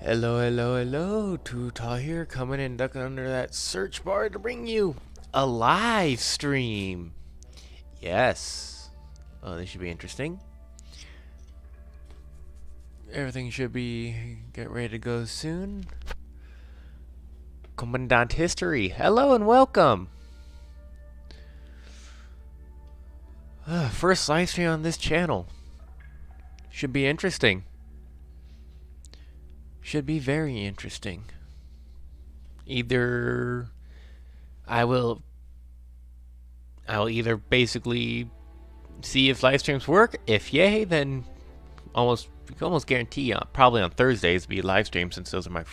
Hello, hello, hello. Tuta here, coming in, ducking under that search bar to bring you a live stream. Yes. Oh, this should be interesting. Everything should be get ready to go soon. Commandant History, hello and welcome. First live stream on this channel. Should be interesting. Should be very interesting. Either I'll either basically see if live streams work. If yay, then you can almost guarantee probably on Thursdays be live streams since those are my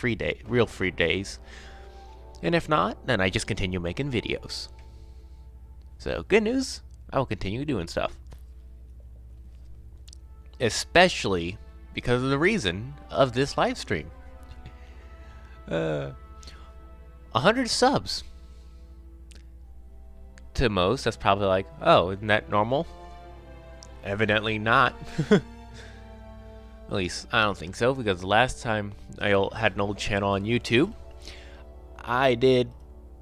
real free days. And if not, then I just continue making videos. So good news, I will continue doing stuff. Especially because of the reason of this live stream. 100 subs. To most, that's probably like, oh, isn't that normal? Evidently not. At least, I don't think so, because the last time I had an old channel on YouTube, I did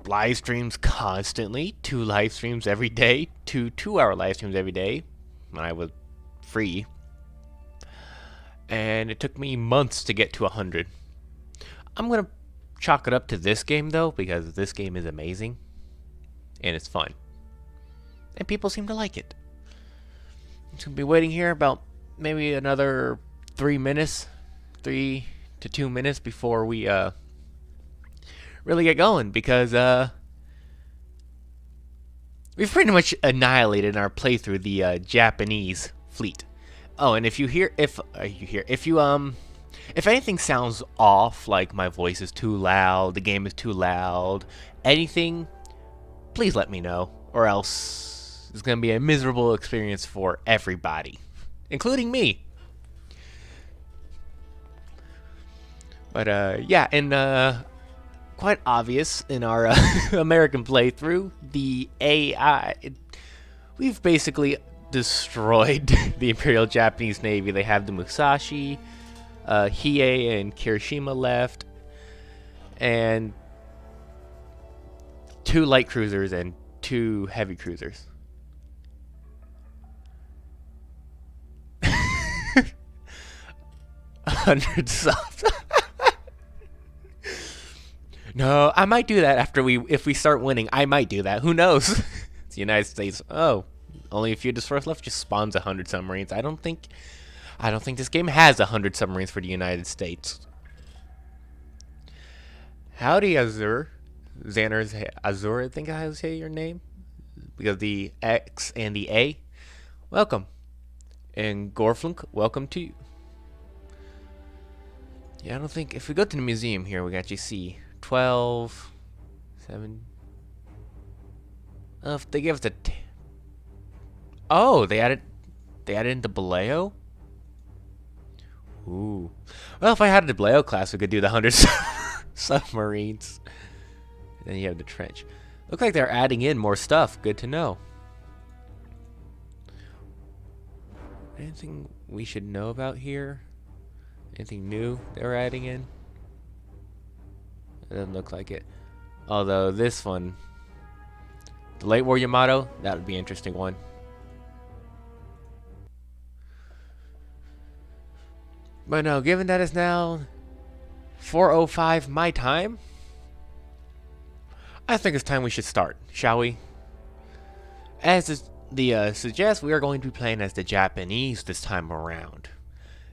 live streams constantly, 2 live streams every day, 2-hour live streams every day, when I was free. And it took me months to get to 100. I'm going to chalk it up to this game, though, because this game is amazing, and it's fun. And people seem to like it. I'm just going to be waiting here about maybe another 3 to 2 minutes before we really get going, because we've pretty much annihilated in our playthrough the Japanese fleet. Oh, and if anything sounds off, like my voice is too loud, the game is too loud, anything, please let me know, or else it's going to be a miserable experience for everybody, including me. But yeah, and quite obvious in our American playthrough, the AI, we've basically destroyed the Imperial Japanese Navy. They have the Musashi, Hiei and Kirishima left, and 2 light cruisers and 2 heavy cruisers. Hundred subs. No, I might do that if we start winning. I might do that. Who knows? It's the United States. Oh, only a few destroyers left. Just spawns 100 submarines. I don't think this game has 100 submarines for the United States. Howdy, Azur. Xander's Azur, I think I say your name, because the X and the A. Welcome. And Gorflunk, welcome to you. Yeah, I don't think if we go to the museum here, we can actually see 12, 7. If they give us oh, they added in the Baleo. Ooh. Well, if I had the Baleo class, we could do the 100 submarines. And then you have the trench. Look like they're adding in more stuff. Good to know. Anything we should know about here? Anything new they're adding in? It doesn't look like it. Although this one, the Late War Yamato, that would be an interesting one. But no, given that it's now 4:05 my time, I think it's time we should start, shall we? As the suggests, we are going to be playing as the Japanese this time around.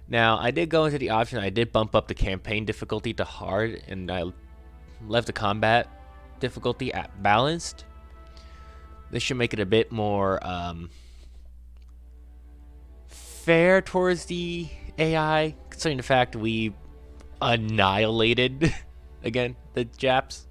Now, I did go into the option, I did bump up the campaign difficulty to hard, and I left the combat difficulty at balanced. This should make it a bit more fair towards the AI, considering the fact we annihilated, again, the Japs.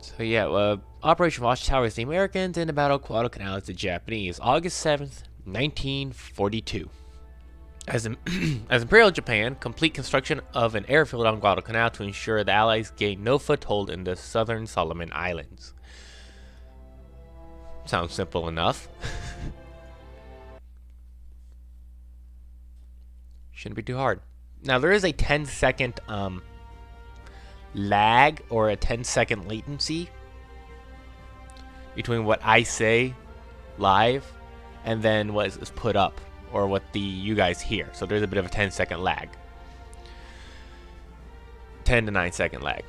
So yeah, Operation Watchtower is the Americans, and the Battle of Guadalcanal is the Japanese. August 7th, 1942. As Imperial Japan, complete construction of an airfield on Guadalcanal to ensure the Allies gain no foothold in the southern Solomon Islands. Sounds simple enough. Shouldn't be too hard. Now there is a 10-second lag or a 10-second latency between what I say live and then what is put up or what you guys hear. So there's a bit of a 10-second lag. 10 to 9-second lag.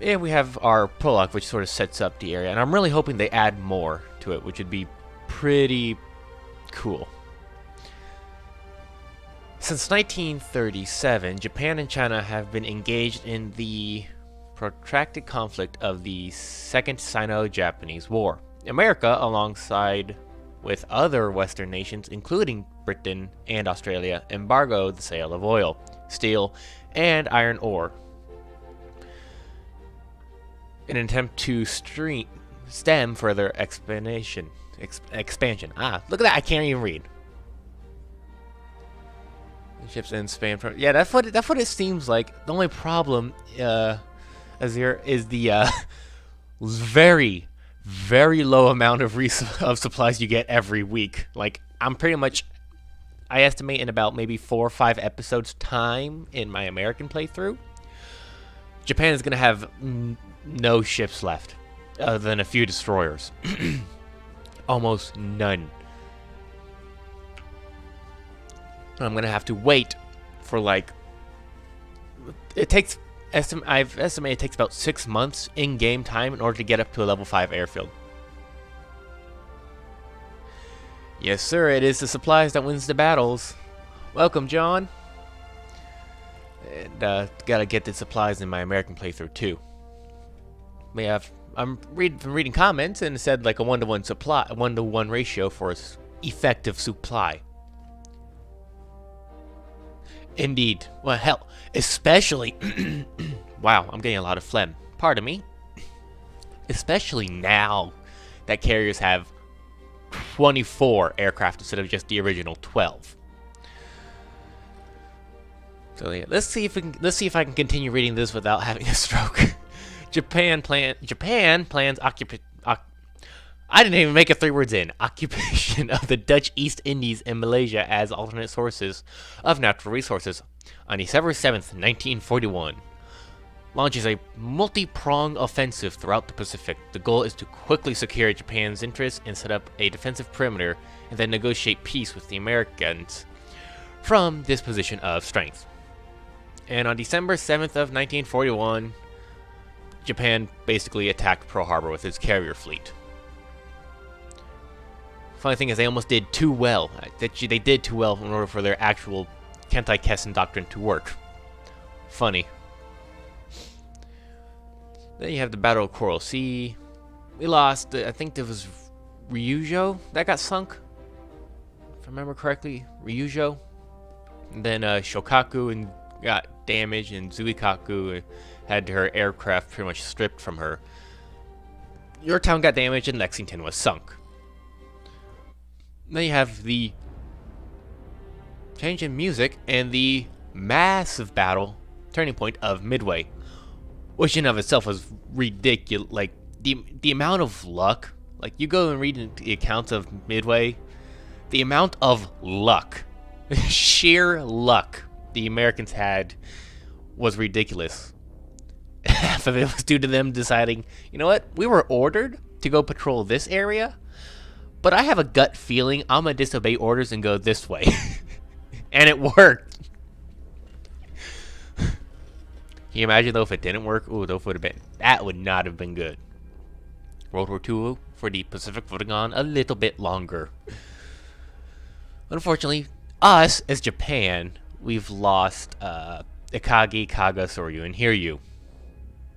And we have our prologue, which sort of sets up the area. And I'm really hoping they add more to it, which would be pretty cool. Since 1937, Japan and China have been engaged in the protracted conflict of the Second Sino-Japanese War. America, alongside with other Western nations, including Britain and Australia, embargoed the sale of oil, steel, and iron ore in an attempt to stem further expansion. Ah, look at that! I can't even read. Ships in span from that's what it seems like. The only problem is the very, very low amount of supplies you get every week. Like I estimate in about maybe 4 or 5 episodes time in my American playthrough, Japan is gonna have no ships left, other than a few destroyers. Almost none. I'm gonna have to wait for I've estimated it takes about 6 months in game time in order to get up to a level 5 airfield. Yes, sir, it is the supplies that wins the battles. Welcome, John. And gotta get the supplies in my American playthrough too. I'm reading comments and it said like a 1-to-1 ratio for effective supply. Indeed. Well, hell, especially... wow, I'm getting a lot of phlegm. Pardon me. Especially now that carriers have 24 aircraft instead of just the original 12. So yeah, let's see if I can continue reading this without having a stroke. Japan plans I didn't even make it 3 words in. Occupation of the Dutch East Indies and Malaysia as alternate sources of natural resources on December 7th, 1941. Launches a multi-pronged offensive throughout the Pacific. The goal is to quickly secure Japan's interests and set up a defensive perimeter and then negotiate peace with the Americans from this position of strength. And on December 7th of 1941, Japan basically attacked Pearl Harbor with its carrier fleet. Funny thing is, they almost did too well. They did too well in order for their actual Kentai-Kessen doctrine to work. Funny. Then you have the Battle of Coral Sea. We lost, I think there was Ryujo that got sunk. If I remember correctly, Ryujo. And then Shokaku and got damaged, and Zuikaku had her aircraft pretty much stripped from her. Yorktown got damaged, and Lexington was sunk. Then you have the change in music and the massive battle turning point of Midway, which in of itself was ridiculous. Like the amount of luck. Like you go and read the accounts of Midway, the amount of luck, sheer luck the Americans had was ridiculous. Half of it was due to them deciding, you know what, we were ordered to go patrol this area, but I have a gut feeling I'm gonna disobey orders and go this way. And it worked. Can you imagine though if it didn't work? Ooh, that would not have been good. World War II for the Pacific would have gone a little bit longer. Unfortunately, us as Japan, we've lost Ikagi, Kaga, Soryu, and Hiryu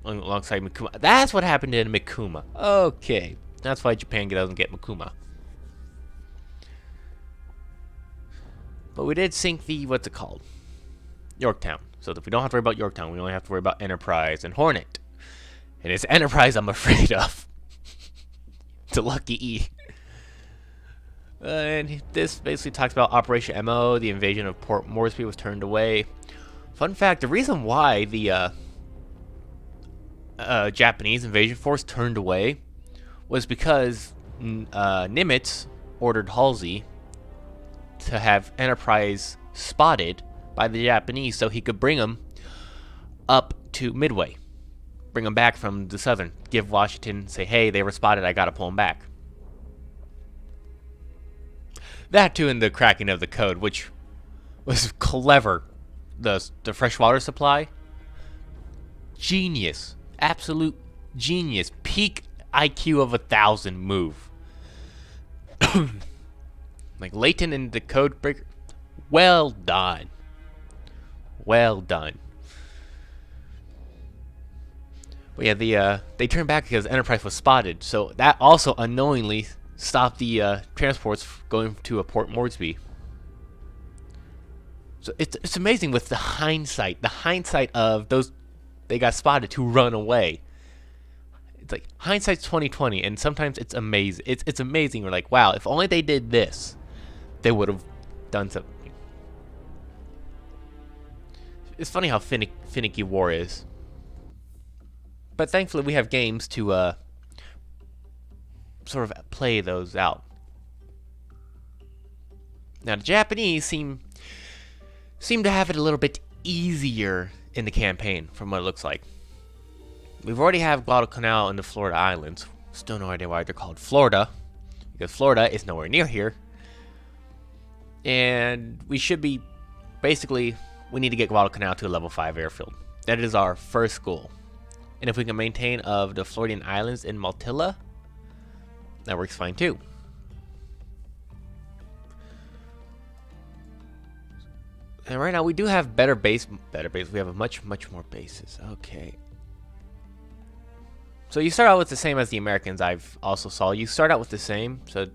alongside Mikuma. That's what happened in Mikuma. Okay, that's why Japan doesn't get Mikuma. But we did sink the, what's it called? Yorktown. So that we don't have to worry about Yorktown, we only have to worry about Enterprise and Hornet. And it's Enterprise I'm afraid of. It's a lucky E. And this basically talks about Operation MO, the invasion of Port Moresby was turned away. Fun fact, the reason why the Japanese invasion force turned away was because Nimitz ordered Halsey to have Enterprise spotted by the Japanese so he could bring them up to Midway. Bring them back from the southern. Give Washington, say, hey, they were spotted, I gotta pull them back. That too, in the cracking of the code, which was clever. The freshwater supply. Genius. Absolute genius. Peak IQ of 1,000 move. Like Leighton and the code breaker. Well done. Well done. But yeah, they turned back because Enterprise was spotted. So that also unknowingly stopped the transports going to a Port Moresby. So it's amazing with the hindsight of those they got spotted to run away. It's like hindsight's 20/20, and sometimes it's amazing. It's amazing. We're like, wow, if only they did this, they would have done something. It's funny how finicky war is. But thankfully, we have games to sort of play those out. Now, the Japanese seem to have it a little bit easier in the campaign, from what it looks like. We've already have Guadalcanal and the Florida Islands. Still no idea why they're called Florida, because Florida is nowhere near here. And we should be, basically, we need to get Guadalcanal to a level 5 airfield. That is our first goal. And if we can maintain of the Floridian Islands in Maltilla, that works fine too. And right now we do have better base. We have a much more bases. Okay. So you start out with the same as the Americans. I've also saw you start out with the same. So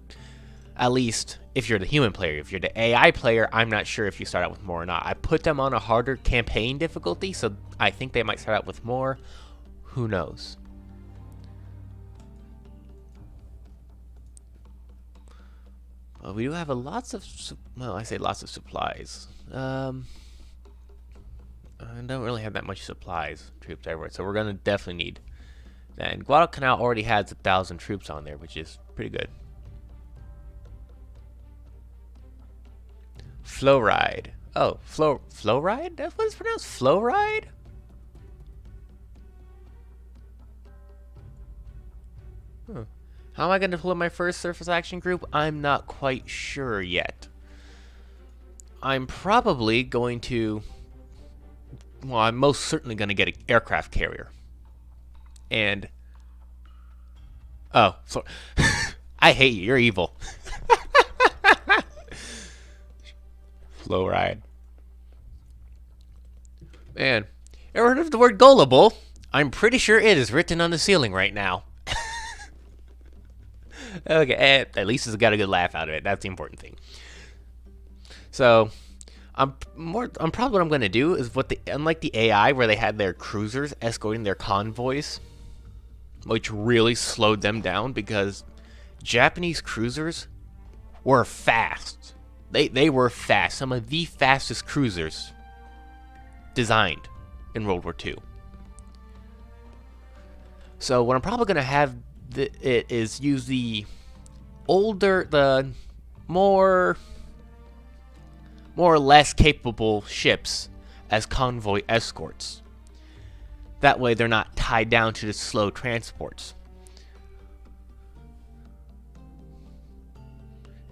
at least if you're the human player, if you're the AI player, I'm not sure if you start out with more or not. I put them on a harder campaign difficulty, so I think they might start out with more. Who knows? Well, we do have lots of, well, I say lots of supplies. I don't really have that much supplies, troops everywhere, so we're gonna definitely need that. And Guadalcanal already has 1,000 troops on there, which is pretty good. Flow ride. Oh, flow ride? That's what it's pronounced. Flow ride. Huh. How am I going to pull my first surface action group? I'm not quite sure yet. I'm probably going to... Well, I'm most certainly going to get an aircraft carrier. And... Oh, sorry. I hate you. You're evil. Flow ride. Man, ever heard of the word gullible? I'm pretty sure it is written on the ceiling right now. Okay, at least it's got a good laugh out of it. That's the important thing. So, probably what I'm going to do is unlike the AI where they had their cruisers escorting their convoys, which really slowed them down because Japanese cruisers were fast. They were fast. Some of the fastest cruisers designed in World War II. So what I'm probably going to have it is use the more or less capable ships as convoy escorts. That way they're not tied down to the slow transports.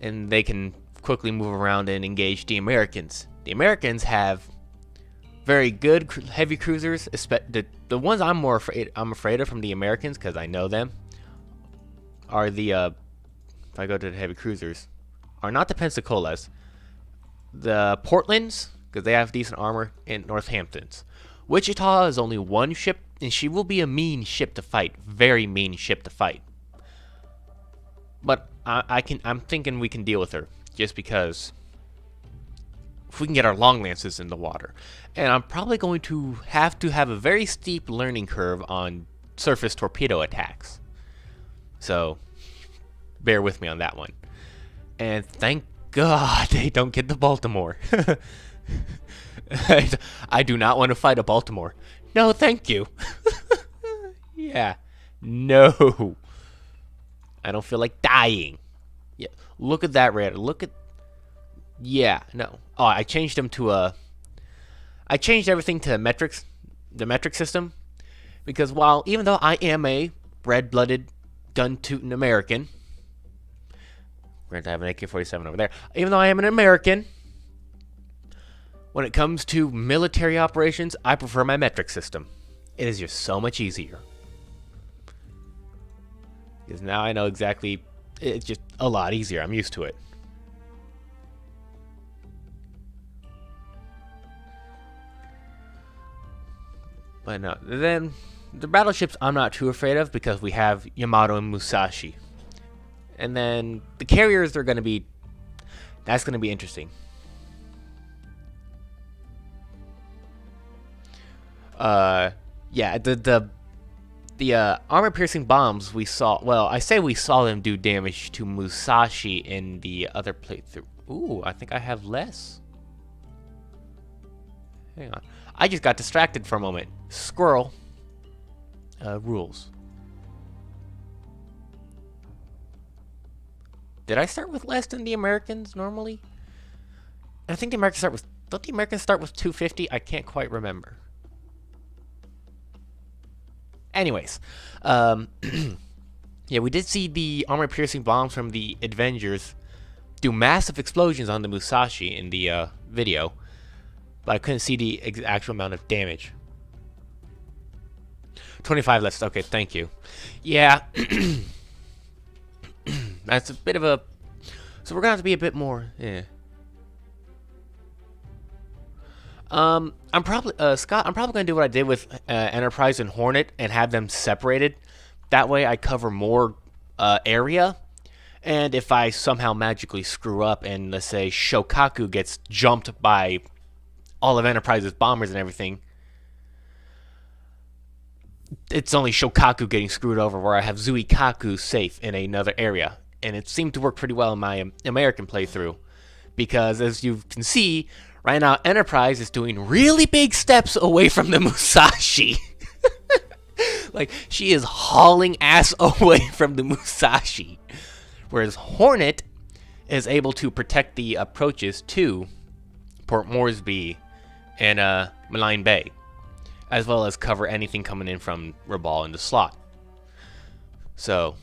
And they can quickly move around and engage the Americans. The Americans have very good heavy cruisers. The ones I'm afraid of from the Americans, because I know them, are the if I go to the heavy cruisers, are not the Pensacola's, the Portlands, because they have decent armor, and Northamptons. Wichita is only one ship, and she will be a mean ship to fight, very mean ship to fight. But I'm thinking we can deal with her, just because if we can get our long lances in the water. And I'm probably going to have a very steep learning curve on surface torpedo attacks. So, bear with me on that one. And thank God they don't get to Baltimore. I do not want to fight a Baltimore. No, thank you. Yeah. No. I don't feel like dying. Yeah. Look at that radar. Look at Yeah, no. Oh, I changed them to a. I changed everything to the metric system, because while even though I am a red-blooded, gun-tooting American, granted I have an AK-47 over there. Even though I am an American, when it comes to military operations, I prefer my metric system. It is just so much easier. Because now I know exactly. It's just a lot easier. I'm used to it. But no, then the battleships I'm not too afraid of because we have Yamato and Musashi. And then the carriers are going to be. That's going to be interesting. Yeah, the armor-piercing bombs we saw. Well, I say we saw them do damage to Musashi in the other playthrough. Ooh, I think I have less. Hang on. I just got distracted for a moment. Squirrel. Rules. Did I start with less than the Americans normally? I think the Americans start with. Don't the Americans start with 250? I can't quite remember. Anyways, yeah, we did see the armor-piercing bombs from the Avengers do massive explosions on the Musashi in the video, but I couldn't see the actual amount of damage. 25 left. Okay, thank you. Yeah, that's a bit of a. So we're gonna have to be a bit more. Yeah. I'm probably Scott. I'm probably gonna do what I did with Enterprise and Hornet and have them separated. That way, I cover more area. And if I somehow magically screw up and let's say Shokaku gets jumped by all of Enterprise's bombers and everything, it's only Shokaku getting screwed over. Where I have Zuikaku safe in another area, and it seemed to work pretty well in my American playthrough, because as you can see. Right now, Enterprise is doing really big steps away from the Musashi. Like, she is hauling ass away from the Musashi. Whereas Hornet is able to protect the approaches to Port Moresby and Malign Bay, as well as cover anything coming in from Rabaul in the slot. So,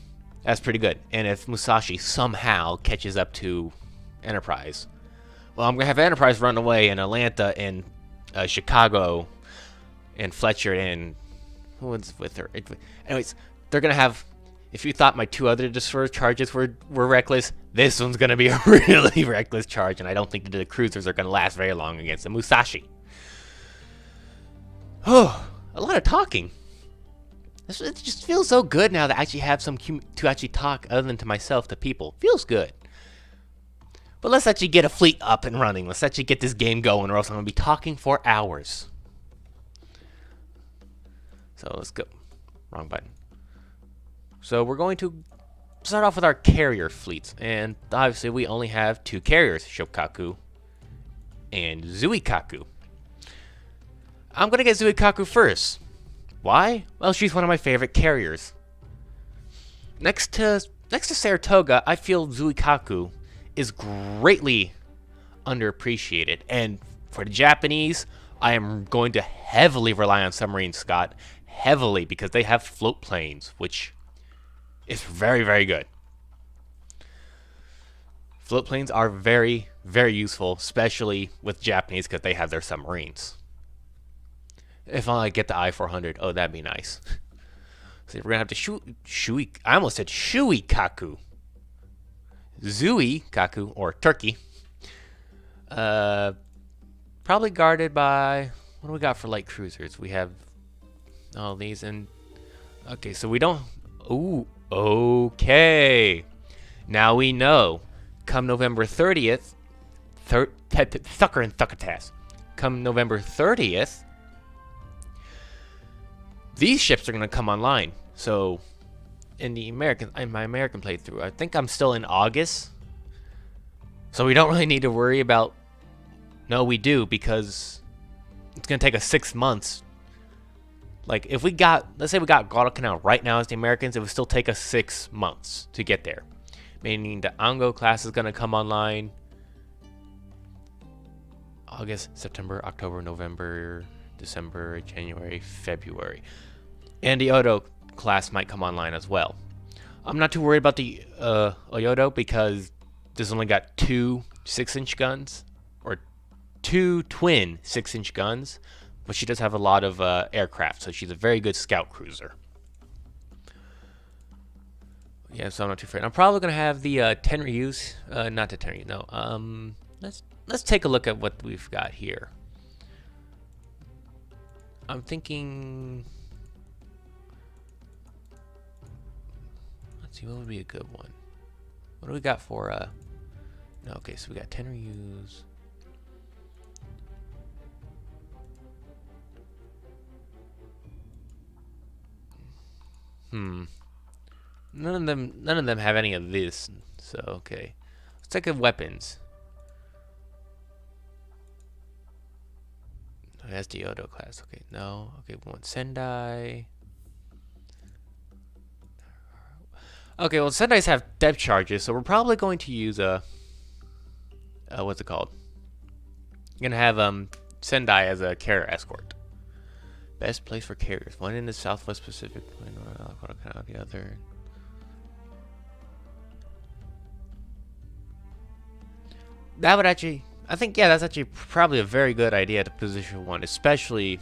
that's pretty good. And if Musashi somehow catches up to Enterprise... Well, I'm going to have Enterprise run away in Atlanta and Chicago and Fletcher and... Who was with her? Anyways, they're going to have... If you thought my two other destroyer charges were reckless, this one's going to be a really reckless charge, and I don't think the cruisers are going to last very long against the Musashi. Oh, a lot of talking. It just feels so good now to actually have some to actually talk other than to myself, to people. Feels good. But let's actually get a fleet up and running. Let's actually get this game going, or else I'm going to be talking for hours. So let's go. Wrong button. So we're going to start off with our carrier fleets. And obviously we only have two carriers, Shokaku and Zuikaku. I'm going to get Zuikaku first. Why? Well, she's one of my favorite carriers. Next to Saratoga, I feel Zuikaku is greatly underappreciated, and for the Japanese, I am going to heavily rely on submarines, Scott, heavily, because they have float planes, which is very, very good. Float planes are very, very useful, especially with Japanese, because they have their submarines. If I get the I-400, oh, that'd be nice. So we're gonna have to I almost said Shuikaku. Zuikaku, or Turkey, probably guarded by, what do we got for light cruisers? We have all these, and okay, so we don't, ooh, okay, now we know, come November 30th, Thucker and Thuckertas, come November 30th, these ships are going to come online, so in my American playthrough, I think I'm still in August, so we don't really need to worry about. No, we do, because it's gonna take us 6 months. Like if we got, let's say we got Guadalcanal right now as the Americans, it would still take us 6 months to get there. Meaning the Ango class is gonna come online August, September, October, November, December, January, February. And the Odo class might come online as well. I'm not too worried about the Oyodo because this only got 2 6-inch guns, or 2 twin 6-inch guns, but she does have a lot of aircraft, so she's a very good scout cruiser. Yeah, so I'm not too afraid. I'm probably gonna have the Tenryus, not the Tenryu, no. Let's take a look at what we've got here. I'm thinking. Let's see, what would be a good one? What do we got for no, okay, so we got Tenryus. None of them have any of this. So okay. Let's take a weapons. Oh, that's the Odo class. Okay, no. Okay, we want Sendai. Okay, well, Sendais have depth charges, so we're probably going to use what's it called? We're gonna have Sendai as a carrier escort. Best place for carriers: one in the Southwest Pacific, the other. That would actually, I think, yeah, that's actually probably a very good idea to position one, especially.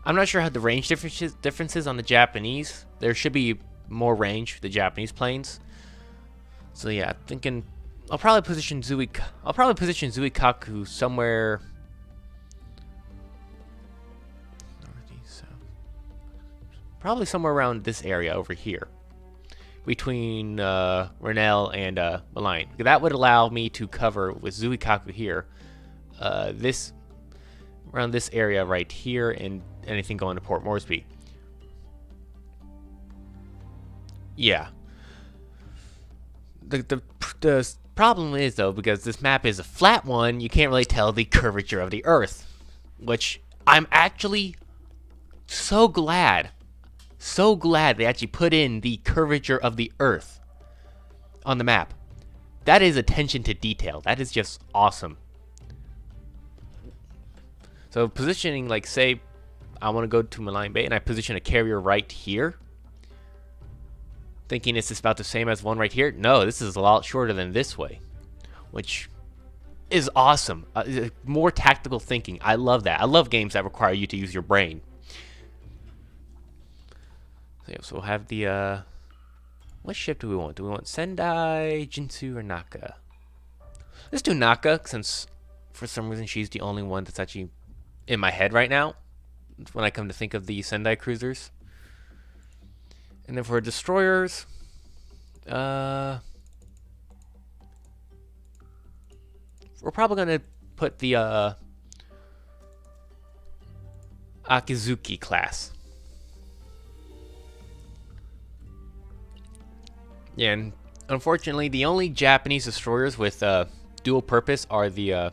I'm not sure how the range differences on the Japanese. There should be more range for the Japanese planes. So yeah, thinking I'll probably position Zuikaku somewhere northeast, south. Probably somewhere around this area over here, between Renel and Malign. That would allow me to cover with Zuikaku here, this around this area right here, and anything going to Port Moresby. Yeah. The problem is, though, because this map is a flat one, you can't really tell the curvature of the Earth, which I'm actually so glad they actually put in the curvature of the Earth on the map. That is attention to detail. That is just awesome. So positioning, like, say I want to go to Malign Bay and I position a carrier right here, thinking it's just about the same as one right here. No, this is a lot shorter than this way, which is awesome. More tactical thinking. I love that. I love games that require you to use your brain. So, yeah, so we'll have the what ship do we want? Do we want Sendai, Jinsu, or Naka? Let's do Naka, since for some reason she's the only one that's actually in my head right now when I come to think of the Sendai cruisers. And then for destroyers, we're probably gonna put the Akizuki class. Yeah, and unfortunately, the only Japanese destroyers with dual purpose are the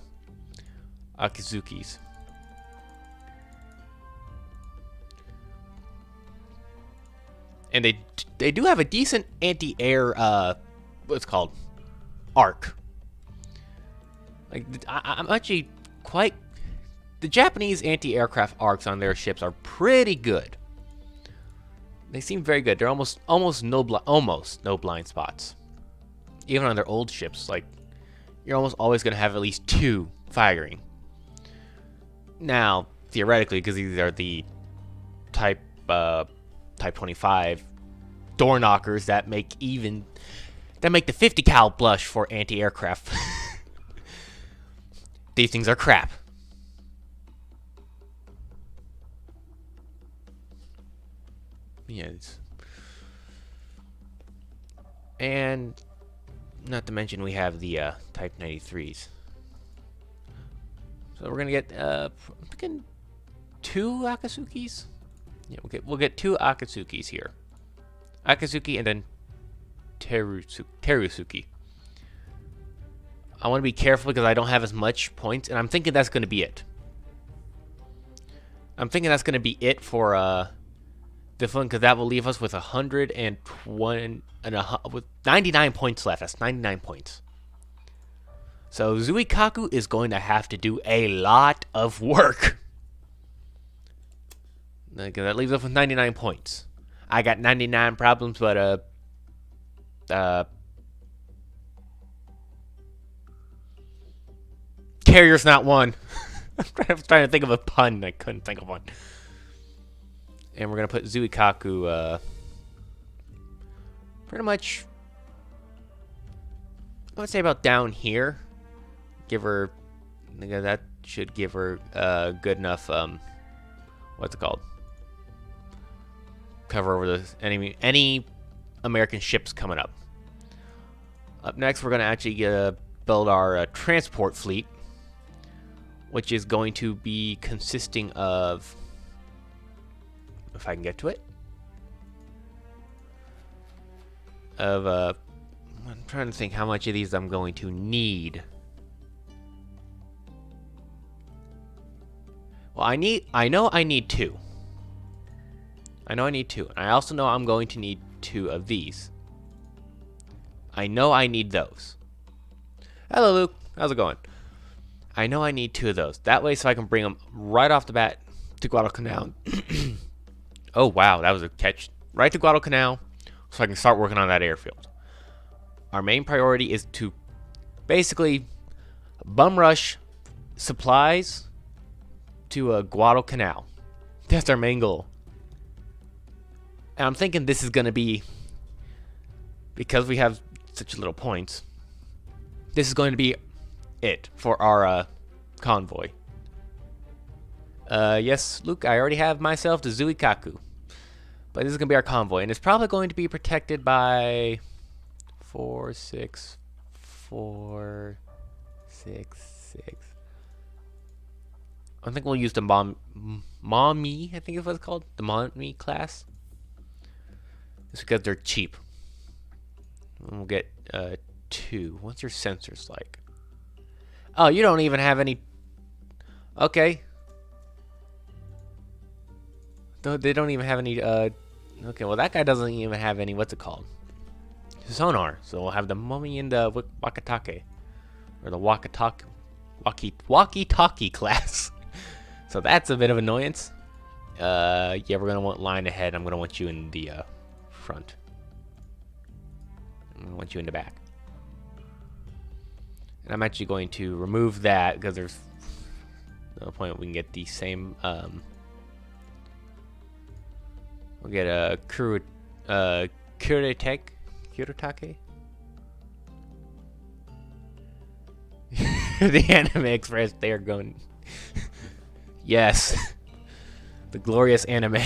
Akizukis. And they do have a decent anti-air, what's it called, arc. Like, I'm actually quite. The Japanese anti-aircraft arcs on their ships are pretty good. They seem very good. They're almost no blind spots. Even on their old ships, like, you're almost always going to have at least 2 firing. Now, theoretically, because these are the Type 25 door knockers that make the 50 cal blush for anti-aircraft. These things are crap. Yeah, and not to mention we have the Type 93s. So we're gonna get 2 Akazukis. Yeah, we'll get 2 Akatsuki's here. Akatsuki and then Terusuki. I want to be careful because I don't have as much points, and I'm thinking that's going to be it. I'm thinking that's going to be it for the fun, because that will leave us with 120 and with 99 points left. That's 99 points. So Zuikaku is going to have to do a lot of work. That leaves us with 99 points. I got 99 problems, but carrier's not one. I was trying to think of a pun. I couldn't think of one. And we're going to put Zuikaku pretty much, I would say about down here. Give her, that should give her good enough, what's it called? Cover over any American ships coming up. Up next, we're going to actually build our transport fleet, which is going to be consisting of, if I can get to it, of I'm trying to think how much of these I'm going to need. Well, I know I need 2. I know I need 2. And I also know I'm going to need 2 of these. I know I need those. Hello, Luke. How's it going? I know I need 2 of those. That way, so I can bring them right off the bat to Guadalcanal. Oh, wow. That was a catch. Right to Guadalcanal, so I can start working on that airfield. Our main priority is to basically bum rush supplies to Guadalcanal. That's our main goal. And I'm thinking this is going to be, because we have such little points, this is going to be it for our convoy. Yes, Luke, I already have myself the Zuikaku. But this is going to be our convoy, and it's probably going to be protected by 4, 6, 4, 6, 6. I think we'll use the Mommy, I think is what it's called. The Mommy class. It's because they're cheap. And we'll get 2. What's your sensors like? Oh, you don't even have any. Okay. They don't even have any. Okay, well, that guy doesn't even have any. What's it called? Sonar. So we'll have the Mummy and the Wakatake. Or the walkie-talkie class. So that's a bit of annoyance. Yeah, we're going to want line ahead. I'm going to want you in the front. I'm going to want you in the back. And I'm actually going to remove that because there's no point we can get the same. We'll get a Kuretake. The Anime Express, they are going. Yes. The glorious anime.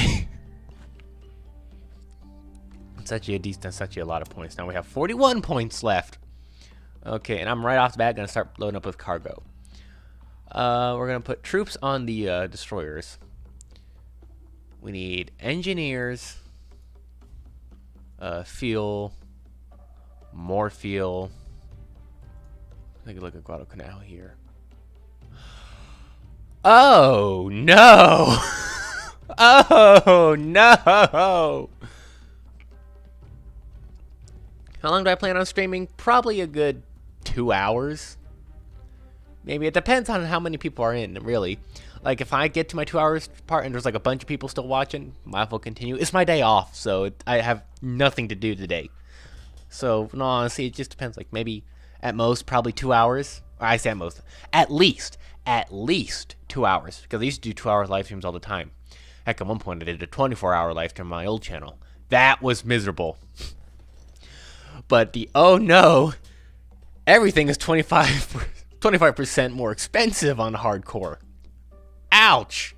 It's actually a lot of points. Now we have 41 points left. Okay, and I'm right off the bat going to start loading up with cargo. We're going to put troops on the destroyers. We need engineers, fuel, more fuel. Take a look at Guadalcanal here. Oh no! Oh no! How long do I plan on streaming? Probably a good 2 hours. Maybe. It depends on how many people are in, really. Like, if I get to my 2 hours part and there's like a bunch of people still watching, I will continue. It's my day off, so I have nothing to do today. So, no, honestly, it just depends. Like, maybe at most, probably 2 hours. Or I say at most. At least 2 hours. Because I used to do 2-hour live streams all the time. Heck, at one point I did a 24-hour live stream on my old channel. That was miserable. But the, oh no, everything is 25% more expensive on hardcore. Ouch!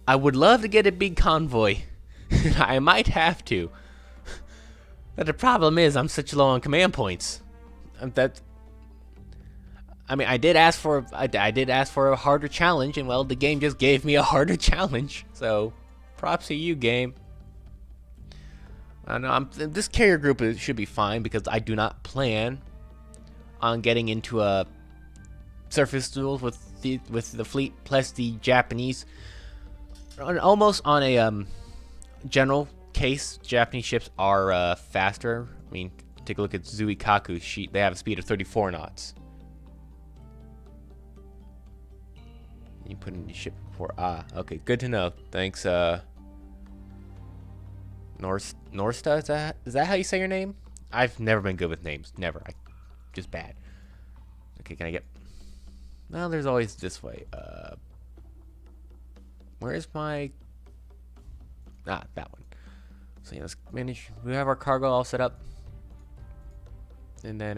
I would love to get a big convoy. I might have to. But the problem is I'm such low on command points. I did ask for a harder challenge, and well, the game just gave me a harder challenge. So, props to you, game. I know this carrier group should be fine because I do not plan on getting into a surface duels with the fleet plus the Japanese. Almost on a general case, Japanese ships are faster. I mean, Take a look at Zuikaku's sheet. They have a speed of 34 knots. You put in your ship before. Okay, good to know. Thanks, Norsta, is that how you say your name? I've never been good with names. Never. Just bad. Okay, can I get... Well, there's always this way. Where is my... that one. So yeah, let's manage. We have our cargo all set up. And then,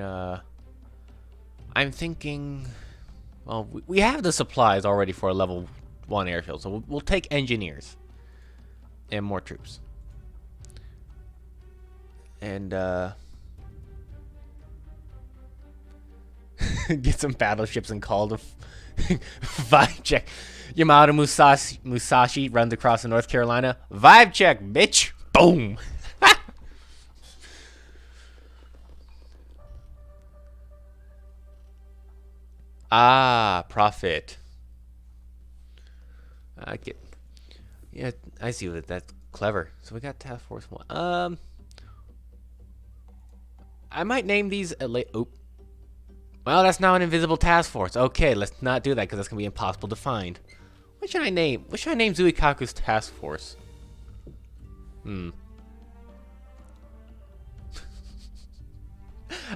I'm thinking... Well, we have the supplies already for a level 1 airfield, so we'll take engineers. And more troops. And, get some battleships and call the vibe check. Yamato Musashi runs across the North Carolina. Vibe check, bitch. Boom. Profit. Yeah, I see that. That's clever. So we got Task Force 1. I might name these Well, that's now an invisible task force. Okay, let's not do that because that's gonna be impossible to find. What should I name? What should I name Zuikaku's task force?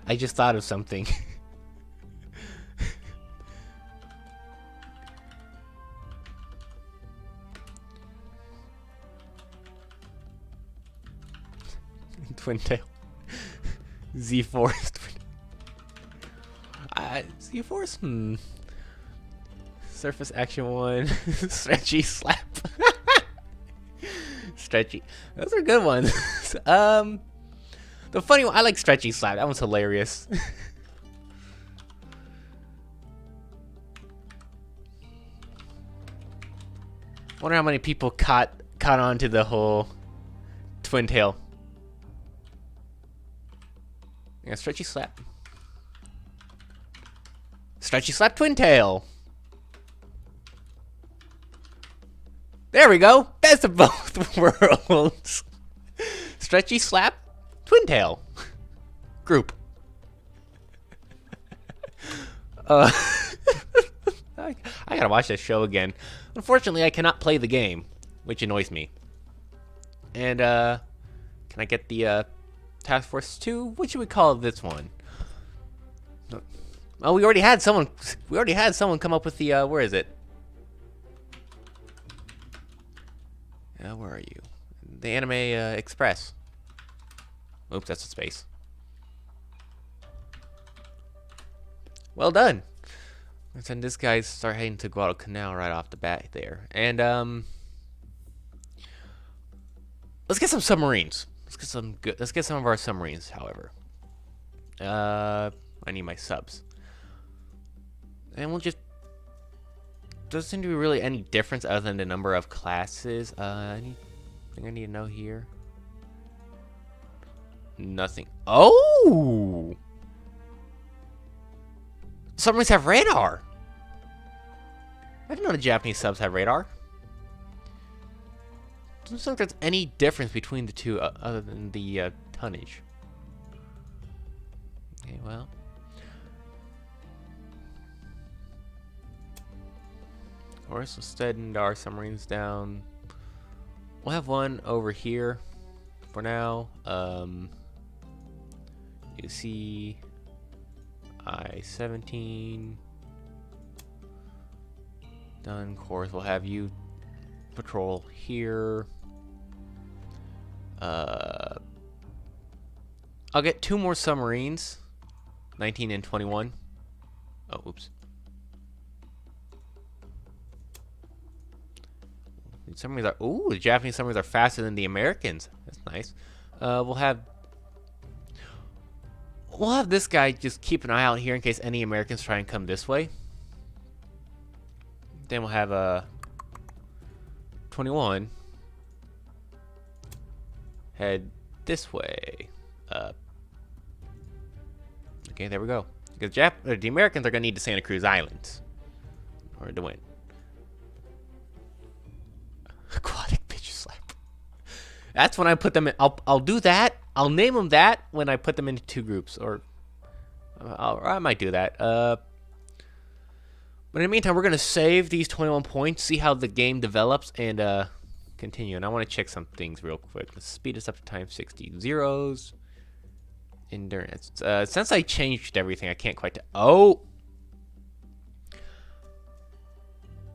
I just thought of something. Twin tail. Z-Force. Z-Force? Surface action 1. Stretchy slap. Stretchy. Those are good ones. The funny one, I like stretchy slap. That one's hilarious. Wonder how many people caught on to the whole twin tail. Yeah, stretchy slap. Stretchy slap twin tail. There we go. Best of both worlds. Stretchy slap twin tail. Group. I gotta watch this show again. Unfortunately, I cannot play the game, which annoys me. And can I get the Task Force 2? What should we call this one? Oh, we already had someone. We already had someone come up with the. Where is it? Where are you? The Anime Express. Oops, that's a space. Well done. And then this guy start heading to Guadalcanal right off the bat there, and let's get some submarines. Let's get some good. Let's get some of our submarines. However, I need my subs. And we'll just... Doesn't seem to be really any difference other than the number of classes. Anything I need to know here? Nothing. Oh! Submarines have radar! I didn't know the Japanese subs have radar. Doesn't seem like there's any difference between the two other than the tonnage. Okay, well... Of course, we'll send our submarines down. We'll have one over here for now. You see I-17 done. Of course, we'll have you patrol here. I'll get 2 more submarines, 19 and 21. Oh, oops. Submarines are... Ooh, the Japanese submarines are faster than the Americans. That's nice. We'll have this guy just keep an eye out here in case any Americans try and come this way. Then we'll have 21 head this way. Okay, there we go. Because the Americans are gonna need the Santa Cruz Islands in order to win. Aquatic bitch slap. That's when I put them in. I'll do that I'll name them that when I put them into two groups, or I might do that. But in the meantime, we're gonna save these 21 points, see how the game develops, and continue. And I want to check some things real quick. Let's speed this up to time 60. Zeros. Endurance. Since I changed everything, I can't quite. Oh.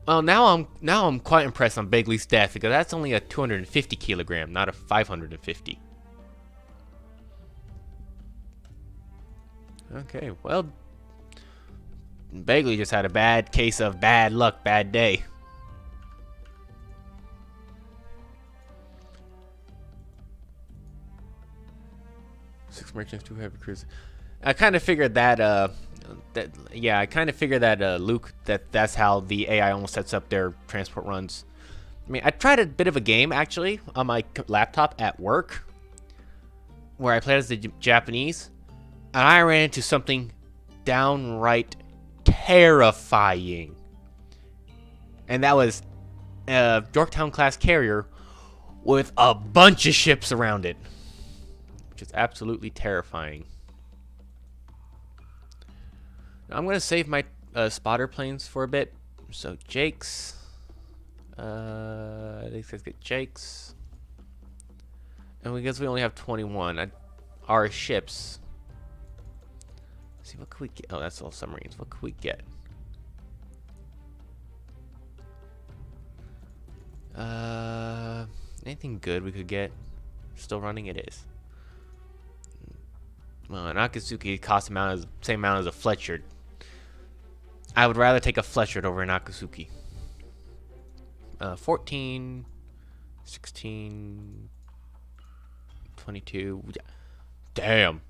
Well, now I'm quite impressed on Begley's death, because that's only a 250 kilogram, not a 550. Okay, well, Begley just had a bad case of bad luck, bad day. Six merchants, 2 heavy cruisers. I kind of figured that. I kind of figured that Luke. That's how the AI almost sets up their transport runs. I mean, I tried a bit of a game actually on my laptop at work, where I played as the Japanese. And I ran into something downright terrifying. And that was a Yorktown-class carrier with a bunch of ships around it. Which is absolutely terrifying. Now, I'm going to save my spotter planes for a bit. So, Jake's. These guys get Jake's. And because we only have 21, our ships... see, what could we get? Oh, that's all submarines. What could we get? Anything good we could get? Still running, it is. Well, an Akatsuki costs the same amount as a Fletcher. I would rather take a Fletcher over an Akatsuki. 14, 16, 22. Damn.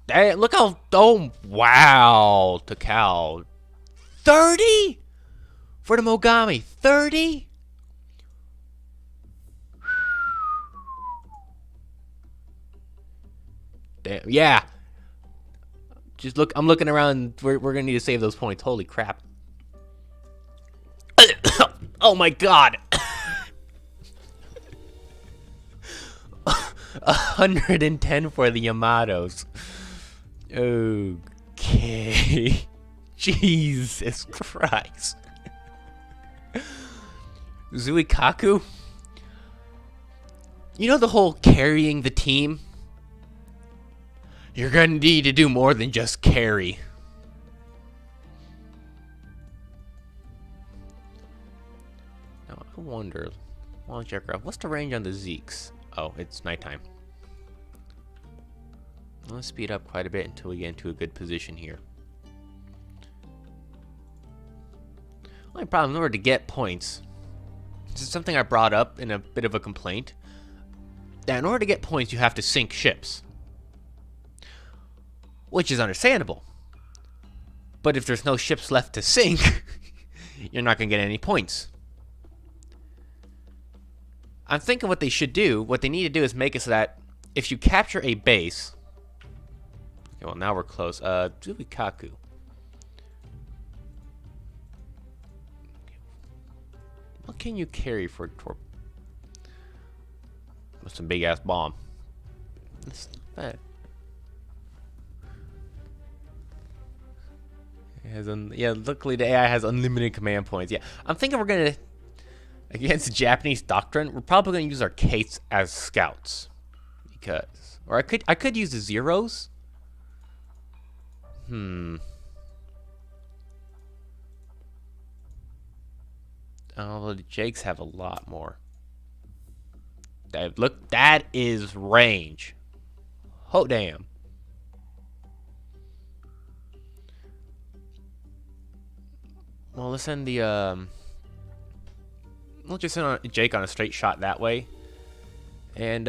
Damn, look how, oh, wow, Takao. 30? For the Mogami, 30? Damn, yeah. Just look, I'm looking around, we're gonna need to save those points, holy crap. Oh my god. 110 for the Yamatos. Okay. Jesus Christ. Zuikaku? You know the whole carrying the team? You're gonna need to do more than just carry. Now, I wonder, launch aircraft. What's the range on the Zeeks? Oh, it's nighttime. Let's speed up quite a bit until we get into a good position here. Only problem, in order to get points, this is something I brought up in a bit of a complaint, that in order to get points you have to sink ships. Which is understandable. But if there's no ships left to sink, you're not going to get any points. I'm thinking what they should do, what they need to do is make it so that if you capture a base... Okay, well, now we're close. Zuikaku. What can you carry for a torp? With some big-ass bomb. That's not bad. Yeah, luckily the AI has unlimited command points. Yeah, I'm thinking we're gonna, against the Japanese doctrine, we're probably gonna use our Kates as scouts, because, or I could use the Zeros. Oh, the Jakes have a lot more. Look, that is range. Oh damn. Well, let's send the, we'll just send Jake on a straight shot that way. And,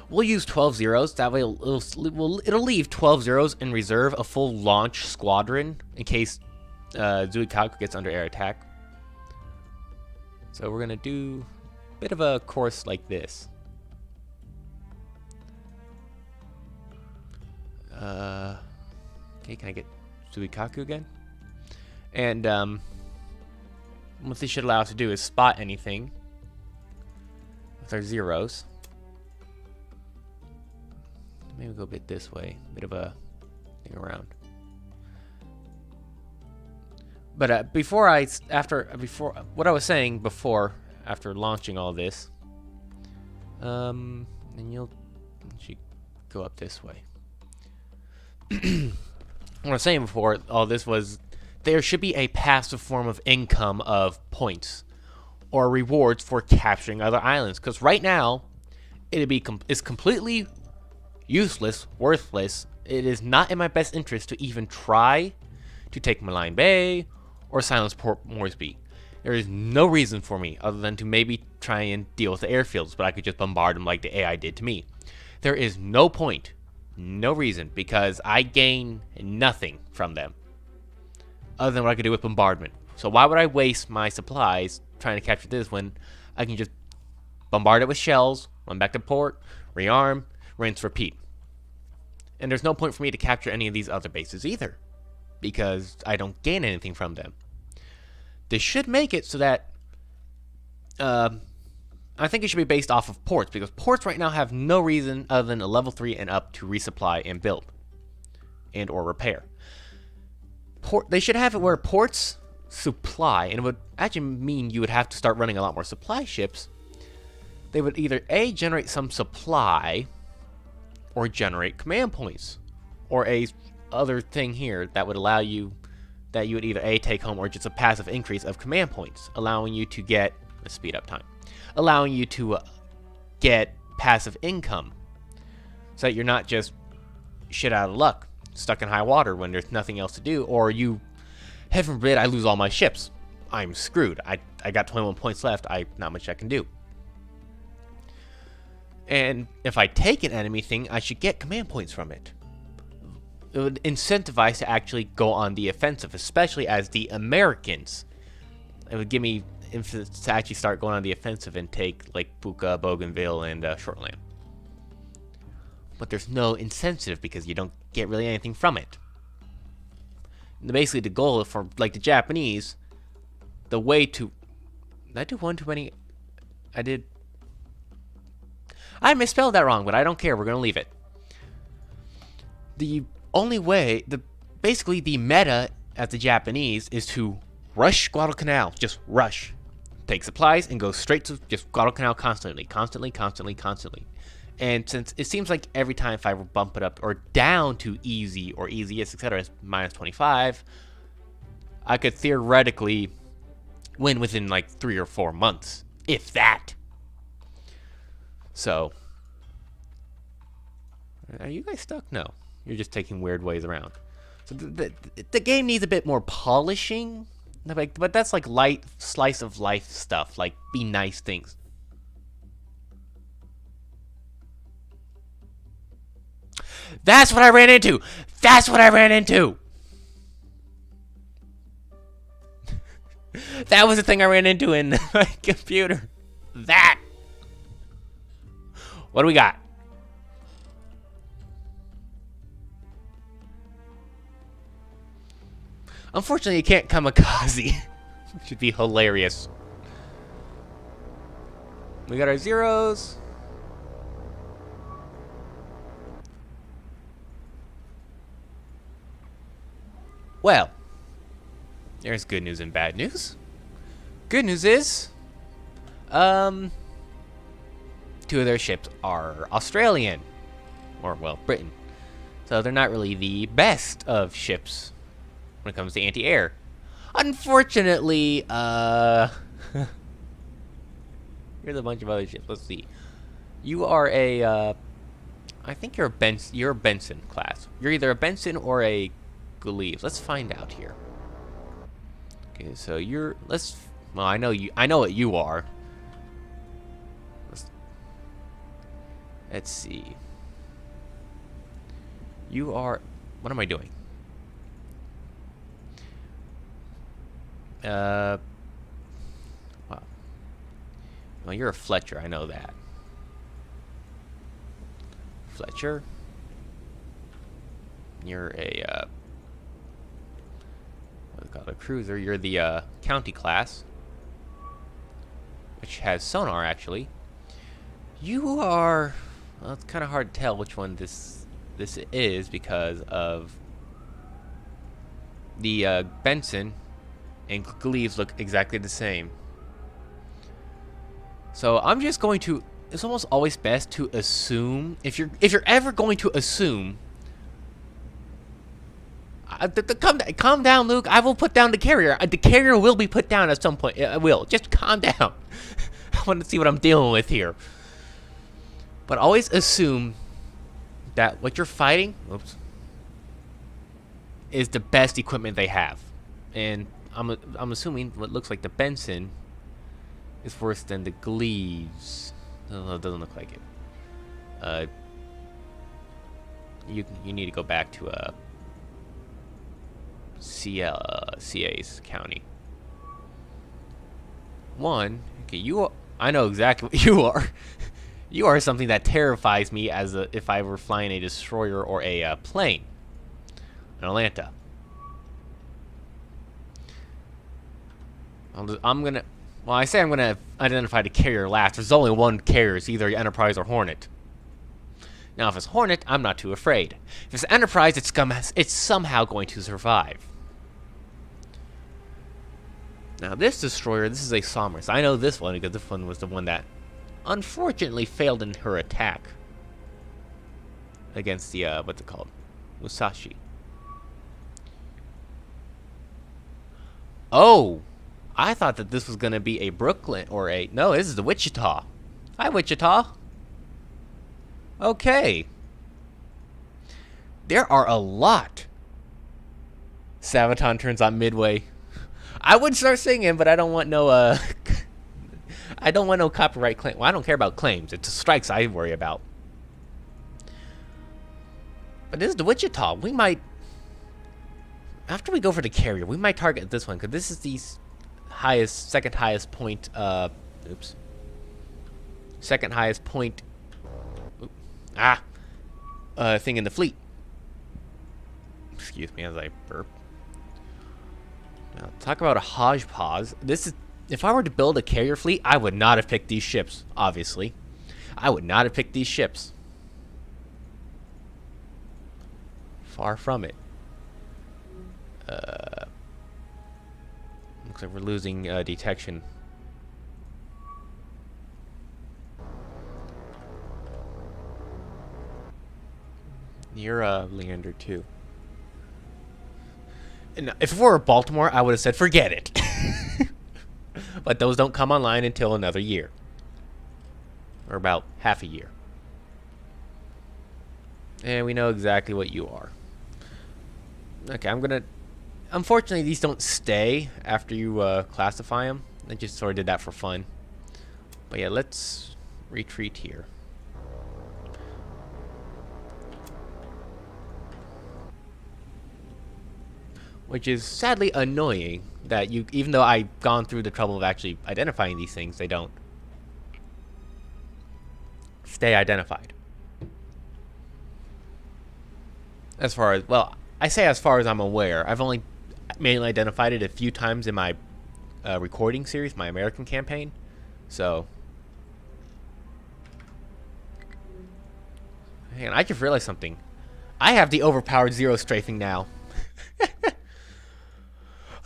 we'll use 12 zeros. That way it'll leave 12 zeros in reserve, a full launch squadron, in case, Zuikaku gets under air attack. So we're gonna do a bit of a course like this. Okay, can I get Zuikaku again? And what this should allow us to do is spot anything with our zeros. maybe go a bit this way. Bit of a thing around. But before what I was saying before, after launching all this, and you'll actually go up this way. What I was saying before all this was there should be a passive form of income of points or rewards for capturing other islands. Because right now, it's completely useless, worthless. It is not in my best interest to even try to take Malign Bay or silence Port Moresby. There is no reason for me other than to maybe try and deal with the airfields, but I could just bombard them like the AI did to me. There is no point, no reason, because I gain nothing from them other than what I could do with bombardment. So why would I waste my supplies trying to capture this when I can just bombard it with shells, run back to port, rearm, rinse, repeat? And there's no point for me to capture any of these other bases either, because I don't gain anything from them. This should make it so that I think it should be based off of ports, because ports right now have no reason other than a level 3 and up to resupply and build and or repair. They should have it where ports supply, and it would actually mean you would have to start running a lot more supply ships. They would either A, generate some supply, or generate command points, or a other thing here that would allow you that you would either A, take home, or just a passive increase of command points, allowing you to get a speed up time, allowing you to get passive income, so that you're not just shit out of luck, stuck in high water when there's nothing else to do, or you, heaven forbid, I lose all my ships. I'm screwed. I got 21 points left. Not much I can do. And if I take an enemy thing, I should get command points from it. It would incentivize to actually go on the offensive, especially as the Americans. It would give me influence to actually start going on the offensive and take like Buka, Bougainville, and Shortland. But there's no incentive because you don't get really anything from it. And basically, the goal for like the Japanese, the way to... Did I do one too many? I misspelled that wrong, but I don't care. We're going to leave it. The only way, basically the meta at the Japanese is to rush Guadalcanal. Just rush. Take supplies and go straight to just Guadalcanal constantly. And since it seems like every time if I bump it up or down to easy or easiest, etc., minus 25, I could theoretically win within like 3 or 4 months, if that. So, are you guys stuck? No, you're just taking weird ways around. So the game needs a bit more polishing, but that's like light slice of life stuff, like be nice things. That's what I ran into. That was the thing I ran into in my computer. That. What do we got? Unfortunately, you can't kamikaze. Which would be hilarious. We got our zeros. Well, there's good news and bad news. Good news is, 2 of their ships are Australian, or well, Britain. So they're not really the best of ships when it comes to anti-air. Unfortunately, here's a bunch of other ships. Let's see. You are a, I think you're a Benson class. You're either a Benson or a Gleaves. Let's find out here. Okay, so well, I know what you are. Let's see. You are, what am I doing? Wow. Well, you're a Fletcher, I know that. Fletcher. You're a, what's it called, a cruiser. You're the, county class, which has sonar, actually. You are, well, it's kind of hard to tell which one this this is because of the Benson and Gleaves look exactly the same. So I'm just going to. It's almost always best to assume if you're ever going to assume. Calm down, Luke. I will put down the carrier. The carrier will be put down at some point. It will. Just calm down. I want to see what I'm dealing with here. But always assume that what you're fighting, is the best equipment they have. And I'm assuming what looks like the Benson is worse than the Gleaves. No, it doesn't look like it. You need to go back to CA's county. Okay, I know exactly what you are. You are something that terrifies me as if I were flying a destroyer or a plane. In Atlanta. I'm gonna identify the carrier last. There's only one carrier. It's either Enterprise or Hornet. Now, if it's Hornet, I'm not too afraid. If it's Enterprise, it's somehow going to survive. Now, this destroyer, this is a Somers. I know this one because this one was the one that unfortunately failed in her attack against the, what's it called? Musashi. Oh! I thought that this was going to be a Brooklyn or a... No, this is the Wichita. Hi, Wichita. Okay. There are a lot. Sabaton turns on Midway. I would start singing, but I don't want no, I don't want no copyright claim. Well, I don't care about claims. It's the strikes I worry about. But this is the Wichita. We might... After we go for the carrier, we might target this one, because this is the second highest point, second highest point, thing in the fleet. Excuse me as I burp. Now, talk about a hodgepodge. This is, if I were to build a carrier fleet, I would not have picked these ships, obviously. I would not have picked these ships. Far from it. Looks like we're losing detection. Near Leander too. And if it were Baltimore, I would have said forget it. But those don't come online until another year, or about half a year. And we know exactly what you are. Okay, I'm gonna... Unfortunately, these don't stay after you classify them. I just sort of did that for fun. But yeah, let's retreat here. Which is sadly annoying that you, even though I've gone through the trouble of actually identifying these things, they don't stay identified. As far as, well, I say as far as I'm aware. I've only mainly identified it a few times in my recording series, my American campaign. So, hang on, I just realized something. I have the overpowered zero strafing now.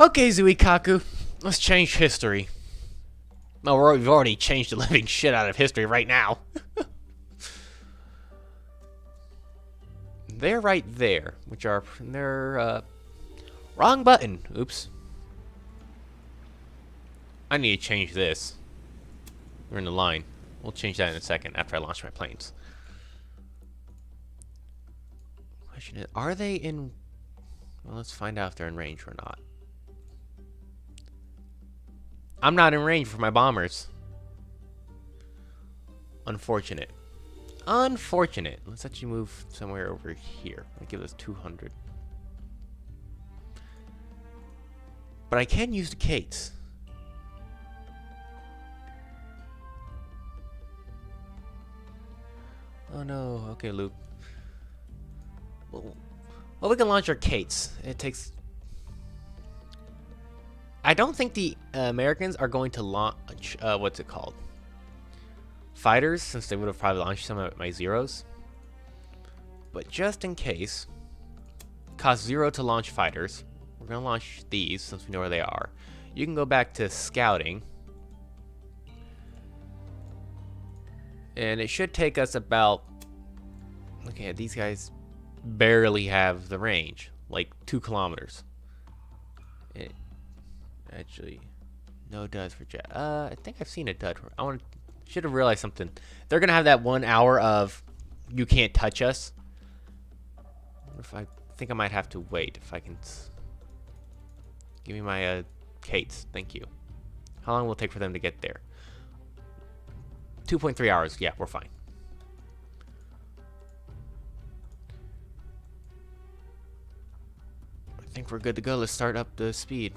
Okay, Zuikaku, let's change history. No, we've already changed the living shit out of history right now. They're right there, which are, they're, wrong button. Oops. I need to change this. We're in the line. We'll change that in a second after I launch my planes. Question is, are they in... Well, let's find out if they're in range or not. I'm not in range for my bombers. Unfortunate. Unfortunate. Let's actually move somewhere over here. That gives us 200. But I can use the Kates. Oh no. Okay, Luke. Well, we can launch our Kates. It takes... I don't think the Americans are going to launch, what's it called? Fighters, since they would have probably launched some of my zeros. But just in case, cost 0 to launch fighters. We're gonna launch these since we know where they are. You can go back to scouting, and it should take us about. Okay, these guys barely have the range, like 2 kilometers. It actually, no duds for jet. I think I've seen a dud. Should have realized something. They're gonna have that 1 hour of you can't touch us. I think I might have to wait if I can. Give me my Kates. Thank you. How long will it take for them to get there? 2.3 hours. Yeah, we're fine. I think we're good to go. Let's start up the speed.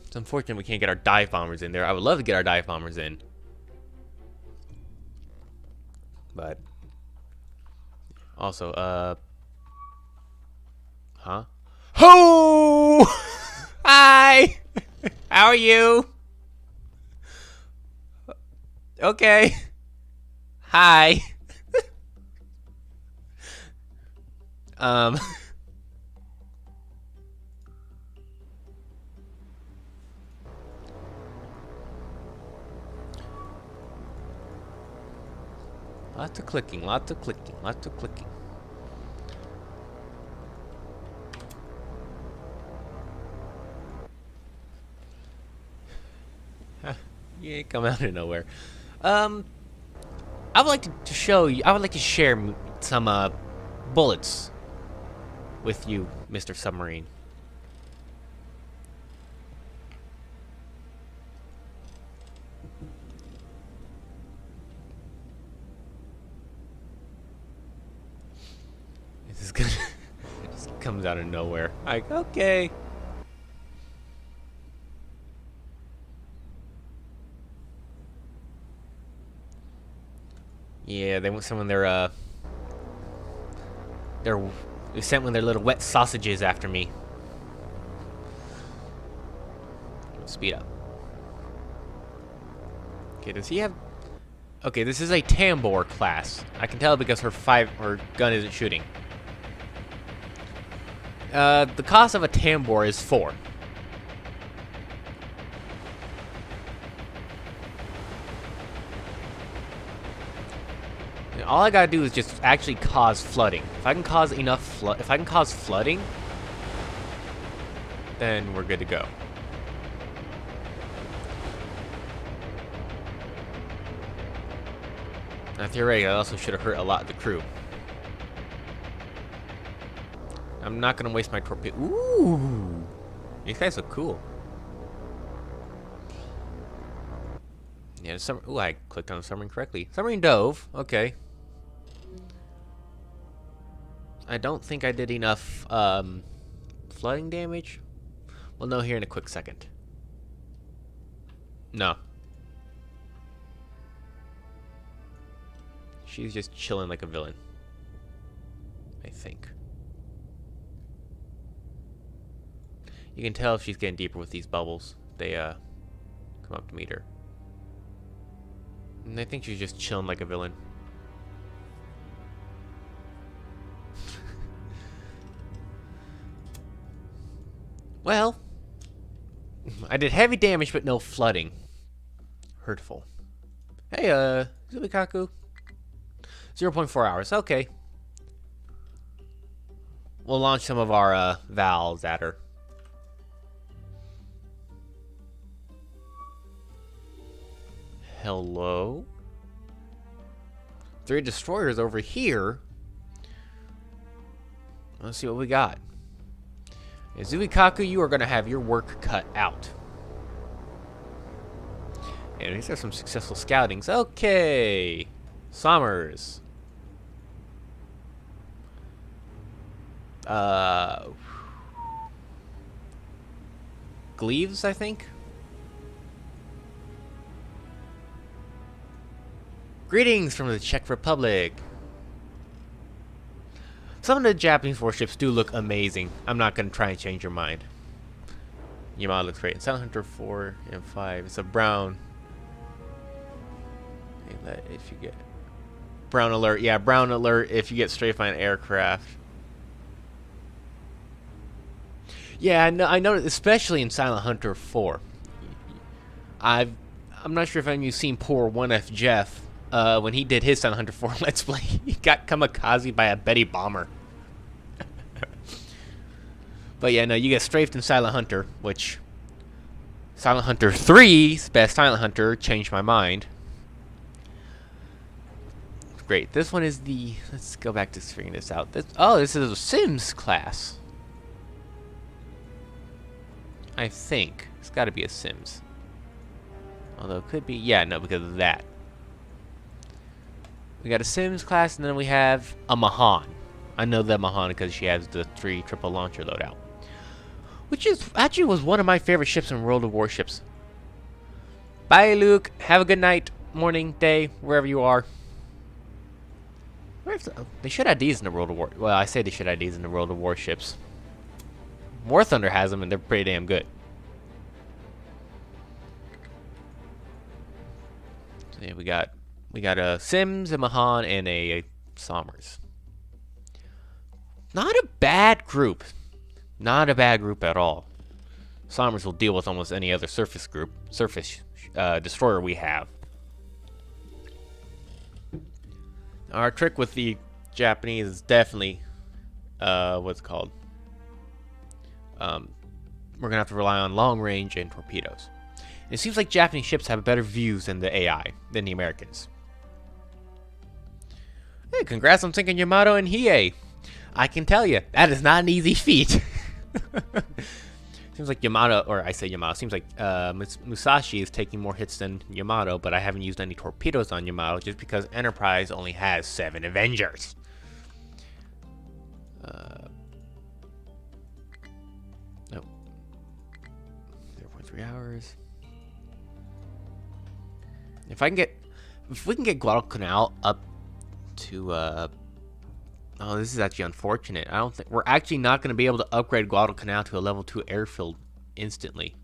It's unfortunate we can't get our dive bombers in there. I would love to get our dive bombers in. But also, huh? Ho! Hi! How are you? Okay. Hi. Lots of clicking, lots of clicking, lots of clicking. You ain't come out of nowhere. I would like to show you. I would like to share some bullets with you, Mr. Submarine. This is gonna. It just comes out of nowhere. Like, okay. Yeah, they sent one of their little wet sausages after me. Speed up. Okay, does he have? Okay, this is a Tambor class. I can tell because her gun isn't shooting. The cost of a Tambor is 4. All I gotta do is just actually cause flooding. If I can cause enough if I can cause flooding, then we're good to go. Now, theoretically, I also should have hurt a lot of the crew. I'm not gonna waste my torpedo. Ooh, these guys look cool. Yeah, ooh, I clicked on the submarine correctly. Submarine dove. Okay. I don't think I did enough flooding damage. We'll know here in a quick second. No. She's just chilling like a villain, I think. You can tell if she's getting deeper with these bubbles. They come up to meet her. And I think she's just chilling like a villain. Well, I did heavy damage, but no flooding. Hurtful. Hey, Zubikaku. 0.4 hours. Okay. We'll launch some of our valves at her. Hello? 3 destroyers over here. Let's see what we got. Zubikaku, you are going to have your work cut out. And these are some successful scoutings. Okay. Summers. Gleaves, I think. Greetings from the Czech Republic. Some of the Japanese warships do look amazing. I'm not going to try and change your mind. Yamaha looks great. Sound Hunter 4 and 5. It's a brown. If you get Brown alert. Yeah, brown alert if you get strafed by an aircraft. Yeah, I know, especially in Silent Hunter 4. I'm not sure if any of you've seen poor 1F Jeff. When he did his Silent Hunter 4 Let's Play, he got kamikaze by a Betty bomber. But yeah, no, you get strafed in Silent Hunter, which Silent Hunter 3's best Silent Hunter changed my mind. Great. This one is the... Let's go back to figuring this out. This is a Sims class. I think. It's got to be a Sims. Although it could be... Yeah, no, because of that. We got a Sims class, and then we have a Mahan. I know that Mahan because she has the 3 triple launcher loadout. Which is actually was one of my favorite ships in World of Warships. Bye, Luke. Have a good night, morning, day, wherever you are. They should have these in the World of War. Well, I say they should have these in the World of Warships. War Thunder has them, and they're pretty damn good. So yeah, we got a Sims, a Mahan, and a Somers. Not a bad group. Not a bad group at all. Somers will deal with almost any other surface destroyer we have. Our trick with the Japanese is definitely, what's it called? We're gonna have to rely on long range and torpedoes. And it seems like Japanese ships have better views than the AI, than the Americans. Hey, congrats on sinking Yamato and Hiei. I can tell you, that is not an easy feat. Seems like Yamato, or I say Yamato, seems like Musashi is taking more hits than Yamato, but I haven't used any torpedoes on Yamato just because Enterprise only has 7 Avengers. Nope. 0.3 hours. If we can get Guadalcanal up to, oh, this is actually unfortunate. I don't think we're actually not going to be able to upgrade Guadalcanal to a level 2 airfield instantly.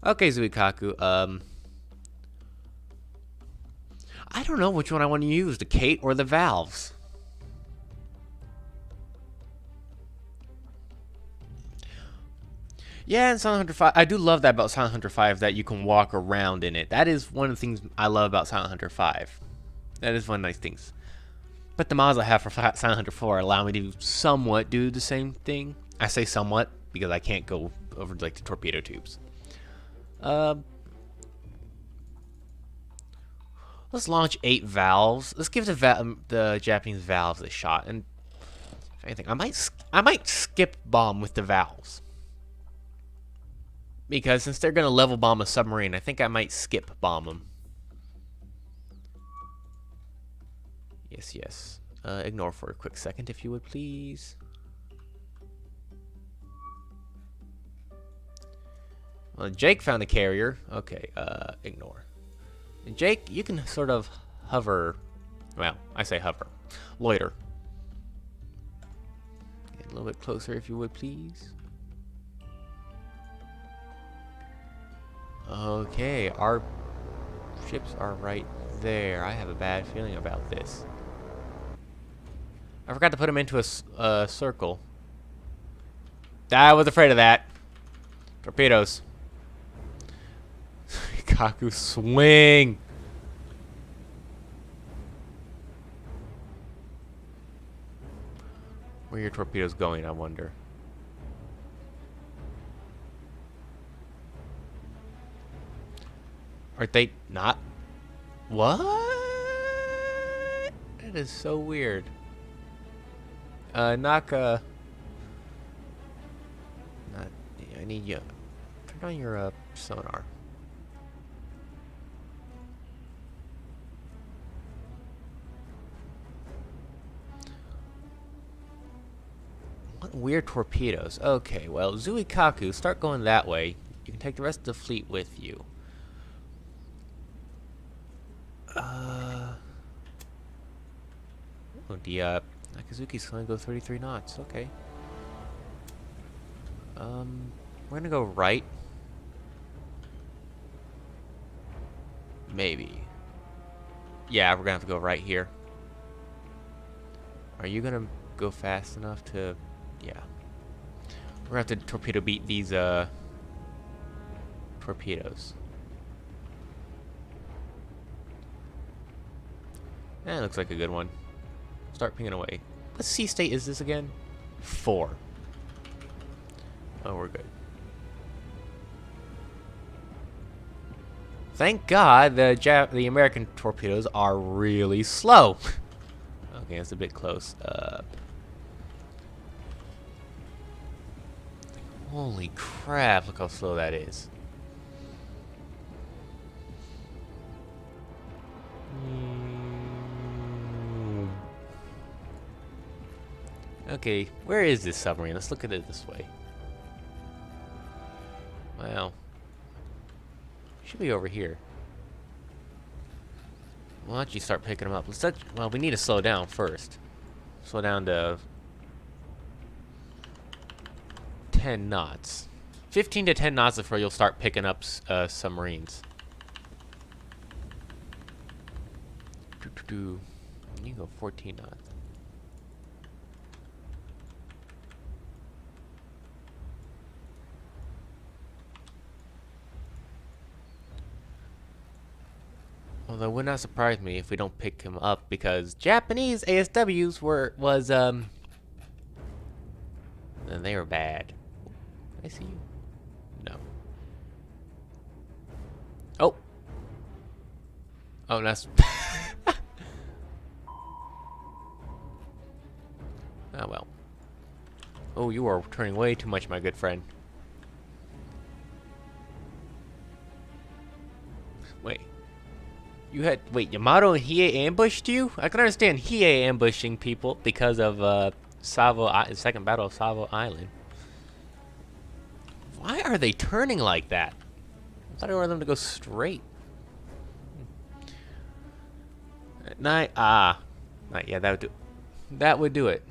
Okay, Zuikaku. I don't know which one I want to use, the Kate or the valves. Yeah, in Silent Hunter 5, I do love that about Silent Hunter 5, that you can walk around in it. That is one of the things I love about Silent Hunter 5. That is one of the nice things. But the mods I have for Silent Hunter 4 allow me to somewhat do the same thing. I say somewhat because I can't go over like the torpedo tubes. Let's launch 8 valves. Let's give the Japanese valves a shot. And if anything, I might skip bomb with the valves. Because since they're going to level bomb a submarine, I think I might skip bomb them. Yes, yes. Ignore for a quick second, if you would, please. Well, Jake found a carrier. Okay, ignore. And Jake, you can sort of hover. Well, I say hover. Loiter. Get a little bit closer, if you would, please. Okay, our ships are right there. I have a bad feeling about this. I forgot to put them into a circle. I was afraid of that. Torpedoes. Kaku, swing! Where are your torpedoes going, I wonder? Are they not? What? That is so weird. Naka. I need you. Turn on your sonar. What weird torpedoes. Okay, well, Zuikaku, start going that way. You can take the rest of the fleet with you. Oh, the Nakazuki's gonna go 33 knots. Okay. We're gonna go right. Maybe. Yeah, we're gonna have to go right here. Are you gonna go fast enough to... Yeah. We're gonna have to torpedo beat these, torpedoes. Eh, looks like a good one. Start pinging away. What sea state is this again? 4. Oh, we're good. Thank God the American torpedoes are really slow. Okay, that's a bit close. Holy crap, look how slow that is. Okay, where is this submarine? Let's look at it this way. Well, should be over here. Why don't you start picking them up? Well, we need to slow down first. Slow down to 10 knots. 15 to 10 knots before you'll start picking up submarines. You can go 14 knots. Well, that would not surprise me if we don't pick him up, because Japanese ASWs then they were bad. I see you. No. Oh. Oh, that's. Oh well. Oh, you are turning way too much, my good friend. Wait, Yamato and Hiei ambushed you? I can understand Hiei ambushing people because of Second Battle of Savo Island. Why are they turning like that? I thought I wanted them to go straight. At night, yeah, that would do it.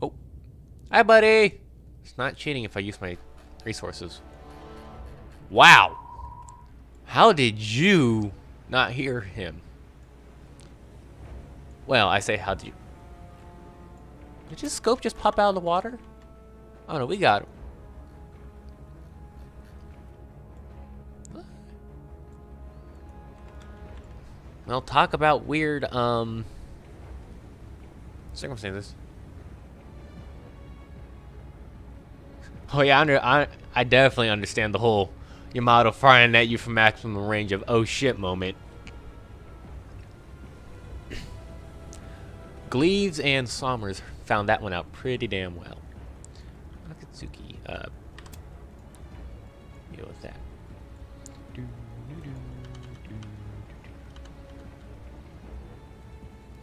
Oh, hi, buddy. It's not cheating if I use my resources. Wow. How did you not hear him? Well, I say, how did you? Did his scope just pop out of the water? Oh no, we got him. What? Well, talk about weird, circumstances. Oh yeah, I definitely understand the whole Yamato firing at you from maximum range of oh shit moment. Gleaves and Sommers found that one out pretty damn well. Akatsuki, deal with that.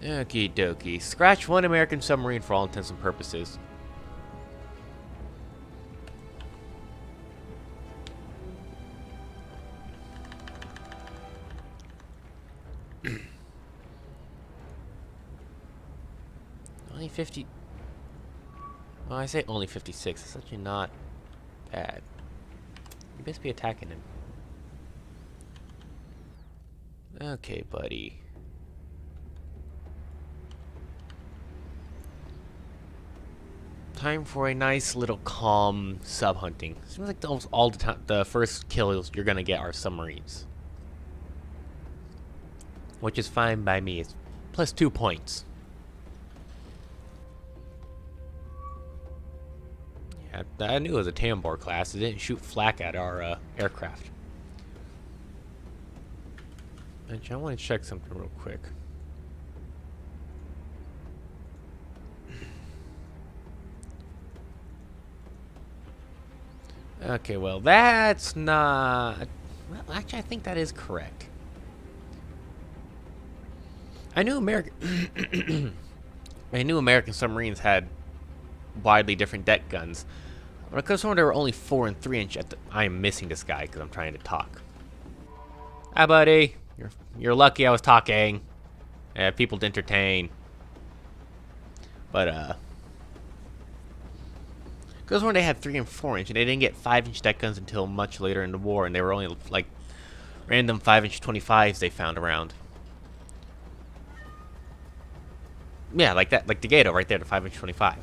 Okie dokie. Scratch one American submarine for all intents and purposes. Only 50. Well, I say only 56. It's actually not bad. You best be attacking him. Okay, buddy. Time for a nice little calm sub hunting. Seems like almost all the time the first kills you're gonna get are submarines, which is fine by me. It's plus 2 points. Yeah, I knew it was a Tambor class. It didn't shoot flak at our aircraft. Actually, I want to check something real quick. Okay, well, that's not... Well, actually, I think that is correct. I knew American... I knew American submarines had widely different deck guns. But I could have sworn there were only 4 and 3 inch at the... I am missing this guy because I'm trying to talk. Hi, buddy. You're lucky I was talking. I have people to entertain. But, Because when they had 3 and 4-inch, and they didn't get 5-inch deck guns until much later in the war, and they were only like random 5-inch 25s they found around. Yeah, like that, like the Gato right there, the 5-inch 25.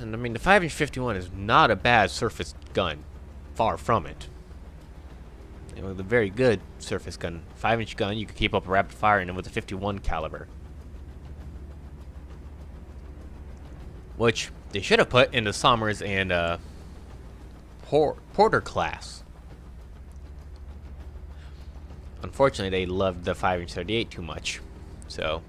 And I mean, the 5-inch 51 is not a bad surface gun. Far from it. It was a very good surface gun. 5-inch gun, you could keep up a rapid fire, and it was a 51 caliber. Which they should have put in the Sommers and Porter class. Unfortunately, they loved the 5-inch 38 too much. So.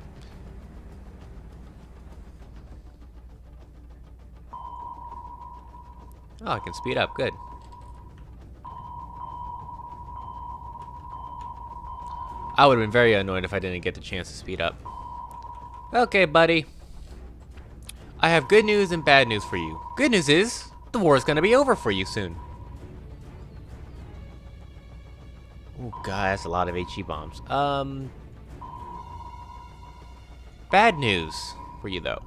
Oh, I can speed up. Good. I would have been very annoyed if I didn't get the chance to speed up. Okay, buddy. I have good news and bad news for you. Good news is, the war is going to be over for you soon. Oh god, that's a lot of HE bombs. Bad news for you though.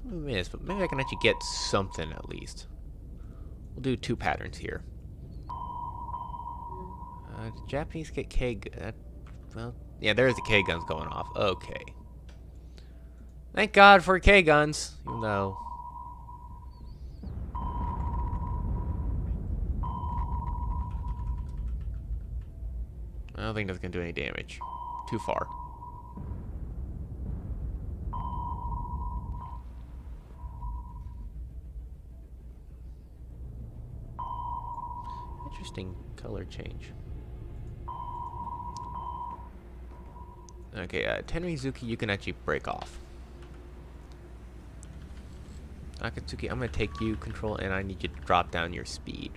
Maybe I can actually get something at least. We'll do 2 patterns here. The Japanese get K. Well, yeah, there is the K guns going off. Okay. Thank God for K guns, even though. I don't think that's gonna do any damage. Too far. Interesting color change. Okay, Tenrizuki, you can actually break off. Akatsuki, I'm gonna take you control, and I need you to drop down your speed.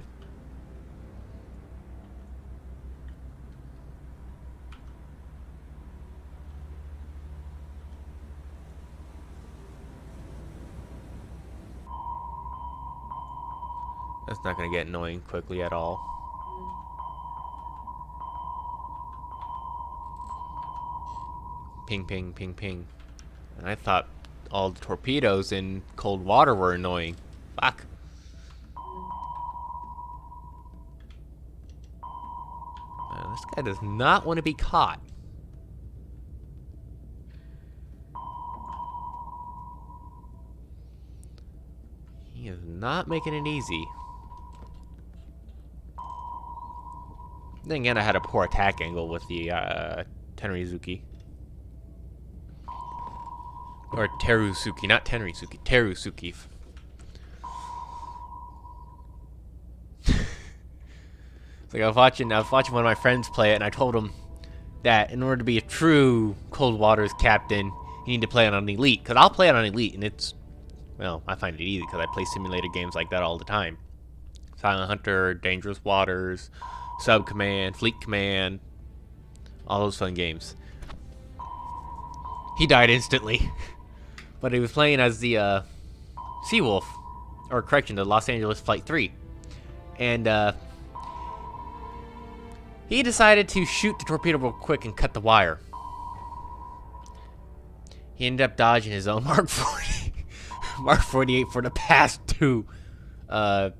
That's not gonna get annoying quickly at all. Ping, ping, ping, ping. And I thought all the torpedoes in cold water were annoying. Fuck. This guy does not want to be caught. He is not making it easy. Then again, I had a poor attack angle with the Tenrizuki. Or Terusuki, not Tenrizuki, Terusuki. It's like I was watching one of my friends play it, and I told him that in order to be a true Cold Waters captain, you need to play it on Elite. Because I'll play it on Elite, and it's, well, I find it easy because I play simulator games like that all the time. Silent Hunter, Dangerous Waters, Sub Command, Fleet Command, all those fun games. He died instantly. But he was playing as the Seawolf, or correction, the Los Angeles Flight 3. And he decided to shoot the torpedo real quick and cut the wire. He ended up dodging his own Mark 40, Mark 48 for the past I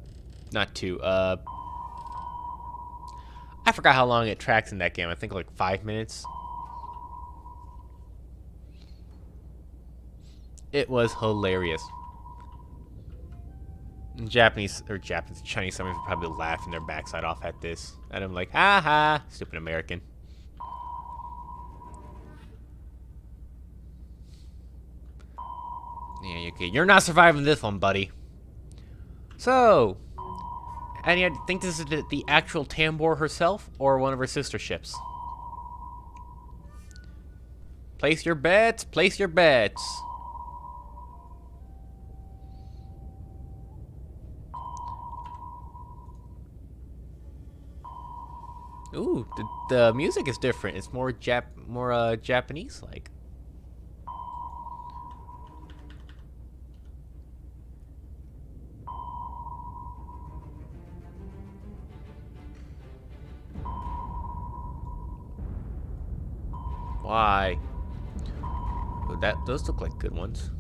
forgot how long it tracks in that game. I think like 5 minutes. It was hilarious. And Chinese submarines were probably laughing their backside off at this. And I'm like, ha, stupid American. Yeah, okay, you're not surviving this one, buddy. So, and you think this is the actual Tambor herself, or one of her sister ships? Place your bets, place your bets. Ooh, the music is different. It's more Japanese-like. Why? Oh, those look like good ones.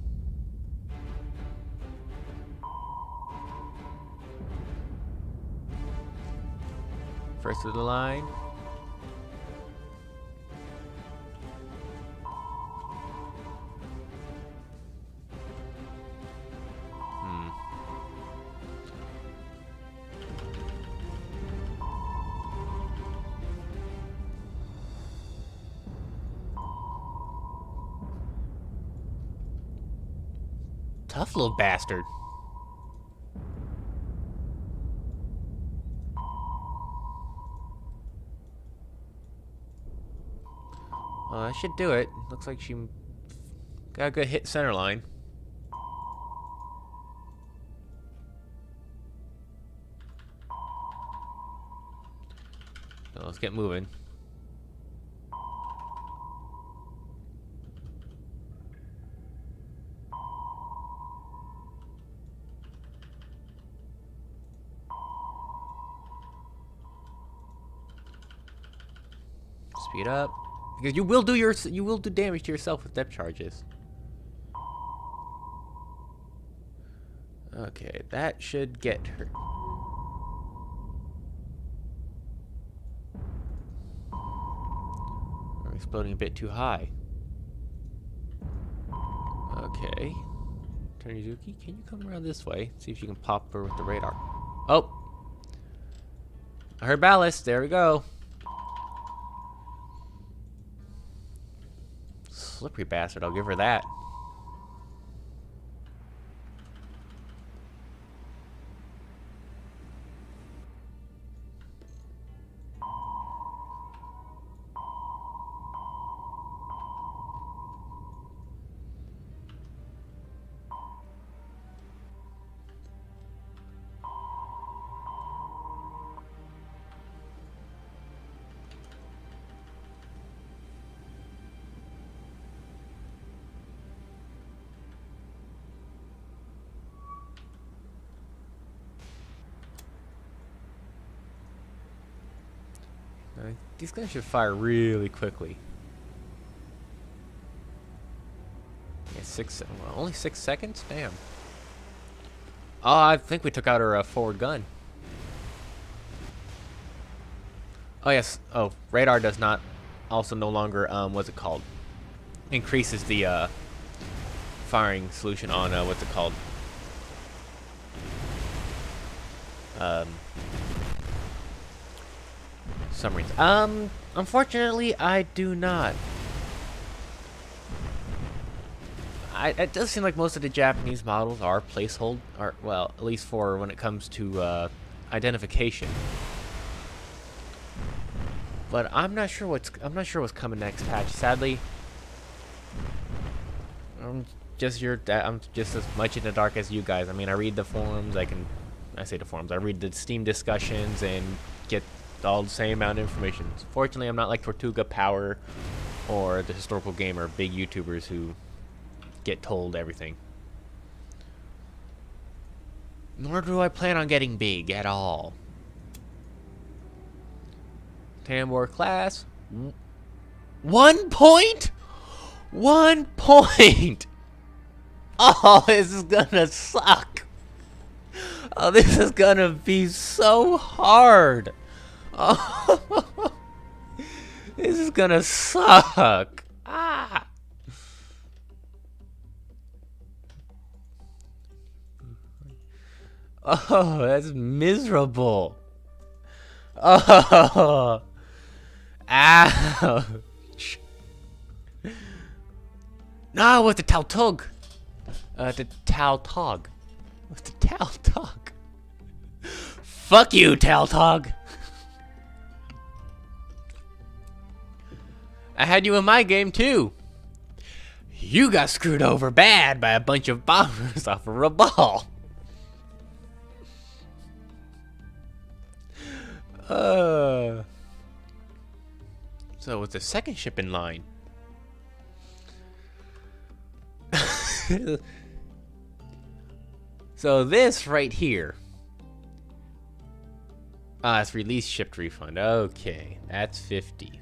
First of the line. Tough little bastard. That should do it. Looks like she got a good hit center line. So let's get moving. Speed up, because you will do damage to yourself with depth charges. Okay, that should get her. I'm exploding a bit too high. Okay, Ternizuki, can you come around this way? See if you can pop her with the radar. Oh, I heard ballast. There we go. Slippery bastard, I'll give her that. These guys should fire really quickly. Yeah, well, only 6 seconds? Damn. Oh, I think we took out her forward gun. Oh, yes. Oh, radar does not also no longer, what's it called? Increases the firing solution on, what's it called? Submarines. Unfortunately, I do not. It does seem like most of the Japanese models are placehold, well, at least for when it comes to identification. But I'm not sure what's coming next patch. Sadly, I'm just as much in the dark as you guys. I mean, I read the forums. I read the Steam discussions and get all the same amount of information. Fortunately, I'm not like Tortuga Power or the Historical Gamer, big YouTubers who get told everything. Nor do I plan on getting big at all. Tambor class. 1 point? 1 point! Oh, this is gonna suck. Oh, this is gonna be so hard. Oh, this is gonna suck. Ah. Oh, that's miserable. Oh. Ouch. No, with the Tautog. The Tautog. With the Tautog. Fuck you, Tautog. I had you in my game too. You got screwed over bad by a bunch of bombers off of Rabal. So it's the second ship in line. So this right here. It's release shipped refund. Okay, that's 50.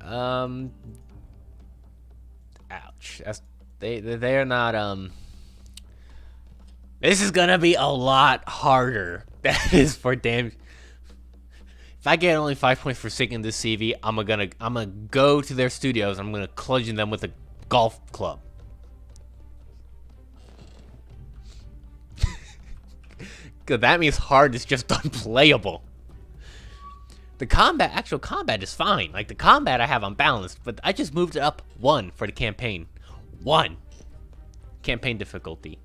Ouch. They're not This is gonna be a lot harder. That is for damn. If I get only 5 points for sinking this CV, I'm gonna go to their studios and I'm gonna bludgeon them with a golf club. Cause that means hard is just unplayable. The actual combat is fine. Like the combat I have unbalanced, but I just moved it up 1 for the campaign. 1 campaign difficulty.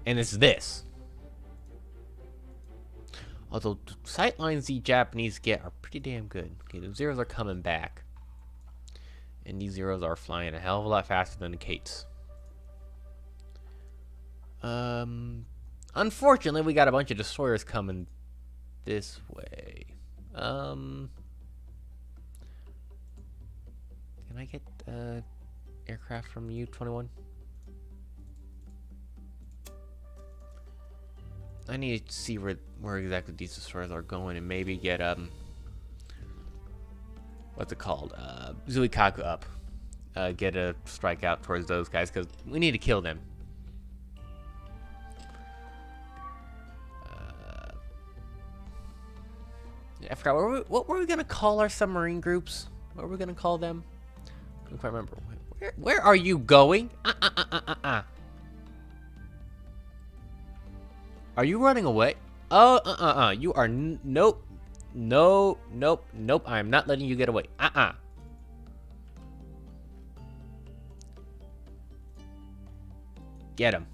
And it's this. Although the sight lines the Japanese get are pretty damn good. Okay, the zeros are coming back. And these zeros are flying a hell of a lot faster than the Kates. Unfortunately, we got a bunch of destroyers coming this way. Can I get aircraft from U-21? I need to see where exactly these destroyers are going and maybe get what's it called? Zuikaku up. Get a strike out towards those guys because we need to kill them. I forgot what were we gonna call our submarine groups? What were we gonna call them? I don't quite remember. Where are you going? Are you running away? Oh, you are nope. No, nope, nope. I am not letting you get away. Get him.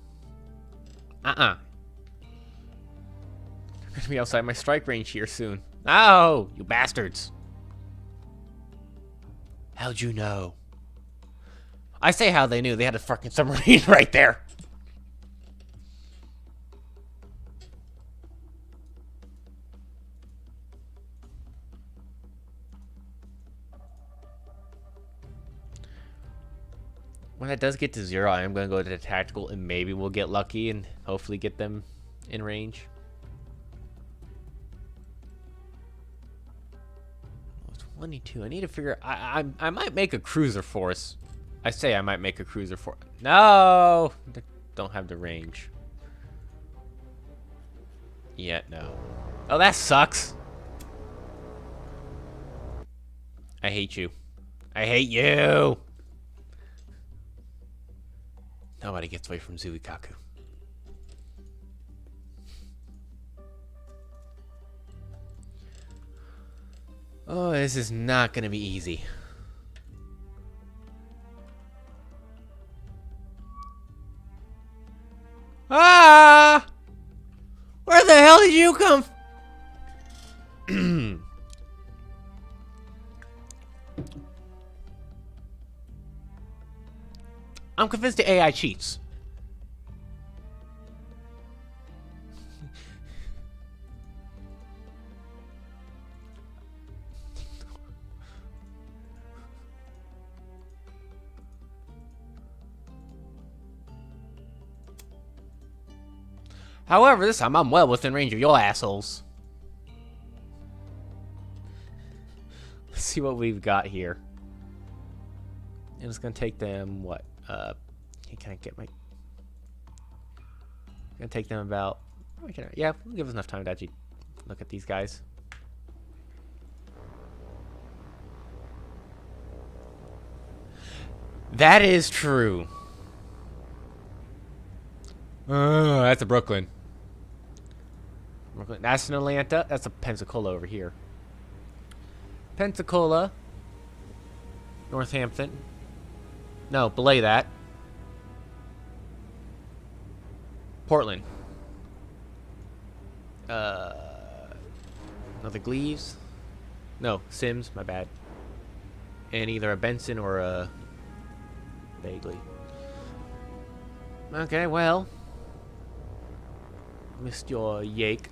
They're gonna be outside my strike range here soon. Oh, you bastards. How'd you know? I say how they knew. They had a fucking submarine right there. When that does get to 0, I am going to go to the tactical and maybe we'll get lucky and hopefully get them in range. 22. I need to figure. I might make a cruiser force. I say I might make a cruiser force. No, they don't have the range. Yet no. Oh, that sucks. I hate you. I hate you. Nobody gets away from Zuikaku. Oh, this is not going to be easy. Ah! Where the hell did you come from? I'm convinced the AI cheats. However, this time I'm well within range of your assholes. Let's see what we've got here. And it's gonna take them what? Can I get my? Gonna take them about. Yeah, we'll give us enough time to actually look at these guys. That is true. That's a Brooklyn. That's an Atlanta. That's a Pensacola over here. Pensacola. Northampton. No, belay that. Portland. Another Gleaves. No, Sims, my bad. And either a Benson or a Bagley. Okay, well. Missed your yake.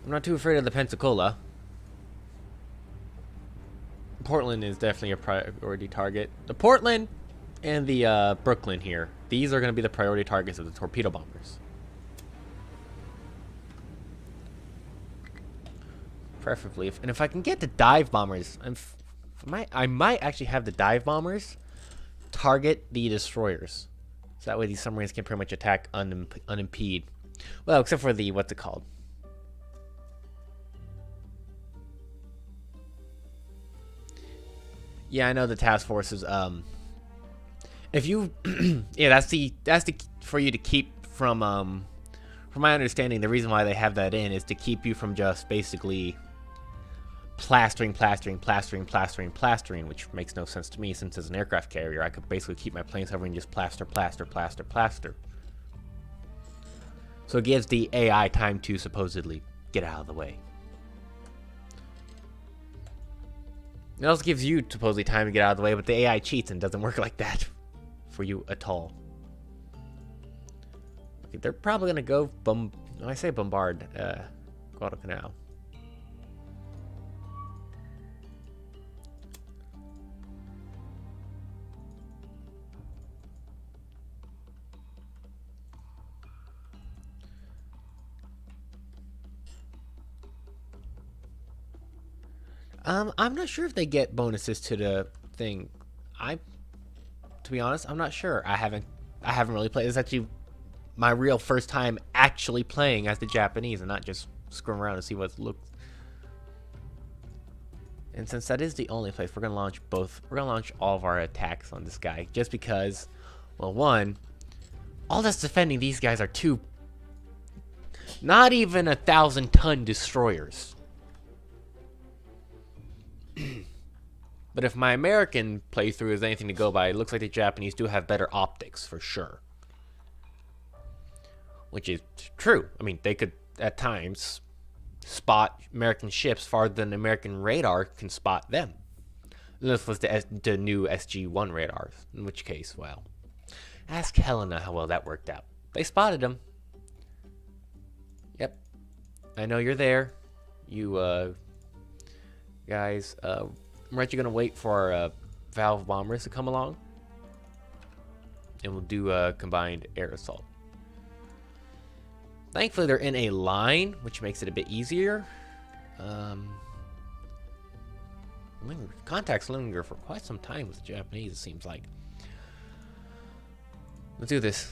I'm not too afraid of the Pensacola. Portland is definitely a priority target. The Portland and the Brooklyn here. These are going to be the priority targets of the torpedo bombers. preferably. And if I can get the dive bombers, I might actually have the dive bombers target the destroyers. So that way these submarines can pretty much attack unimpeded. Well, except for the, what's it called? Yeah, I know the task forces. If you, yeah, that's the for you to keep from my understanding, the reason why they have that in is to keep you from just basically plastering, which makes no sense to me since as an aircraft carrier, I could basically keep my planes hovering and just plaster. So it gives the AI time to supposedly get out of the way. It also gives you supposedly time to get out of the way, but the AI cheats and doesn't work like that for you at all. Okay, they're probably gonna go when I say bombard Guadalcanal. I'm not sure if they get bonuses to the thing. To be honest, I'm not sure. I haven't really played. This is actually my real first time actually playing as the Japanese and not just screwing around to see what it looks. And since that is the only place, we're gonna launch both. We're gonna launch all of our attacks on this guy, just because. Well, one, all that's defending these guys are two, not even 1,000-ton destroyers. But if my American playthrough is anything to go by, it looks like the Japanese do have better optics for sure. Which is true. I mean, they could at times spot American ships farther than American radar can spot them. This was the new SG-1 radars, in which case, well, ask Helena how well that worked out. They spotted them. Yep. I know you're there. You, guys, we're actually gonna wait for our valve bombers to come along, and we'll do a combined air assault. Thankfully, they're in a line, which makes it a bit easier. Contacts linger for quite some time with the Japanese, it seems like. Let's do this.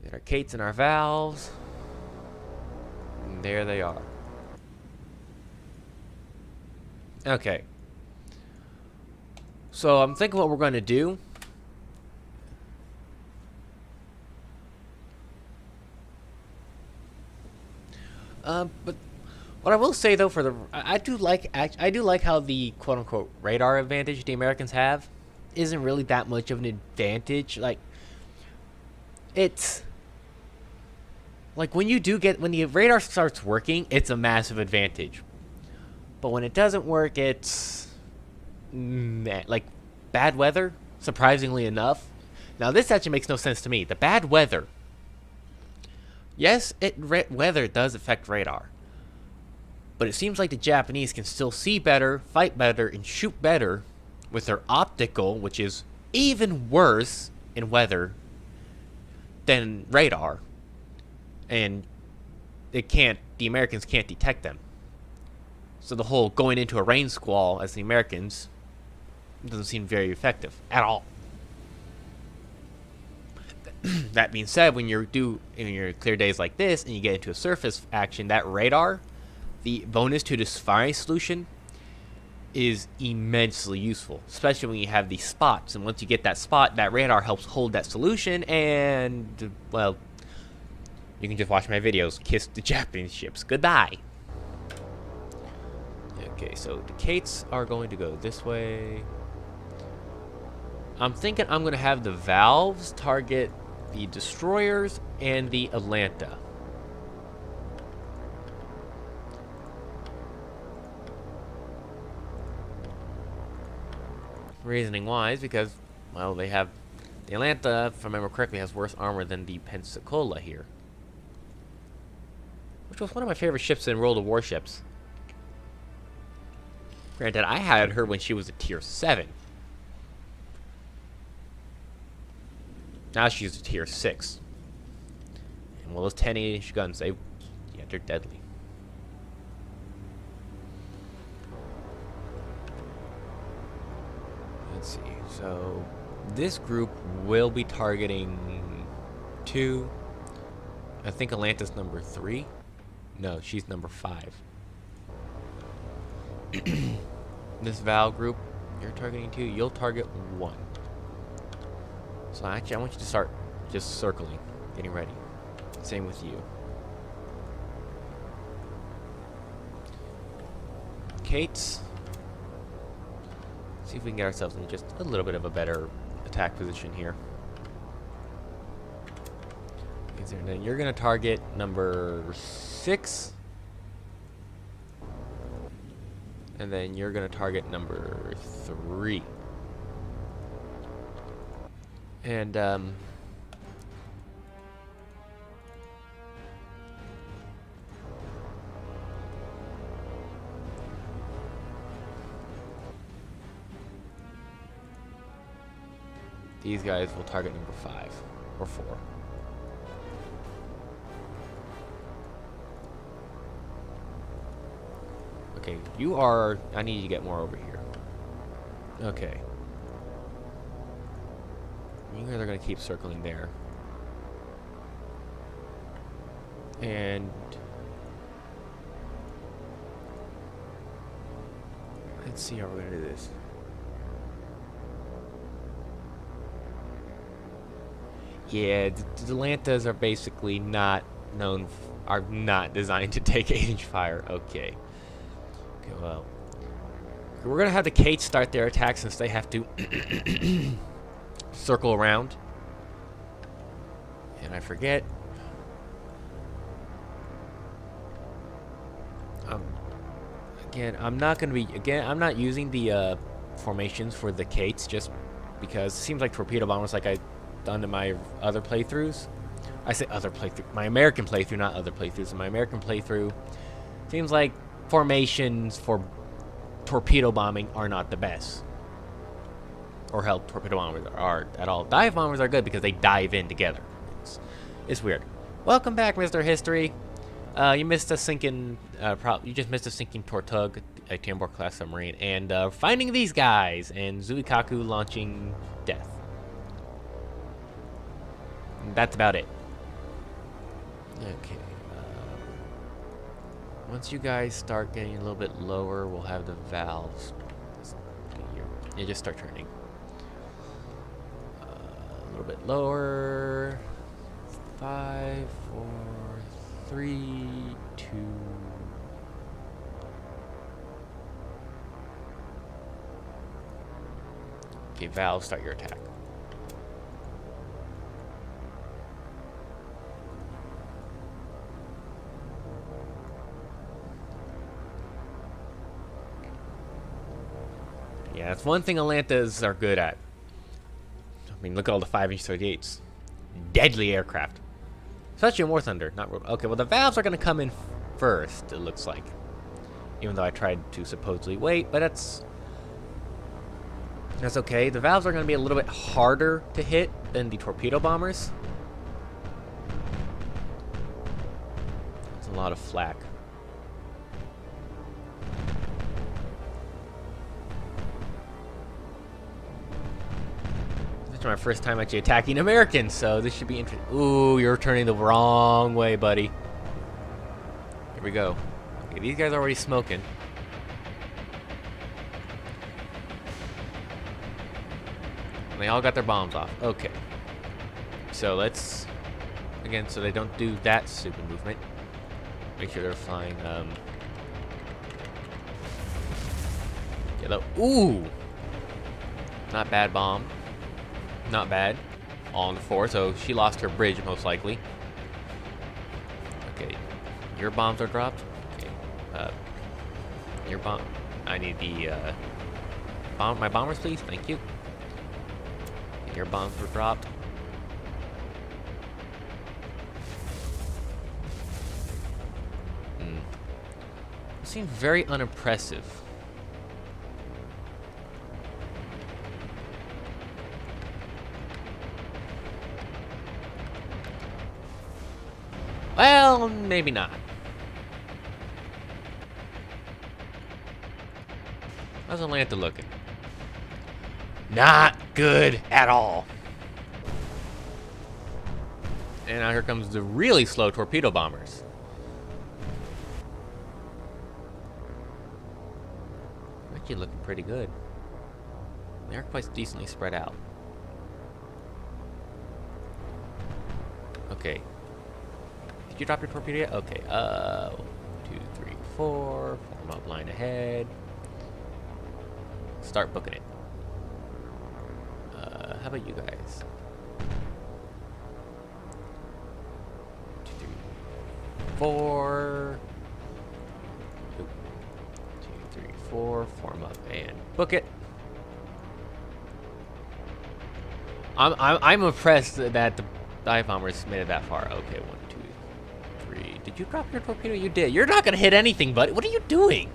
Get our Kates and our valves. And there they are. Okay. So I'm thinking what we're going to do. But what I will say though, I do like how the quote unquote radar advantage the Americans have isn't really that much of an advantage. Like, it's like when the radar starts working, it's a massive advantage. But when it doesn't work, it's like bad weather, surprisingly enough. Now this actually makes no sense to me. The bad weather. Yes, weather does affect radar. But it seems like the Japanese can still see better, fight better, and shoot better with their optical, which is even worse in weather than radar. And the Americans can't detect them. So the whole going into a rain squall as the Americans doesn't seem very effective at all. That being said, when you're in your clear days like this and you get into a surface action, that radar, the bonus to this firing solution, is immensely useful, especially when you have these spots. And once you get that spot, that radar helps hold that solution, and well, you can just watch my videos. Kiss the Japanese ships goodbye. Okay, so the Kates are going to go this way. I'm thinking I'm going to have the valves target the destroyers and the Atlanta. Reasoning wise, because, well, they have the Atlanta, if I remember correctly, has worse armor than the Pensacola here, which was one of my favorite ships in World of Warships. Granted, I had her when she was a tier 7. Now she's a tier 6. And well, those 10-inch guns, they're deadly. Let's see. So this group will be targeting 2. I think Atlanta's number 3. No, she's number 5. This Val group, you're targeting 2. You'll target 1. So actually, I want you to start just circling, getting ready. Same with you. Kate's. See if we can get ourselves in just a little bit of a better attack position here. And then you're going to target number 6. And then you're going to target number 3. And, these guys will target number 5 or 4. Okay, you are... I need you to get more over here. Okay. You guys are going to keep circling there. And... let's see how we're going to do this. Yeah, the Atlantas are basically not known... are not designed to take 8-inch fire. Okay. Okay, well... we're going to have the Kates start their attack since they have to... circle around. And I forget. Again, I'm not going to be... again, I'm not using the formations for the Kates just because it seems like torpedo bombers like I've done in my other playthroughs. I say other playthrough. My American playthrough, not other playthroughs. In my American playthrough, seems like formations for torpedo bombing are not the best. Or hell, torpedo bombers are at all. Dive bombers are good because they dive in together. It's weird. Welcome back, Mr. History. You missed a sinking... you just missed a sinking Tortug, a Tambor class submarine, and finding these guys, and Zuikaku launching death. And that's about it. Okay. Once you guys start getting a little bit lower, we'll have the valves. Yeah, just start turning. A little bit lower. 5, 4, 3, 2. Okay, valves, start your attack. Yeah, that's one thing Atlantas are good at. I mean, look at all the 5-inch 38s. Deadly aircraft. Especially in War Thunder, not Road. Okay, well, the valves are going to come in first, it looks like. Even though I tried to supposedly wait, but that's okay. The valves are going to be a little bit harder to hit than the torpedo bombers. It's a lot of flak. This is my first time actually attacking Americans, so this should be interesting. Ooh, you're turning the wrong way, buddy. Here we go. Okay, these guys are already smoking. And they all got their bombs off. Okay. So let's... again, so they don't do that stupid movement. Make sure they're flying, yellow. Ooh! Not bad bomb. Not bad. All on the 4, so she lost her bridge, most likely. Okay. Your bombs are dropped. Okay. Your bomb... I need the, my bombers, please. Thank you. Your bombs were dropped. Seems very unimpressive. Well, maybe not. How's Atlanta looking? Not good at all. And now here comes the really slow torpedo bombers. Actually looking pretty good. They are quite decently spread out. Okay. Did you drop your torpedo yet? Okay. 1, 2, 3, 4. Form up line ahead. Start booking it. How about you guys? 2, 3, 4. 2, 3, 4. Form up and book it. I'm impressed that the dive bombers made it that far. Okay, 1, 2, 3. Did you drop your torpedo? You did. You're not gonna hit anything, buddy. What are you doing?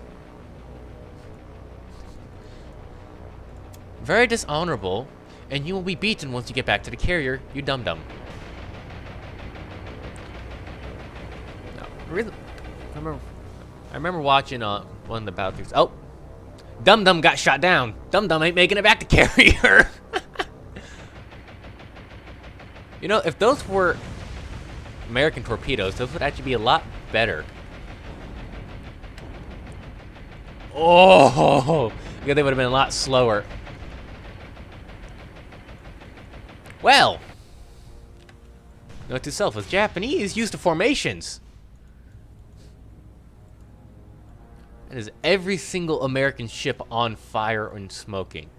Very dishonorable, and you will be beaten once you get back to the carrier, you dum-dum. No, really, I remember watching one of the battlefields. Oh, dum-dum got shot down. Dum-dum ain't making it back to carrier. You know, if those were American torpedoes, those would actually be a lot better. Oh, because they would have been a lot slower. Well, note to self, as Japanese used the formations. That is every single American ship on fire and smoking.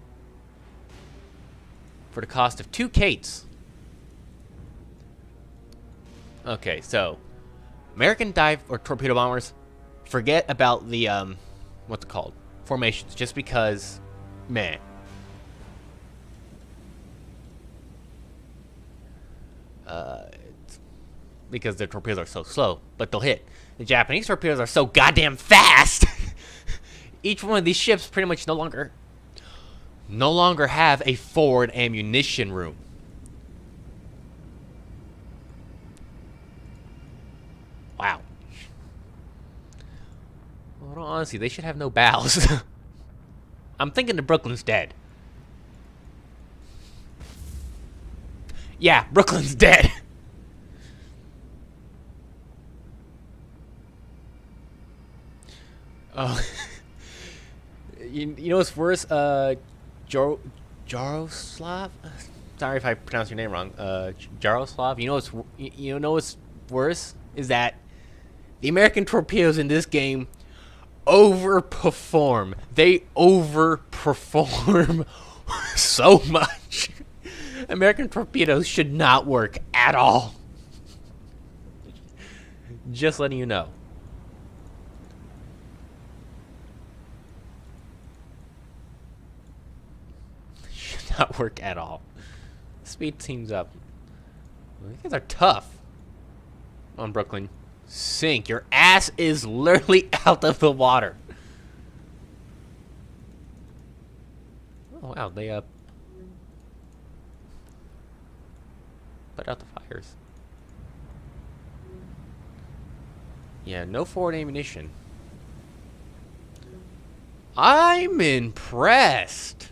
For the cost of 2 Kates. Okay, so American dive or torpedo bombers, forget about the what's it called? Formations, just because meh. Because their torpedoes are so slow, but they'll hit. The Japanese torpedoes are so goddamn fast. Each one of these ships pretty much no longer have a forward ammunition room. Wow. Well, honestly, they should have no bows. I'm thinking the Brooklyn's dead. Yeah, Brooklyn's dead. Oh. You know what's worse? Jaroslav? Sorry if I pronounced your name wrong. Jaroslav? You know what's worse? Is that the American torpedoes in this game overperform. They overperform so much. American torpedoes should not work at all. Just letting you know. Should not work at all. Speed teams up. These guys are tough. On Brooklyn. Sink. Your ass is literally out of the water. Oh wow, they put out the fires. Yeah, no forward ammunition. I'm impressed.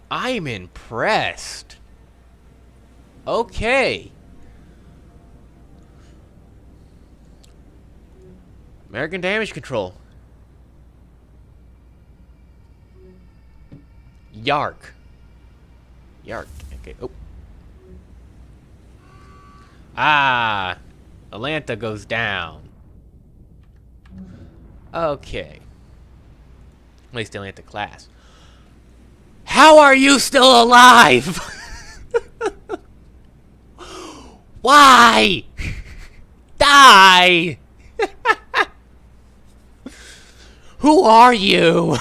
I'm impressed. Okay. American damage control. Yark. Yark. Okay. Oh. Ah. Atlanta goes down. Okay. At least the Atlanta class. How are you still alive? Why? Die! Who are you?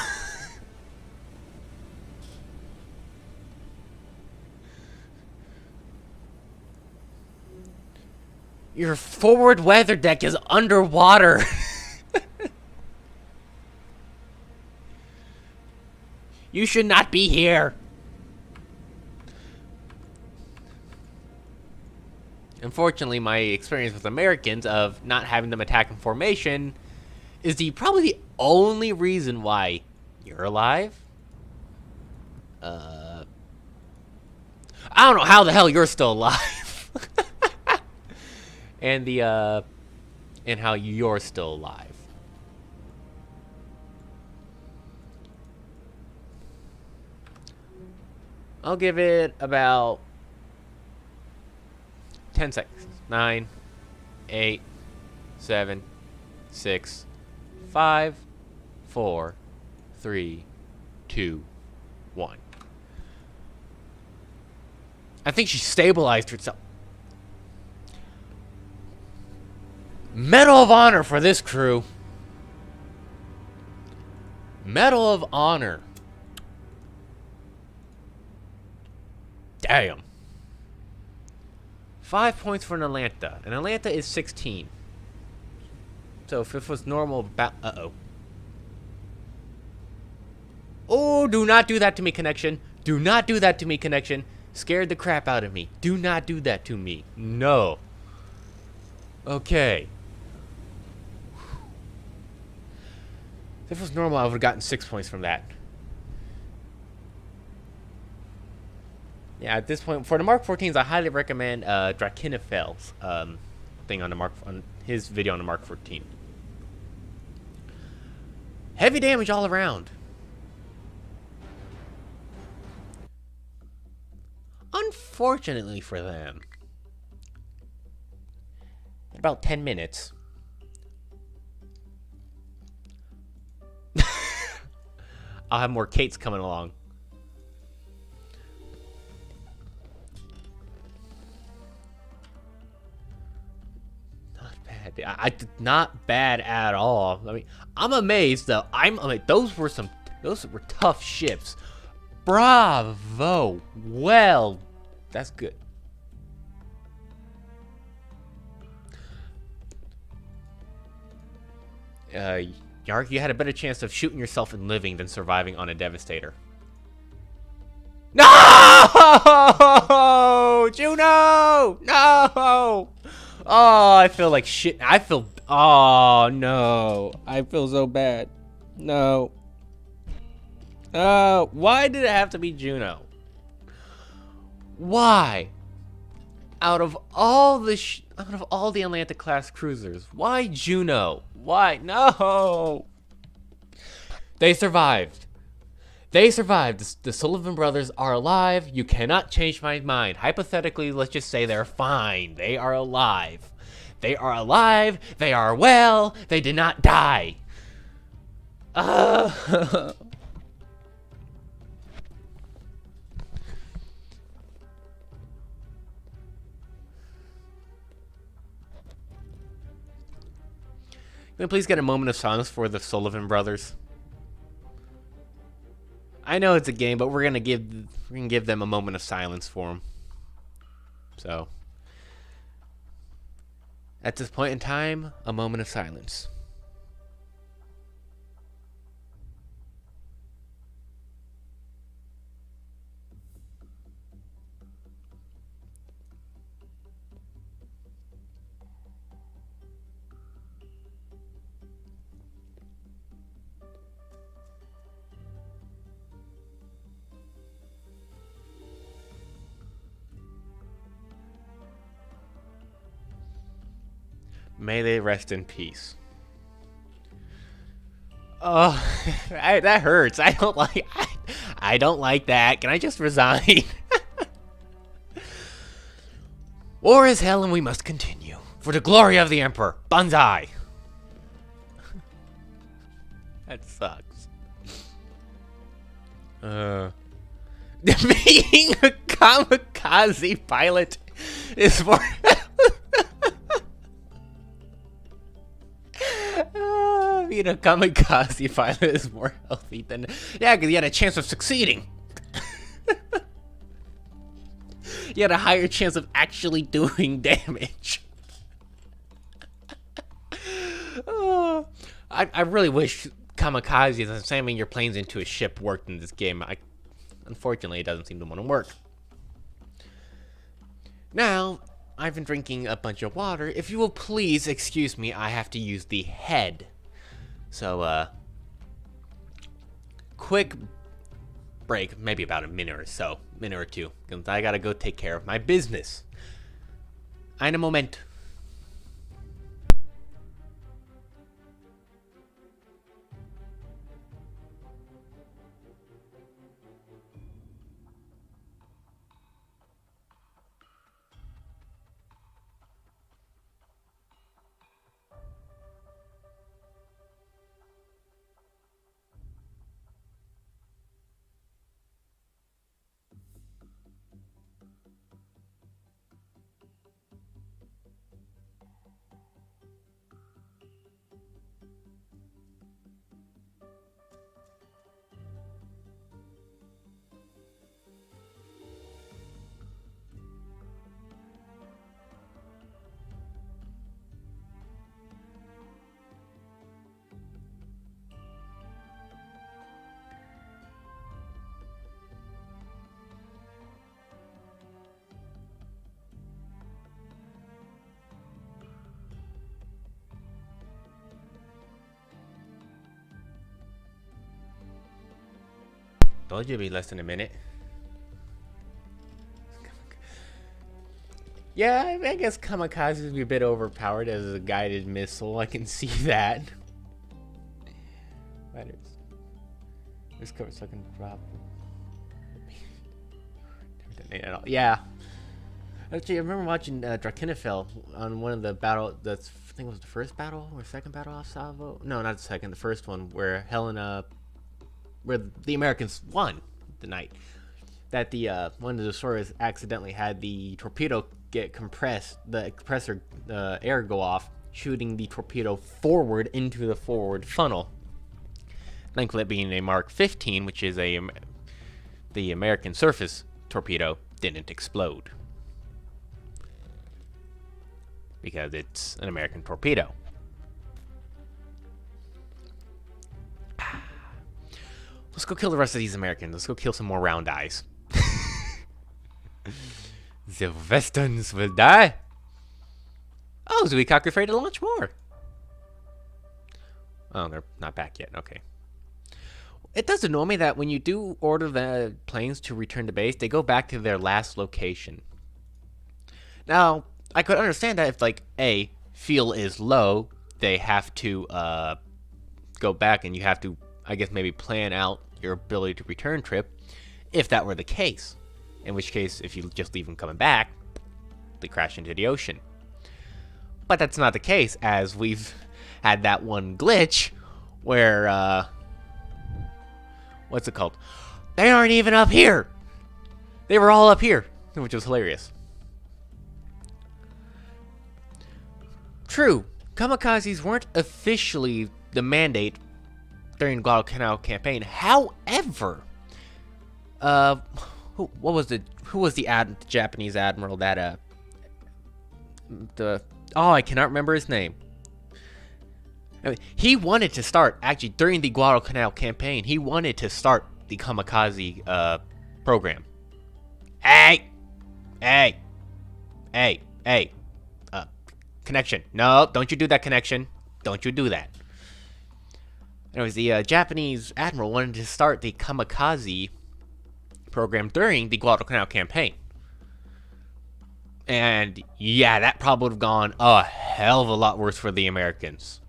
Your forward weather deck is underwater. You should not be here. Unfortunately, my experience with Americans of not having them attack in formation is probably the only reason why you're alive. I don't know how the hell you're still alive. and how you're still alive. I'll give it about 10 seconds. 9, 8, 7, 6, 5, 4, 3, 2, 1. I think she stabilized herself. Medal of Honor for this crew. Medal of Honor. Damn. 5 points for an Atlanta. An Atlanta is 16. So if it was normal, uh-oh. Oh, do not do that to me, connection. Do not do that to me, connection. Scared the crap out of me. Do not do that to me. No. Okay. If it was normal, I would have gotten 6 points from that. Yeah, at this point, for the Mark 14s, I highly recommend Drakinifel's thing on his video on the Mark 14. Heavy damage all around. Unfortunately for them, in about 10 minutes, I'll have more Kates coming along. Not bad at all. I mean, I'm amazed though. Those were tough ships. Bravo. Well, that's good. Yark, you had a better chance of shooting yourself and living than surviving on a Devastator. No! Juno! No! Oh, I feel like shit. Oh, no. I feel so bad. No. Why did it have to be Juno? Why? Out of all the Atlanta class cruisers, why Juno? Why? No. They survived. They survived. The Sullivan brothers are alive. You cannot change my mind. Hypothetically, let's just say they're fine. They are alive. They are alive. They are well. They did not die. Can we please get a moment of silence for the Sullivan brothers? I know it's a game, but we're gonna give them a moment of silence for them. So, at this point in time, a moment of silence. May they rest in peace. Oh, that hurts. I don't like that. Can I just resign? War is hell and we must continue. For the glory of the Emperor. Banzai. That sucks. Being a kamikaze pilot is more... Being a kamikaze pilot is more healthy than... Yeah, because you had a chance of succeeding. You had a higher chance of actually doing damage. I really wish kamikazes and slamming your planes into a ship worked in this game. Unfortunately, it doesn't seem to want to work. Now, I've been drinking a bunch of water. If you will please excuse me, I have to use the head. So, quick break, maybe about a minute or so, minute or two, because I gotta go take care of my business. Eine Moment. Told you it'd be less than a minute. Yeah, I guess kamikaze would be a bit overpowered as a guided missile. I can see that. Fighters. This cover so I can drop. Yeah. Actually, I remember watching Drakenfell on one of the battle. That's I think it was the first battle or second battle off Salvo. No, not the second. The first one where Helena, where the Americans won the night. That the one of the destroyers accidentally had the torpedo get compressed, the compressor air go off, shooting the torpedo forward into the forward funnel. Thankfully, it being a Mark 15, which is the American surface torpedo, didn't explode because it's an American torpedo. Let's go kill the rest of these Americans. Let's go kill some more round eyes. The Westerns will die. Oh, Zuikak afraid to launch more. Oh, they're not back yet. Okay. It does annoy me that when you do order the planes to return to base, they go back to their last location. Now, I could understand that if, like, fuel is low, they have to go back and you have to, I guess, maybe plan out your ability to return trip if that were the case. In which case, if you just leave them coming back, they crash into the ocean. But that's not the case, as we've had that one glitch where, what's it called? They aren't even up here! They were all up here, which was hilarious. True, kamikazes weren't officially the mandate during Guadalcanal campaign. However, who was the Japanese admiral that I cannot remember his name. I mean, he wanted to start actually during the Guadalcanal campaign. He wanted to start the kamikaze program. Hey, connection. No, don't you do that, connection. Don't you do that. Anyways, the Japanese admiral wanted to start the kamikaze program during the Guadalcanal campaign. And yeah, that probably would have gone a hell of a lot worse for the Americans.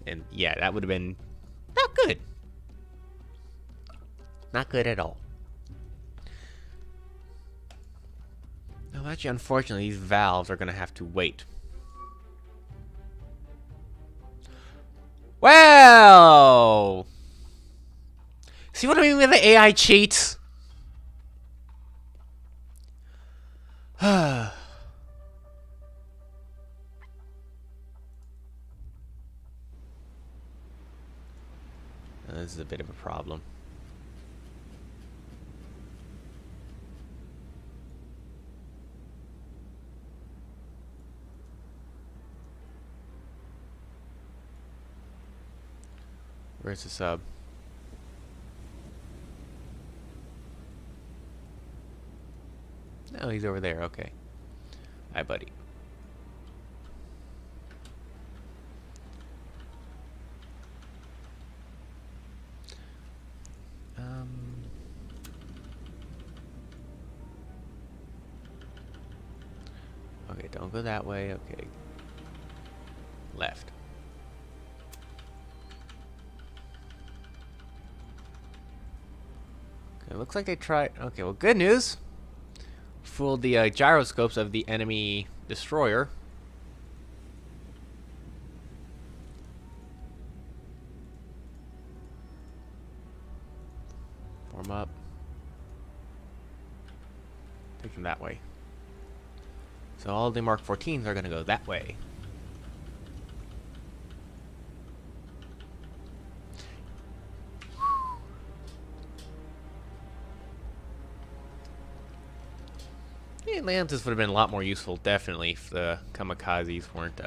And yeah, that would have been not good. Not good at all. No, actually, unfortunately, these valves are going to have to wait. Well, see what I mean with the AI cheats? This is a bit of a problem. Where's the sub? No, he's over there. Okay. Hi, buddy. Okay, don't go that way. Okay. Left. Okay, looks like they tried. Okay, well, good news. Fooled the gyroscopes of the enemy destroyer. Form up. Take them that way. So all the Mark 14s are going to go that way. The Atlantis would have been a lot more useful, definitely, if the kamikazes weren't,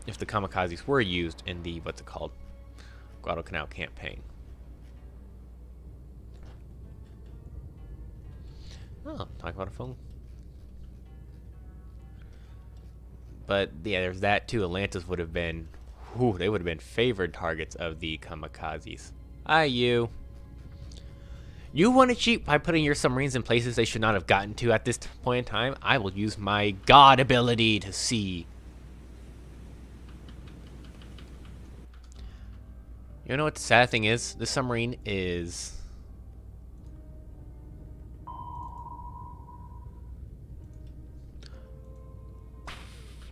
if the kamikazes were used in the, what's it called, Guadalcanal campaign. Oh, talk about a phone. But yeah, there's that too. Atlantis would have been, whew, they would have been favored targets of the kamikazes. Hi, you. You want to cheat by putting your submarines in places they should not have gotten to at this point in time? I will use my god ability to see. You know what the sad thing is? This submarine is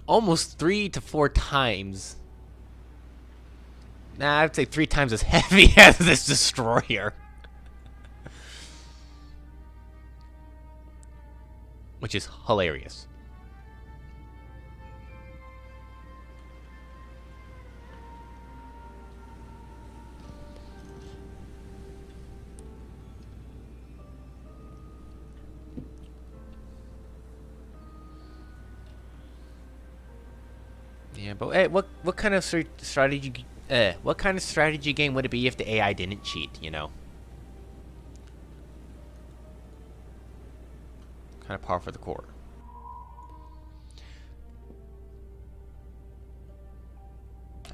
almost 3 to 4 times. Nah, I'd say 3 times as heavy as this destroyer. Which is hilarious. Yeah, but hey, what kind of strategy what kind of strategy game would it be if the AI didn't cheat, you know? Kind of par for the core.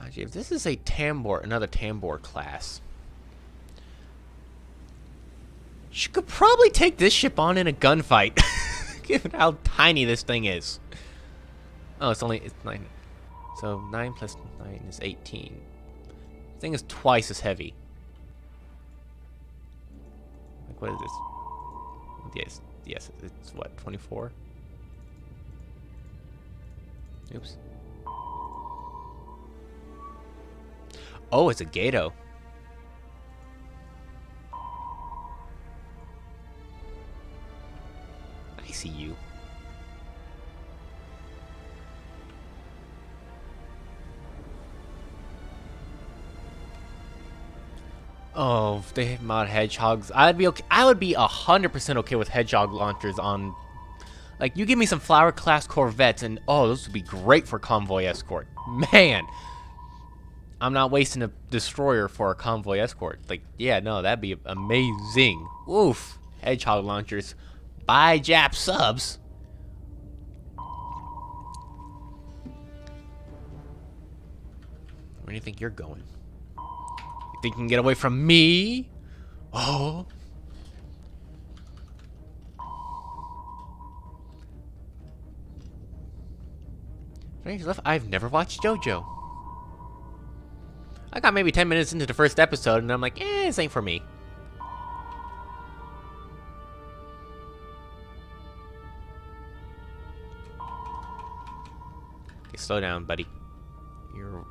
Actually, if this is a Tambor, another Tambor class, she could probably take this ship on in a gunfight, given how tiny this thing is. Oh, it's 9. So 9 plus 9 is 18. This thing is twice as heavy. Like, what is this? Yes, it's what, 24? Oops. Oh, it's a Gato. I see you. Oh, if they mod hedgehogs, I'd be okay. I would be 100% okay with hedgehog launchers on. Like, you give me some flower class corvettes, and oh, those would be great for convoy escort. Man, I'm not wasting a destroyer for a convoy escort. Like, yeah, no, that'd be amazing. Oof, hedgehog launchers by Jap subs. Where do you think you're going? You think you can get away from me? Oh. Left. I've never watched JoJo. I got maybe 10 minutes into the first episode, and I'm like, this ain't for me. Okay, slow down, buddy. You're...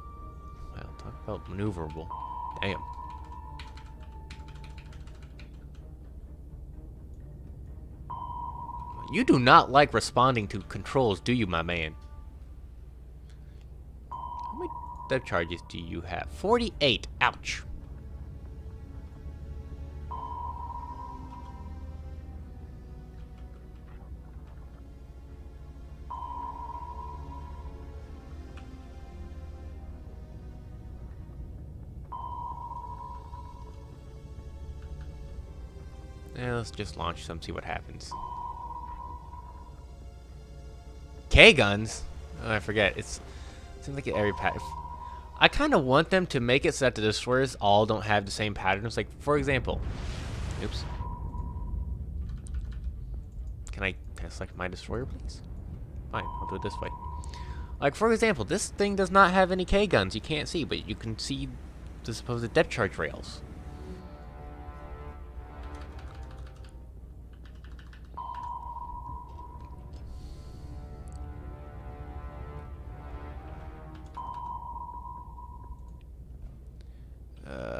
Well, talk about maneuverable. Damn. You do not like responding to controls, do you, my man? How many depth charges do you have? 48. Ouch. Yeah, let's just launch some, see what happens. K guns. Oh, I forget. It seems like every pattern. I kind of want them to make it so that the destroyers all don't have the same patterns. Like, for example, oops. Can I select my destroyer, please? Fine, I'll do it this way. Like, for example, this thing does not have any K guns. You can't see, but you can see the supposed depth charge rails.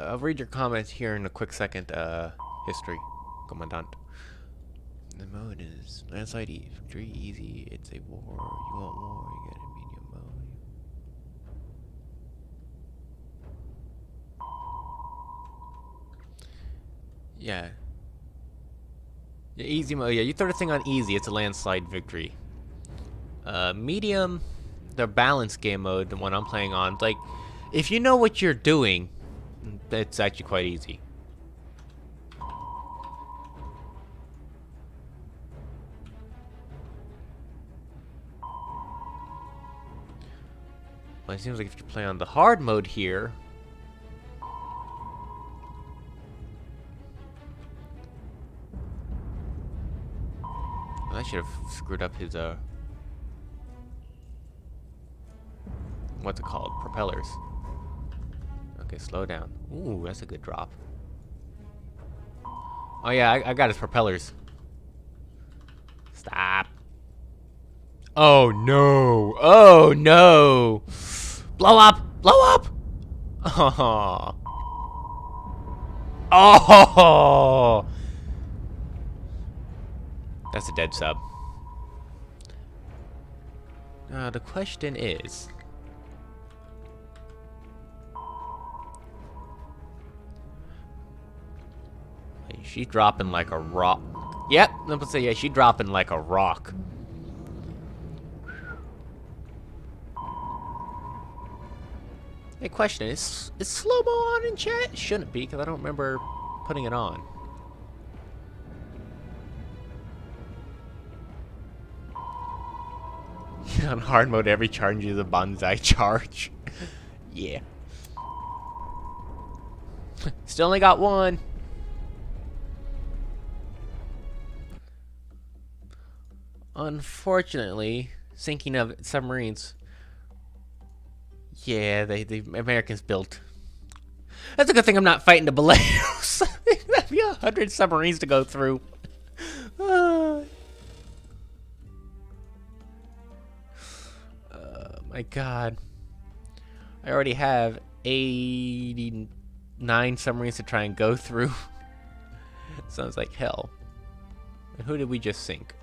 I'll read your comments here in a quick second. History, Commandant. The mode is landslide victory easy. It's a war. You want war? You gotta medium mode. Yeah. Yeah, easy mode. Yeah, you throw the thing on easy. It's a landslide victory. Medium, the balance game mode, the one I'm playing on. Like, if you know what you're doing, it's actually quite easy. Well, it seems like if you play on the hard mode here, well, I should have screwed up his what's it called? Propellers. Okay, slow down. Ooh, that's a good drop. Oh yeah, I got his propellers. Stop. Oh no! Oh no! Blow up! Blow up! Oh! Oh! That's a dead sub. Now the question is, she's dropping like a rock. Yep, let's say yeah, she's dropping like a rock. Hey, question, is slow-mo on in chat? It shouldn't be, because I don't remember putting it on. On hard mode, every charge is a bonsai charge. Yeah. Still only got one. Unfortunately, sinking of submarines. Yeah, the Americans built. That's a good thing I'm not fighting the Baleos. That'd be 100 submarines to go through. My God. I already have 89 submarines to try and go through. Sounds like hell. And who did we just sink?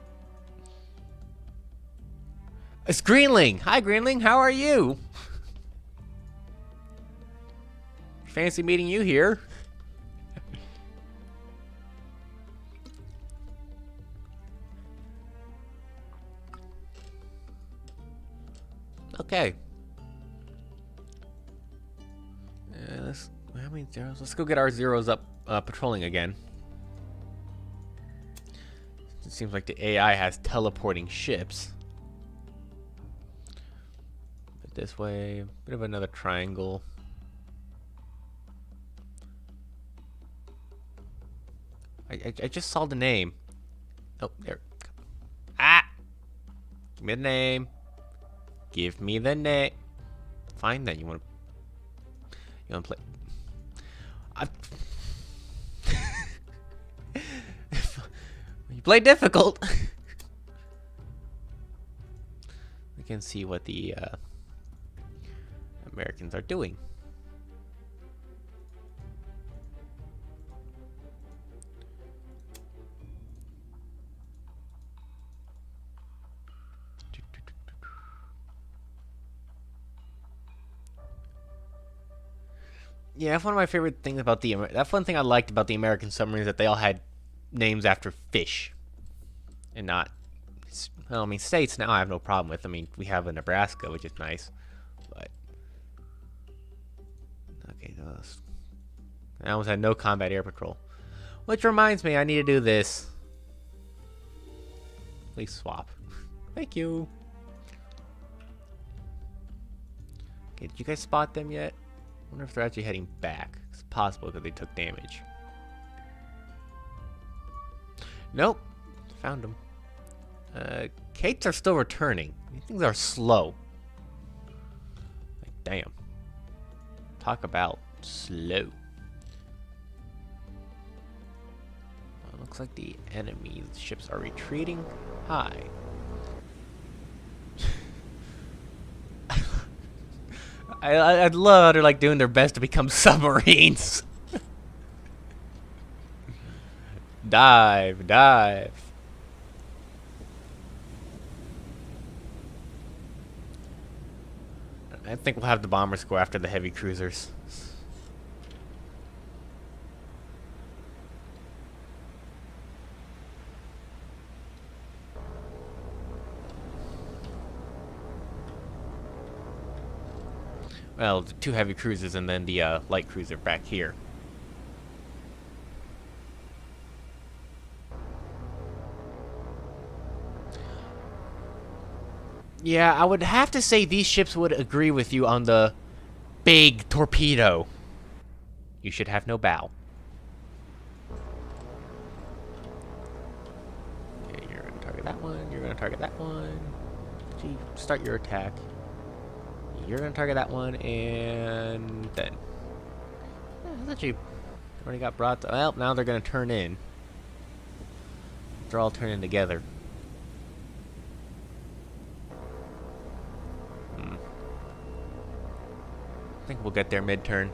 It's Greenling! Hi, Greenling, how are you? Fancy meeting you here. Okay. How many zeros? Let's go get our zeros up patrolling again. It seems like the AI has teleporting ships. But this way, bit of another triangle. I just saw the name. Oh, there. Ah! Give me the name. Give me the name. Fine then. You want to play? You play difficult. We can see what the Americans are doing. Yeah, that's one of my favorite things about that's one thing I liked about the American submarines, that they all had names after fish, and not. Well, I mean, states now I have no problem with. I mean, we have a Nebraska, which is nice, but okay, those. I almost had no combat air patrol, which reminds me, I need to do this. Please swap. Thank you. Okay, did you guys spot them yet? I wonder if they're actually heading back. It's possible because they took damage. Nope. Found them. Kates are still returning. These things are slow. Like, damn. Talk about slow. Well, looks like the enemy ships are retreating. Hi. I'd love how they're like doing their best to become submarines. Dive, dive. I think we'll have the bombers go after the heavy cruisers. Well, the 2 heavy cruisers and then the light cruiser back here. Yeah, I would have to say these ships would agree with you on the big torpedo. You should have no bow. Okay, you're gonna target that one, you're gonna target that one. Gee, start your attack. You're gonna target that one, and then. Yeah, I thought you already got brought to. Well, now they're gonna turn in. They're all turning together. I think we'll get there mid-turn.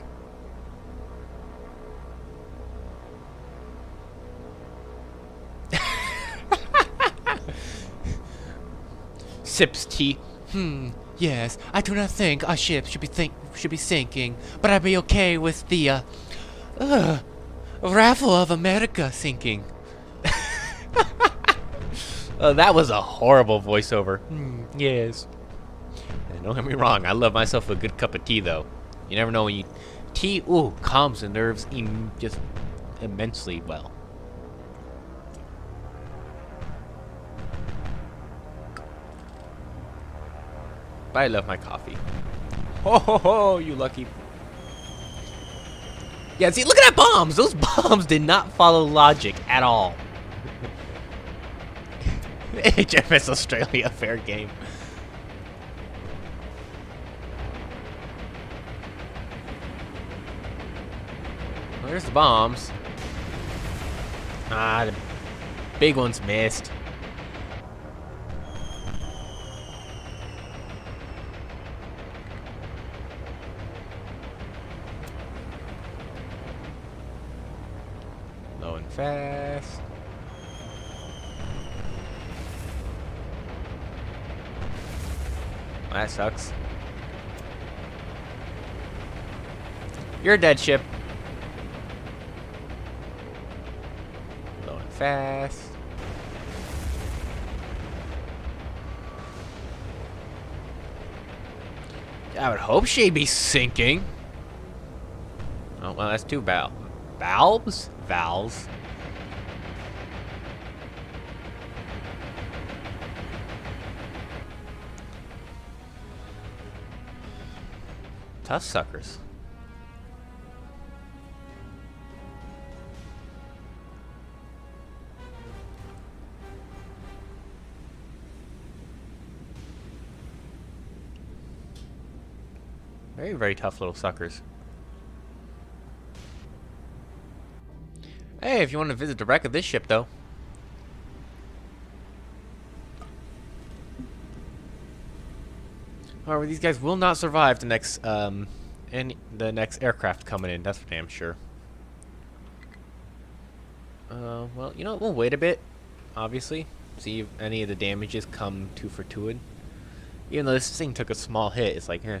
Sips tea. Yes, I do not think our ship should be sinking, but I'd be okay with the Raffle of America sinking. That was a horrible voiceover. Yes. And don't get me wrong, I love myself a good cup of tea though. You never know when you tea calms the nerves just immensely well. But I love my coffee. Ho ho ho, you lucky. Yeah, see, look at that bombs! Those bombs did not follow logic at all. HMS Australia, fair game. Well, there's the bombs. Ah, the big one's missed. Low and fast. That sucks. You're a dead ship. Low and fast. I would hope she'd be sinking. Oh, well, that's 2 valves? Valves. Tough suckers. Very, very tough little suckers. Hey, if you want to visit the wreck of this ship, though. However, these guys will not survive the next aircraft coming in. That's for damn sure. Well, you know, we'll wait a bit. Obviously, see if any of the damages come to fortuity. Even though this thing took a small hit, it's like, eh.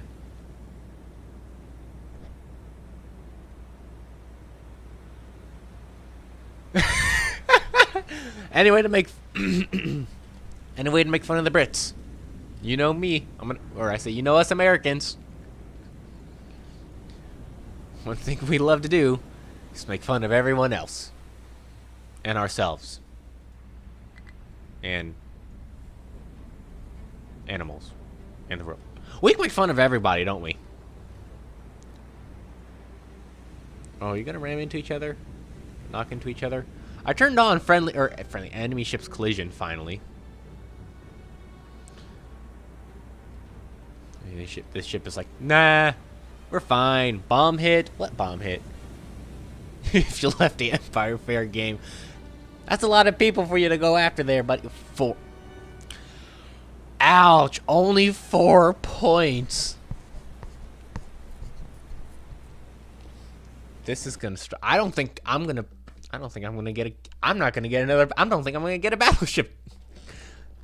Any way to make fun of the Brits. You know me. You know us Americans. One thing we love to do is make fun of everyone else. And ourselves. And animals. And the world. We can make fun of everybody, don't we? Oh, you're gonna ram into each other? Knock into each other? I turned on friendly enemy ships collision finally. This ship is like, nah, we're fine. Bomb hit? What bomb hit? If you left the Empire, fair game. That's a lot of people for you to go after there, but ouch! Only 4 points. This is gonna. I don't think I'm gonna get a. I'm not gonna get another. I don't think I'm gonna get a battleship.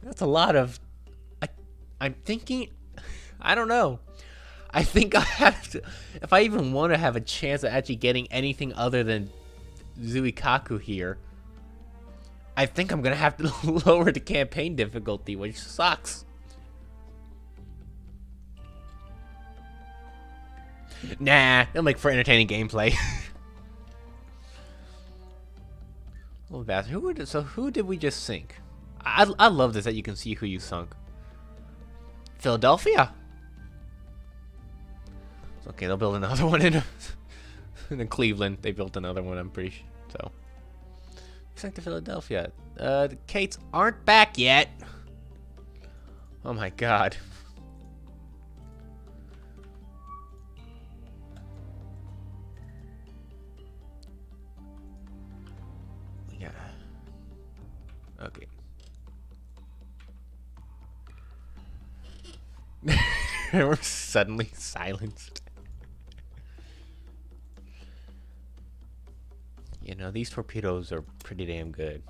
That's a lot of. I'm thinking. I don't know. I think I have to. If I even want to have a chance of actually getting anything other than Zuikaku here, I think I'm gonna have to lower the campaign difficulty, which sucks. Nah, it'll make for entertaining gameplay. Oh, bastard. Who did we just sink? I love this that you can see who you sunk. Philadelphia. Okay, they'll build another one in Cleveland. They built another one, I'm pretty sure. So, sunk to Philadelphia. The Kates aren't back yet. Oh my god. Yeah. Okay. We're suddenly silenced. You know, these torpedoes are pretty damn good.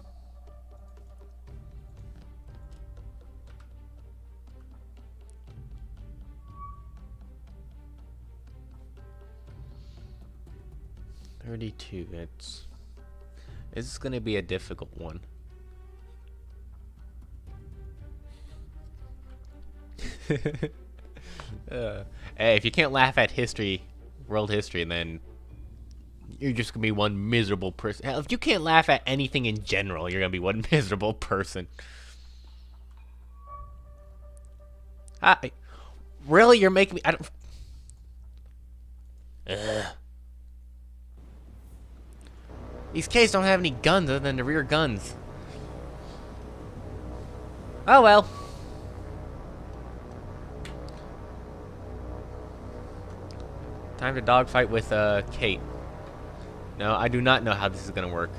$32. This is gonna be a difficult one. Hey, if you can't laugh at history, world history, then you're just gonna be one miserable person. Hell, if you can't laugh at anything in general, you're gonna be one miserable person. Really, you're making me. I don't. These Ks don't have any guns other than the rear guns. Oh well. Time to dogfight with Kate. No, I do not know how this is gonna work.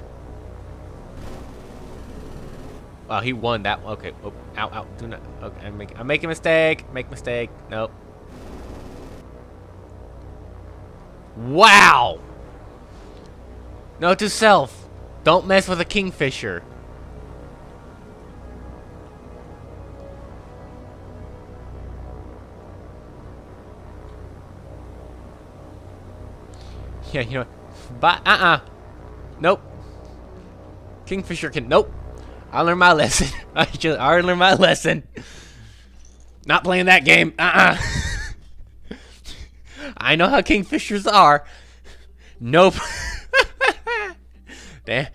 Wow, he won that one. Okay. Oh, ow, ow. Do not. Okay, I'm making a mistake. Make mistake. Nope. Wow. Note to self: don't mess with a kingfisher. Yeah, you know. But nope. Kingfisher can. Nope. I learned my lesson. I learned my lesson. Not playing that game. I know how kingfishers are. Nope. Damn.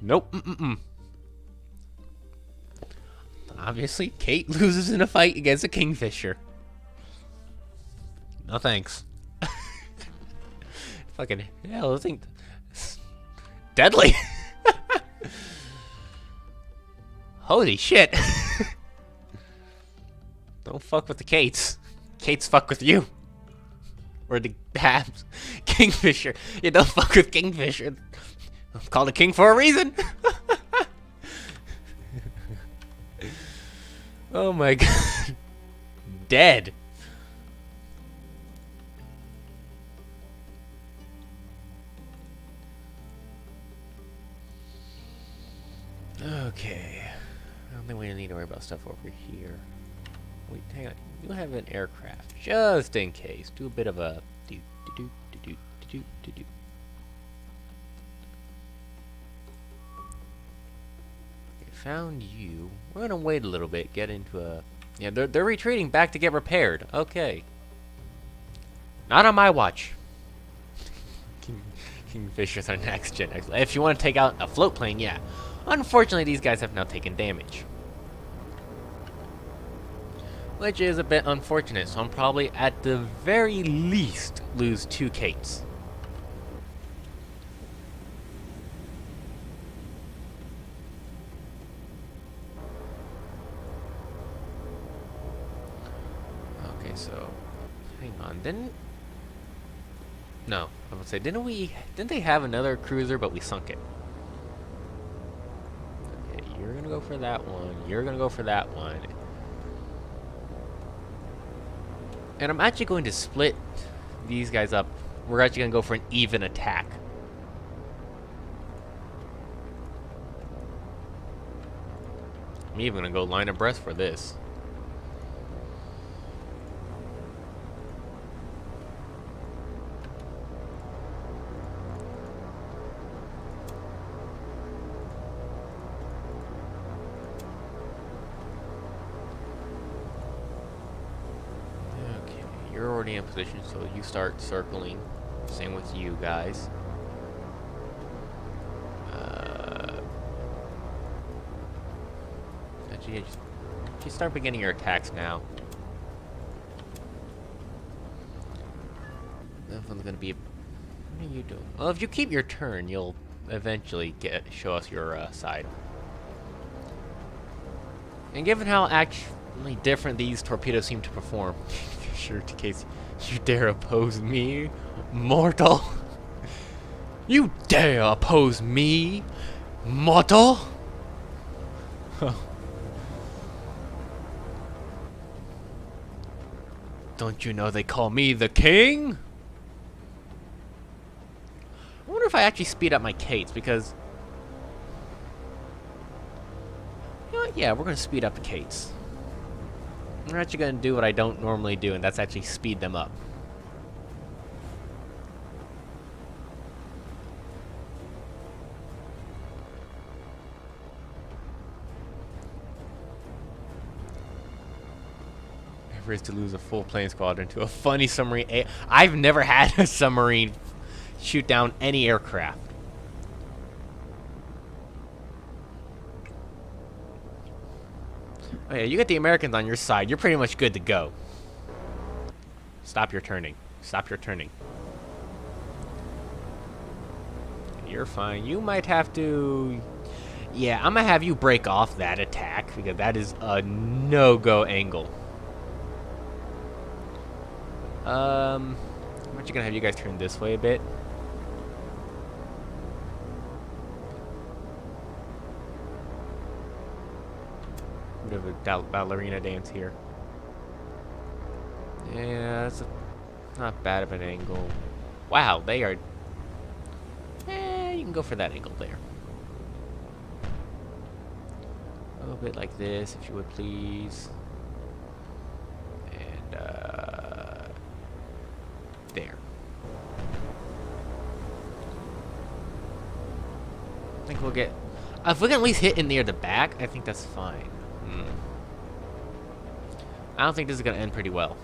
Nope. Obviously, Kate loses in a fight against a kingfisher. No thanks. Fucking hell, I think deadly. Holy shit. Don't fuck with the Kates. Kates fuck with you. Or the Habs. Kingfisher. You don't fuck with Kingfisher. I'm called a king for a reason. Oh my god. Dead. Okay. I don't think we need to worry about stuff over here. Wait, hang on. You have an aircraft, just in case. Do a bit of a do. Okay, found you. We're gonna wait a little bit. Get into a. Yeah, they're retreating back to get repaired. Okay. Not on my watch. Kingfishers are next gen. If you want to take out a float plane, yeah. Unfortunately, these guys have now taken damage. Which is a bit unfortunate, so I'm probably at the very least lose 2 Kates. on, didn't... No, I would say, didn't they have another cruiser, but we sunk it? Okay, you're gonna go for that one, you're gonna go for that one. And I'm actually going to split these guys up. We're actually gonna go for an even attack. I'm even gonna go line abreast for this. You're already in position, so you start circling. Same with you guys. Actually, just start beginning your attacks now. Definitely gonna be. What are you doing? Well, if you keep your turn, you'll eventually show us your side. And given how actually different these torpedoes seem to perform. Sure, in case you dare oppose me, mortal. You dare oppose me, mortal. Don't you know they call me the king? I wonder if I actually speed up my Kates, because... You know what? Yeah, we're going to speed up the Kates. We're actually going to do what I don't normally do, and that's actually speed them up. Never is to lose a full plane squadron to a funny submarine. I've never had a submarine shoot down any aircraft. Oh yeah, you get the Americans on your side, you're pretty much good to go. Stop your turning. Stop your turning. You're fine. You might have to... Yeah, I'm gonna have you break off that attack, because that is a no-go angle. I'm actually gonna have you guys turn this way a bit. Bit of a ballerina dance here. Yeah, that's not bad of an angle. Wow, they are... you can go for that angle there. A little bit like this, if you would please. And, there. I think we'll get... if we can at least hit in near the back, I think that's fine. I don't think this is going to end pretty well.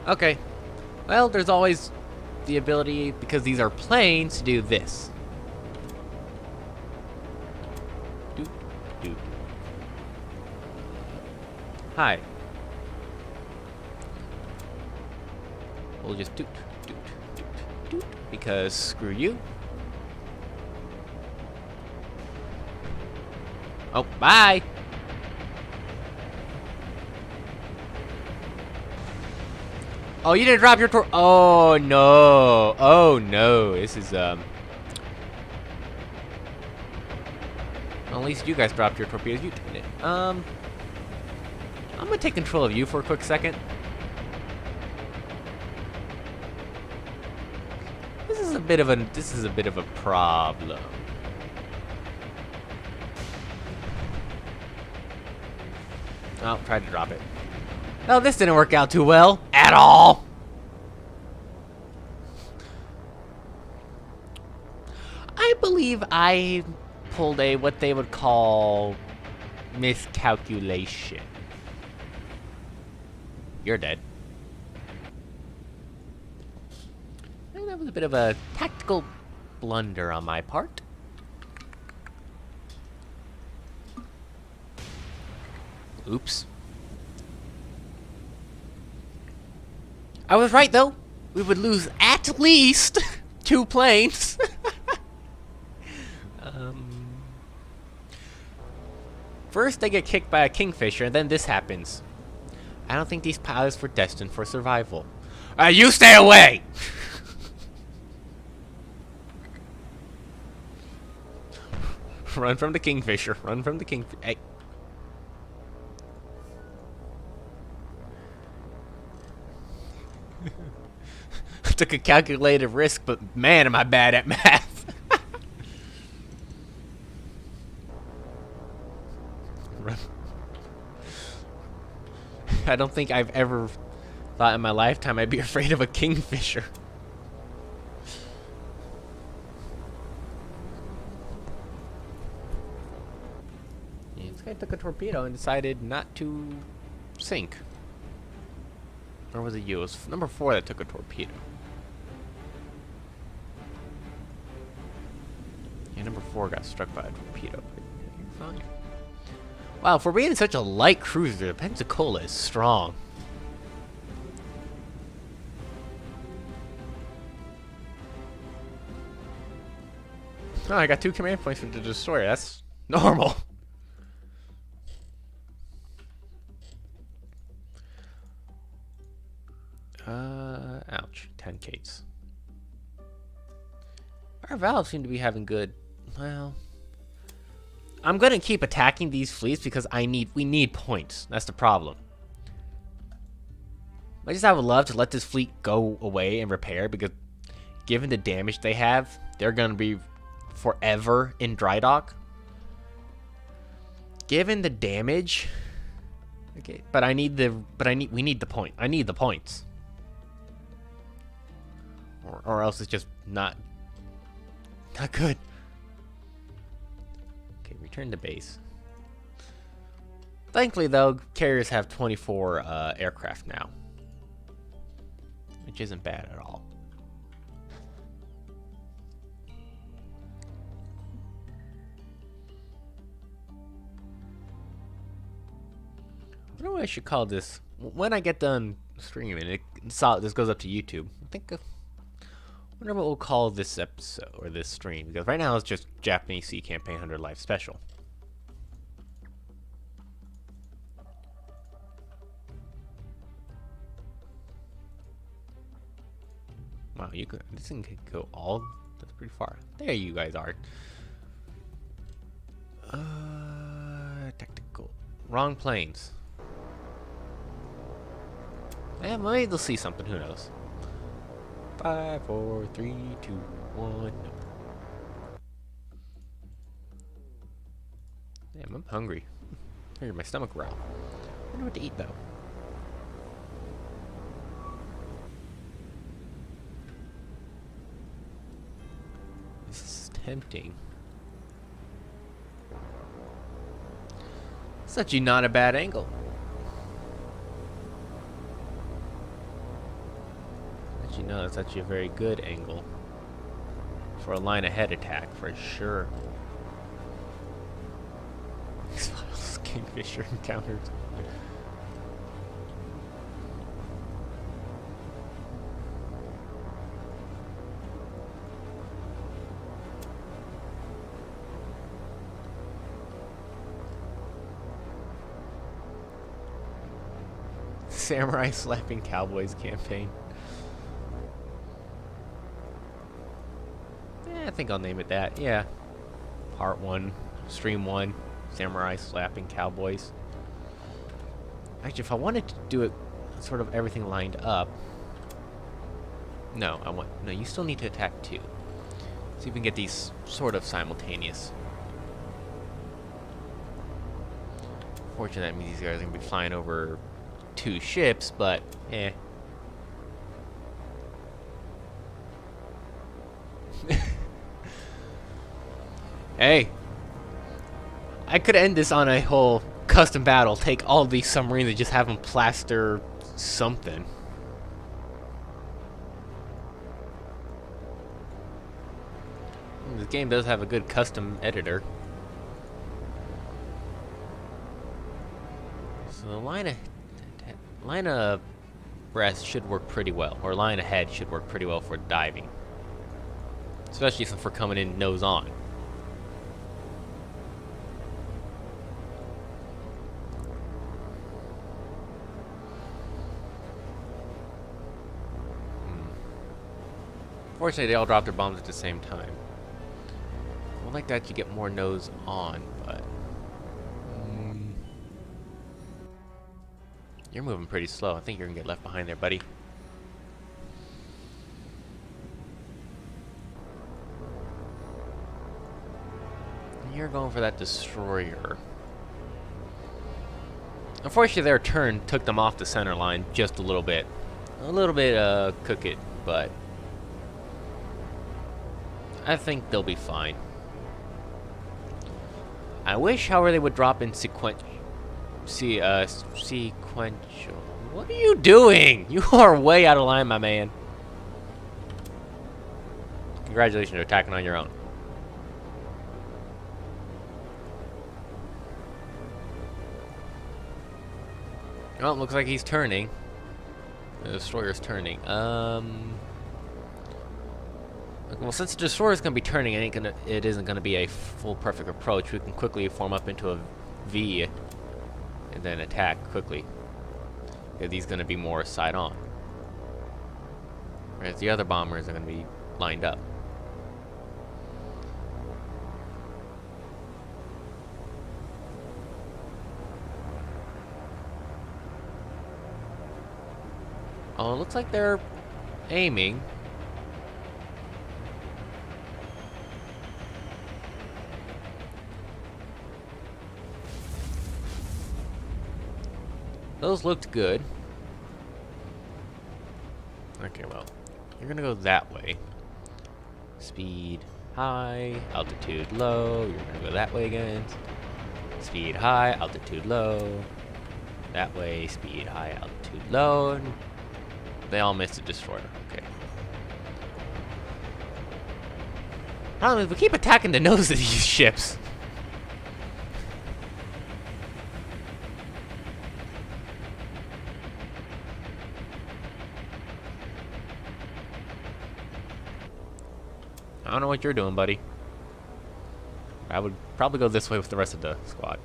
Okay. Well, there's always the ability, because these are planes, to do this. Doot, doot. Hi. We'll just doot, doot, doot, doot, because screw you. Oh, bye! Oh, you didn't drop your oh, no. Oh, no. This is, well, at least you guys dropped your torpedoes. You did it. I'm gonna take control of you for a quick second. This is a bit of a problem. Oh, tried to drop it. Oh, this didn't work out too well at all. I believe I pulled a what they would call miscalculation. You're dead. And that was a bit of a tactical blunder on my part. Oops. I was right, though. We would lose at least 2 planes. First, they get kicked by a kingfisher, and then this happens. I don't think these pilots were destined for survival. You stay away! Run from the Kingfisher. Run from the Kingfisher. Hey. I took a calculated risk, but man, am I bad at math. Run. I don't think I've ever thought in my lifetime I'd be afraid of a Kingfisher. This guy took a torpedo and decided not to sink. Or was it you? It was number 4 that took a torpedo. Yeah, number 4 got struck by a torpedo. You're fine. Wow, for being such a light cruiser, the Pensacola is strong. Oh, I got 2 command points from the destroyer. That's normal. Ouch. 10 Kates. Our valves seem to be having good... Well... I'm gonna keep attacking these fleets because we need points. That's the problem. I would love to let this fleet go away and repair, because given the damage they have, they're gonna be forever in dry dock. Given the damage... Okay, but we need the point. I need the points. Or else it's just not good. Okay, return to base. Thankfully, though, carriers have 24 aircraft now, which isn't bad at all. I don't know what I should call this. When I get done streaming, this goes up to YouTube. I wonder what we'll call this episode or this stream, because right now it's just Japanese Sea Campaign 100 Live Special. Wow, this thing could go that's pretty far. There you guys are. Tactical. Wrong planes. Yeah, maybe they'll see something, who knows. 5, 4, 3, 2, 1. Damn, I'm hungry. I hear my stomach growl. I wonder what to eat, though. This is tempting. It's actually not a bad angle. No, that's actually a very good angle for a line ahead attack, for sure. Kingfisher encountered. Samurai slapping cowboys campaign. I think I'll name it that. Yeah. Part 1, Stream 1, Samurai slapping cowboys. Actually, if I wanted to do it sort of everything lined up. No, you still need to attack 2. So you can get these sort of simultaneous. Fortunately, that means these guys are going to be flying over 2 ships, but eh. Hey, I could end this on a whole custom battle. Take all these submarines and just have them plaster something. This game does have a good custom editor. So the line of breast should work pretty well, or line ahead should work pretty well for diving, especially since we're coming in nose on. Fortunately, they all dropped their bombs at the same time. I would like that you get more nose on, but... You're moving pretty slow. I think you're gonna get left behind there, buddy. You're going for that destroyer. Unfortunately, their turn took them off the center line just a little bit. Cook it, but I think they'll be fine. I wish, however, they would drop in sequential. What are you doing? You are way out of line, my man. Congratulations, you're attacking on your own. Oh, looks like he's turning. The destroyer's turning. Well, since the destroyer's gonna be turning, it isn't gonna be a full perfect approach. We can quickly form up into a V, and then attack quickly. Because he's gonna be more side on, whereas the other bombers are gonna be lined up. Oh, it looks like they're aiming. Those looked good. Okay, well, you're gonna go that way. Speed high, altitude low. You're gonna go that way again. Speed high, altitude low. That way, speed high, altitude low. And they all missed a destroyer. Okay. Problem is, we keep attacking the nose of these ships. I don't know what you're doing, buddy. I would probably go this way with the rest of the squad.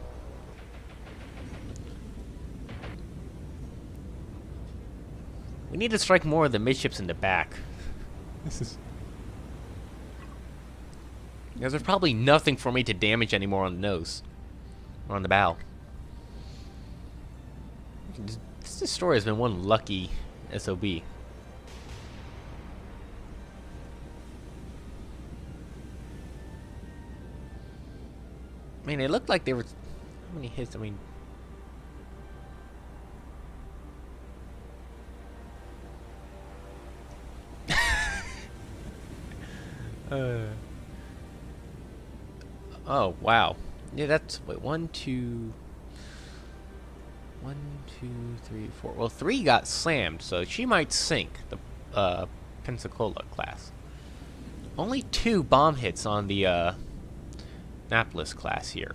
We need to strike more of the midships in the back. This is... Because there's probably nothing for me to damage anymore on the nose. Or on the bow. This destroyer has been one lucky SOB. I mean, it looked like they were... How many hits? I mean... Oh, wow. Yeah, that's... Wait, 1, 2... 1, 2, 3, 4... Well, 3 got slammed, so she might sink, the Pensacola class. Only 2 bomb hits on the Annapolis class here.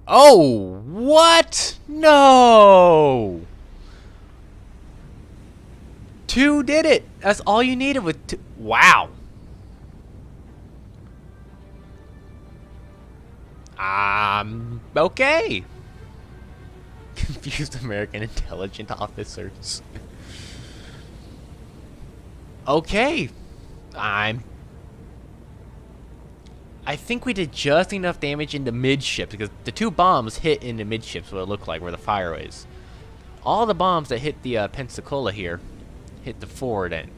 Oh, what? No! 2 did it. That's all you needed with 2. Wow. Okay. Confused American intelligence officers. Okay. I think we did just enough damage in the midships, because the 2 bombs hit in the midships, what it looked like, where the fire is. All the bombs that hit the Pensacola here hit the forward end.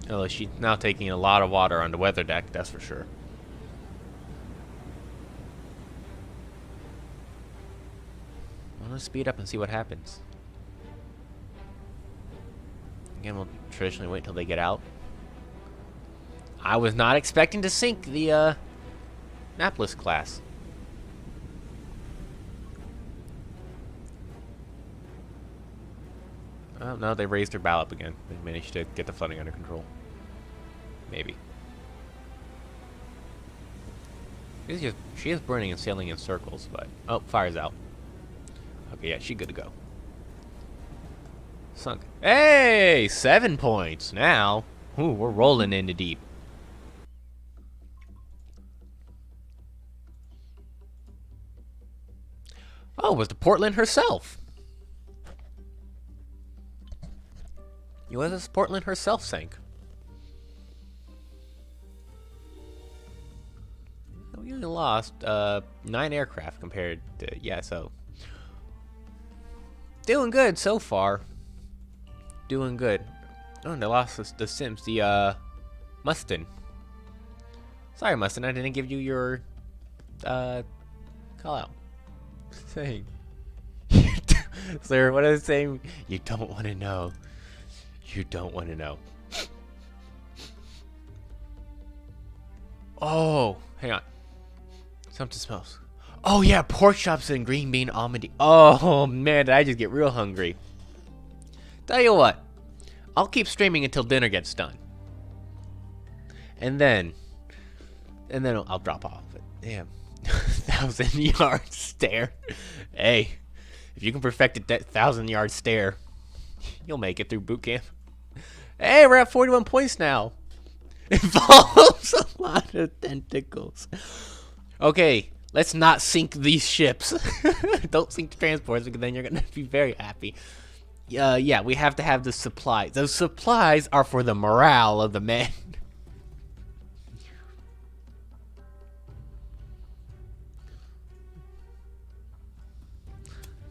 Oh, she's now taking a lot of water on the weather deck, that's for sure. I'm gonna speed up and see what happens. Again, we'll traditionally wait till they get out. I was not expecting to sink the Annapolis class. Oh, no, they raised their bow up again. They managed to get the flooding under control. Maybe. She is burning and sailing in circles, but... Oh, fire's out. Okay, yeah, she's good to go. Sunk. Hey! 7 points now. Ooh, we're rolling into deep. Oh, it was the Portland herself. USS Portland herself sank. We only lost 9 aircraft compared to, yeah, so doing good so far. Doing good. Oh, and they lost the Sims, the Mustin. Sorry, Mustin, I didn't give you your call out. Saying, sir, what is it saying? You don't want to know. You don't want to know. Oh, hang on. Something smells. Oh yeah, pork chops and green bean almond. Oh man, did I just get real hungry? Tell you what, I'll keep streaming until dinner gets done, and then I'll drop off. But damn, 1,000-yard stare. Hey, if you can perfect a 1,000-yard stare, you'll make it through boot camp. Hey, we're at 41 points now. Involves a lot of tentacles. Okay, let's not sink these ships. Don't sink the transports, because then you're gonna be very happy. Yeah, we have to have the supplies. Those supplies are for the morale of the men.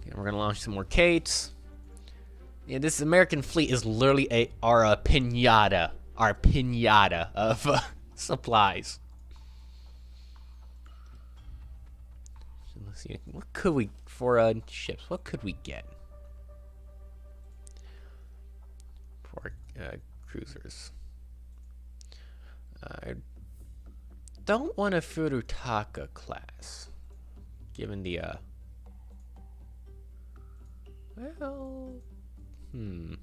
Okay, we're gonna launch some more Kates. Yeah, this American fleet is literally our pinata of supplies. So let's see, what could we for ships? What could we get for cruisers? I don't want a Furutaka class, given the well, only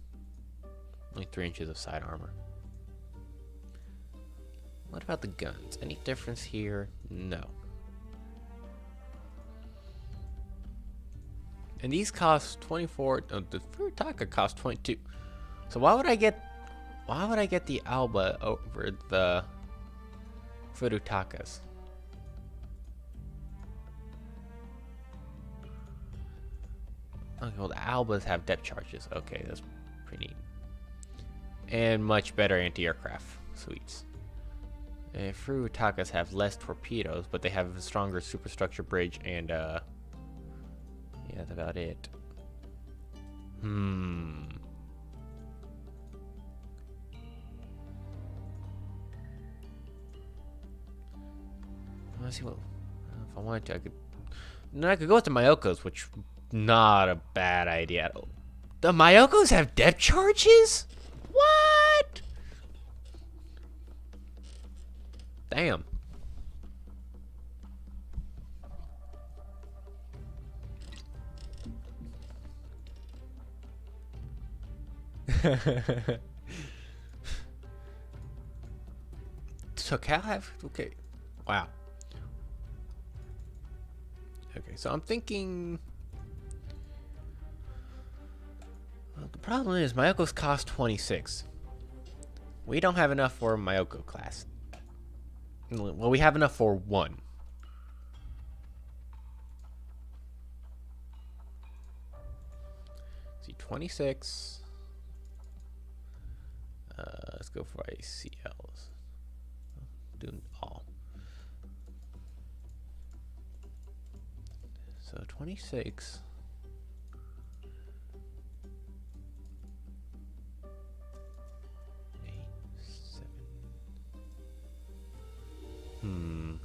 3 inches of side armor. What about the guns? Any difference here? No. And these cost 24. Oh, the Furutaka cost 22. So why would I get the Alba over the Furutakas? Okay, well the Albas have depth charges. Okay, that's pretty neat. And much better anti-aircraft suites. Furutakas have less torpedoes, but they have a stronger superstructure bridge and yeah, that's about it. Let's see what if I wanted to. I could go with the Myokos, which not a bad idea. The Myokos have depth charges? What? Damn. So Cal have okay. Wow. Okay, so I'm thinking. Well, the problem is Myokos cost 26. We don't have enough for Myoko class. Well, we have enough for 1. See, 26. Let's go for ACLs. Doing all. So 26. I'm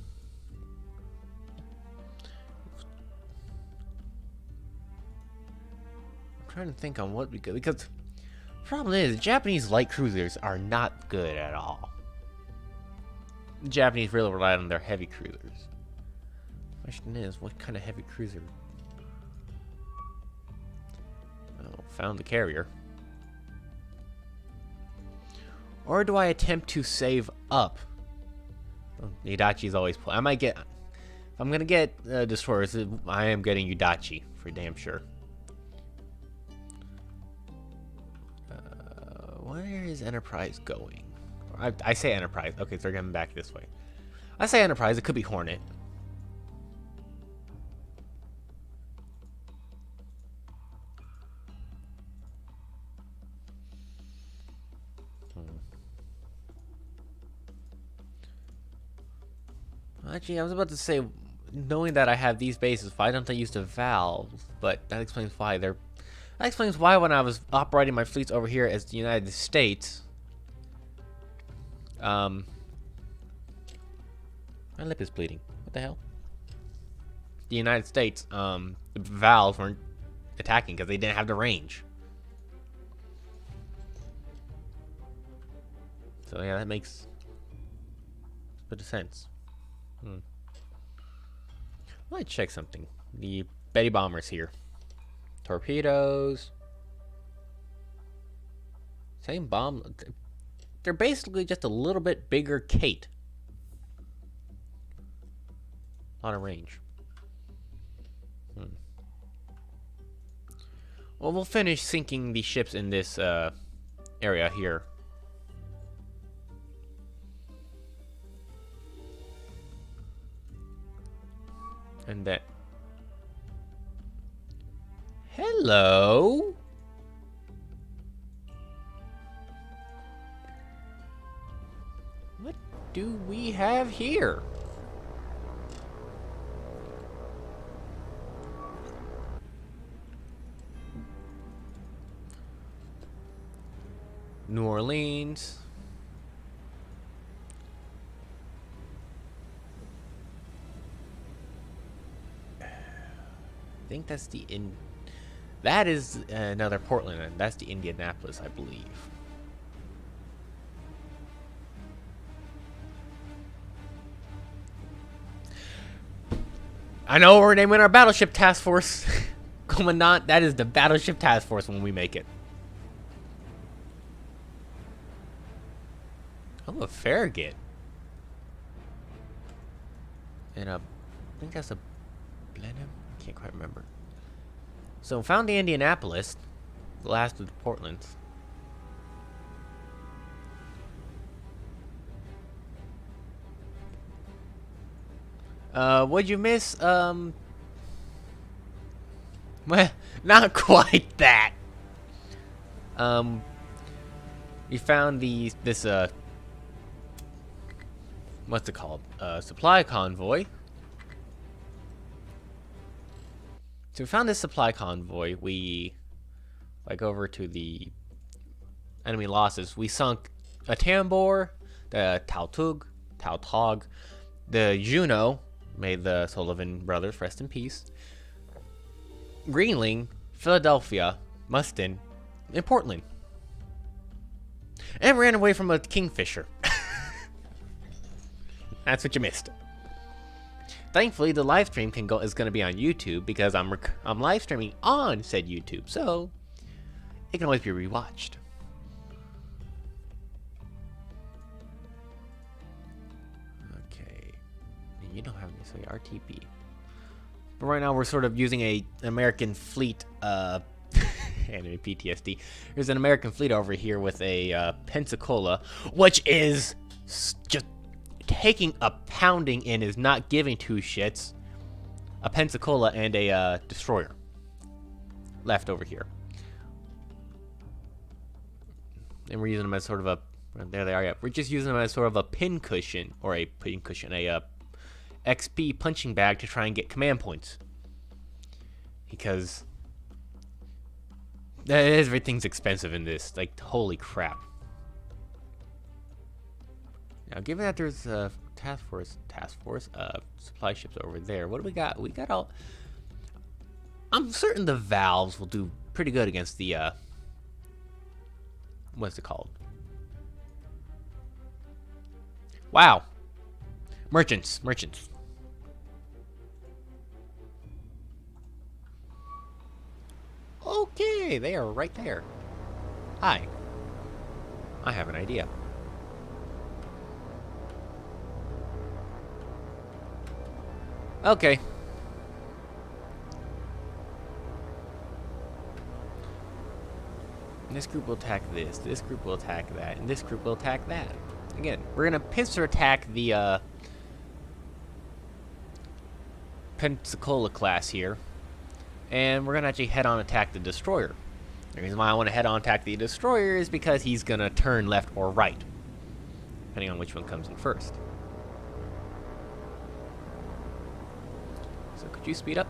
trying to think on what we could, because the problem is Japanese light cruisers are not good at all. The Japanese really rely on their heavy cruisers. Question is, what kind of heavy cruiser? Oh, found the carrier. Or do I attempt to save up? Oh, Udachi's always I might get. If I'm gonna get destroyers, I am getting Udachi for damn sure. Where is Enterprise going? I say Enterprise. Okay, so they're coming back this way. I say Enterprise. It could be Hornet. Actually, I was about to say, knowing that I have these bases, why don't I use the valves? But that explains why they're... That explains why when I was operating my fleets over here as the United States... My lip is bleeding. What the hell? The United States, the valves weren't attacking because they didn't have the range. So yeah, that makes a bit of sense. Let's check something. The Betty bombers here. Torpedoes. Same bomb. They're basically just a little bit bigger Kate. A lot of range. Well, we'll finish sinking the ships in this area here. And that... Hello? What do we have here? New Orleans. I think that's the that is another Portland, and that's the Indianapolis, I believe. I know we're naming our battleship task force. Commandant, that is the battleship task force when we make it. Oh, a Farragut. And I think that's a Blenheim? I can't quite remember. So found the Indianapolis, the last of the Portlands. What'd you miss? Well, not quite that. We found this what's it called? Supply convoy. So we found this supply convoy. We, like, over to the enemy losses. We sunk a Tambor, the Tautog, the Juno, may the Sullivan brothers rest in peace, Greenling, Philadelphia, Mustin, and Portland. And ran away from a Kingfisher. That's what you missed. Thankfully, the live stream is going to be on YouTube because I'm live streaming on said YouTube, so it can always be rewatched. Okay, you don't have necessarily RTB, but right now we're sort of using an American fleet. Anime PTSD. There's an American fleet over here with a Pensacola, which is just taking a pounding and is not giving two shits. A Pensacola and a destroyer left over here, and we're using them as sort of a there they are. Yeah, we're just using them as sort of a pincushion or a XP punching bag to try and get command points, because everything's expensive in this. Like, holy crap. Now, given that there's a task force, supply ships over there, what do we got? We got all... I'm certain the valves will do pretty good against the, what's it called? Wow. Merchants. Okay, they are right there. Hi. I have an idea. Okay. This group will attack this group will attack that, and this group will attack that. Again, we're gonna pincer attack the Pensacola class here, and we're gonna actually head-on attack the destroyer. The reason why I want to head-on attack the destroyer is because he's gonna turn left or right, depending on which one comes in first. Could you speed up?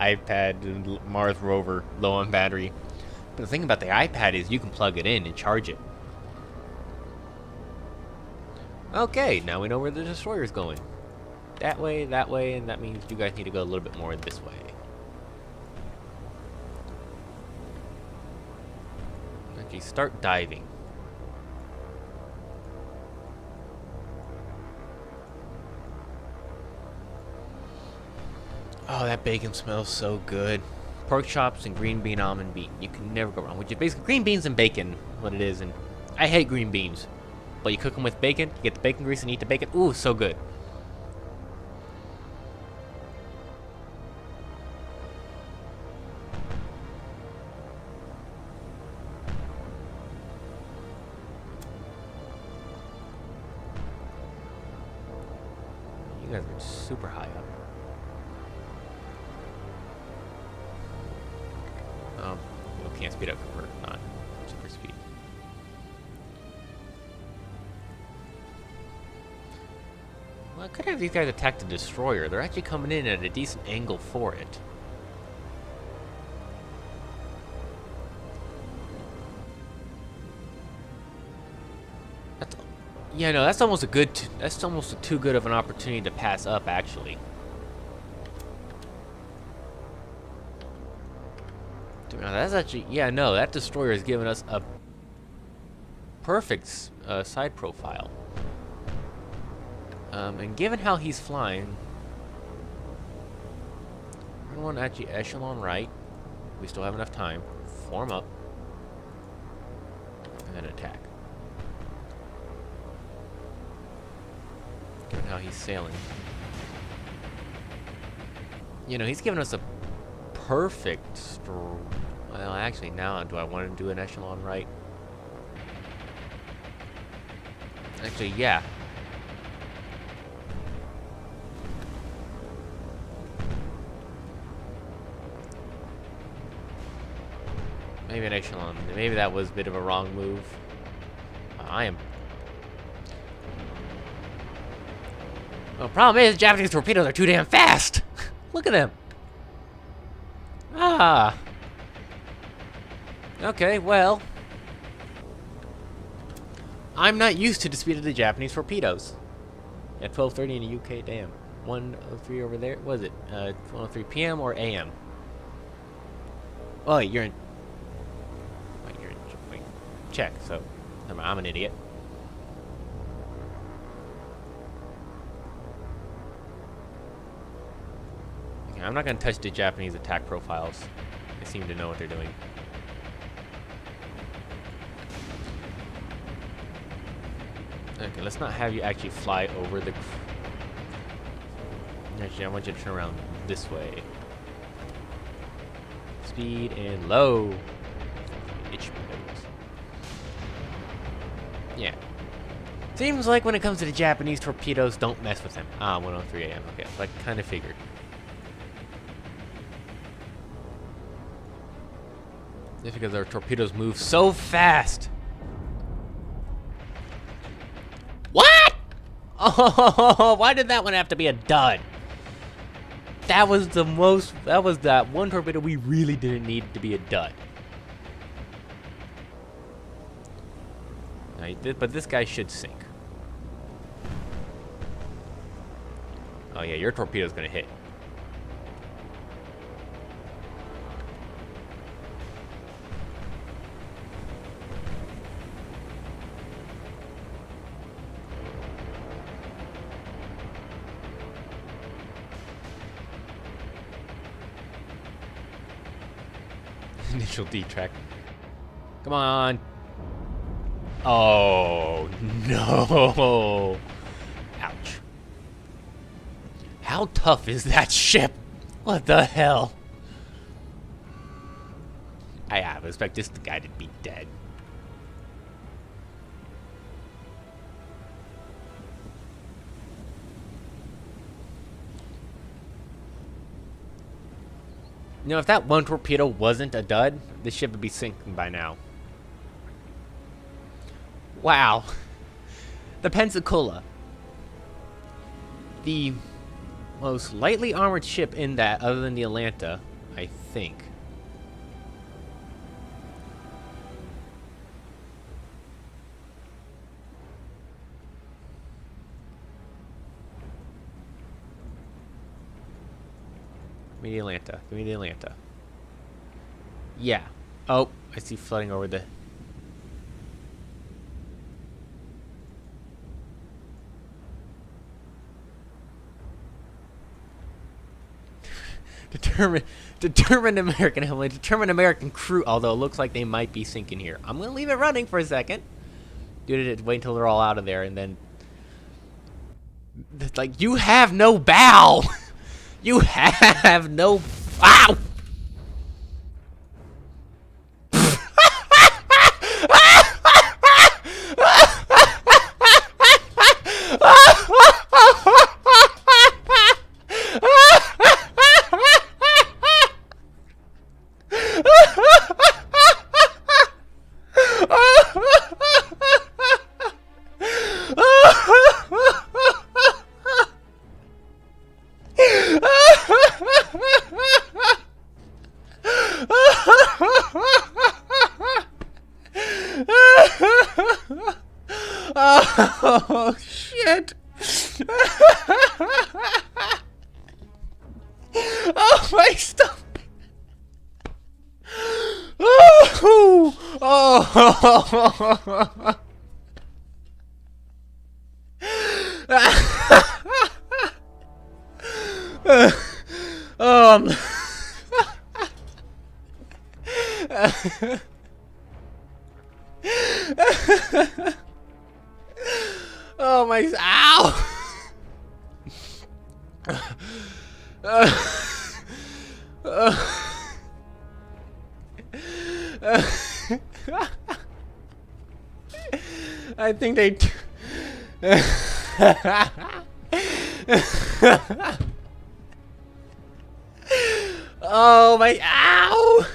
iPad and Mars rover low on battery. But the thing about the iPad is you can plug it in and charge it. Okay, now we know where the destroyer's going. That way, and that means you guys need to go a little bit more this way. Okay, start diving. Oh, that bacon smells so good. Pork chops and green bean almond bean. You can never go wrong. Which is basically green beans and bacon, what it is. And I hate green beans, but you cook them with bacon. You get the bacon grease and eat the bacon. Ooh, so good. You guys are super high up. We can't speed up because we're not super speed. Well, I could have these guys attack the destroyer. They're actually coming in at a decent angle for it. That's, yeah, no, that's almost a good. That's almost too good of an opportunity to pass up, actually. No, that's actually, yeah, no, that destroyer is giving us a perfect side profile. And given how he's flying, we're going to actually echelon right. We still have enough time. Form up. And then attack. Given how he's sailing. You know, he's giving us a perfect... Well, actually, now, do I want to do an echelon right? Actually, yeah. Maybe an echelon. Maybe that was a bit of a wrong move. I am... Well, the problem is, Japanese torpedoes are too damn fast! Look at them! Ah! Okay, well... I'm not used to the speed of the Japanese torpedoes. At 12:30 in the UK, damn. 1:03 over there, what is it? 1:03 PM or AM? Oh, you're in... Wait, you're in... Wait, check, so... I'm an idiot. Okay, I'm not gonna touch the Japanese attack profiles. They seem to know what they're doing. Okay, let's not have you actually fly over the... Actually, I want you to turn around this way. Speed and low. Itch me nose. Yeah. Seems like when it comes to the Japanese torpedoes, don't mess with them. Ah, 1:03 AM. Okay, so I kind of figured. Just because our torpedoes move so fast. What? Oh, why did that one have to be a dud? That was the most... That was that one torpedo we really didn't need to be a dud. But this guy should sink. Oh yeah, your torpedo's gonna hit. Initial D track. Come on. Oh, no. Ouch. How tough is that ship? What the hell? I would expect this guy to be dead. You know, if that one torpedo wasn't a dud, this ship would be sinking by now. Wow. The Pensacola. The most lightly armored ship in that, other than the Atlanta, I think. Give me the Atlanta. Give me the Atlanta. Yeah. Oh, I see flooding over the... Determined American helmet, determined American crew, although it looks like they might be sinking here. I'm gonna leave it running for a second. Dude, wait until they're all out of there, and then... It's like, you have no bow! You have no... Ow! Oh, shit. Oh, my stomach. Oh, oh. Oh my, ow! I think they oh my, ow!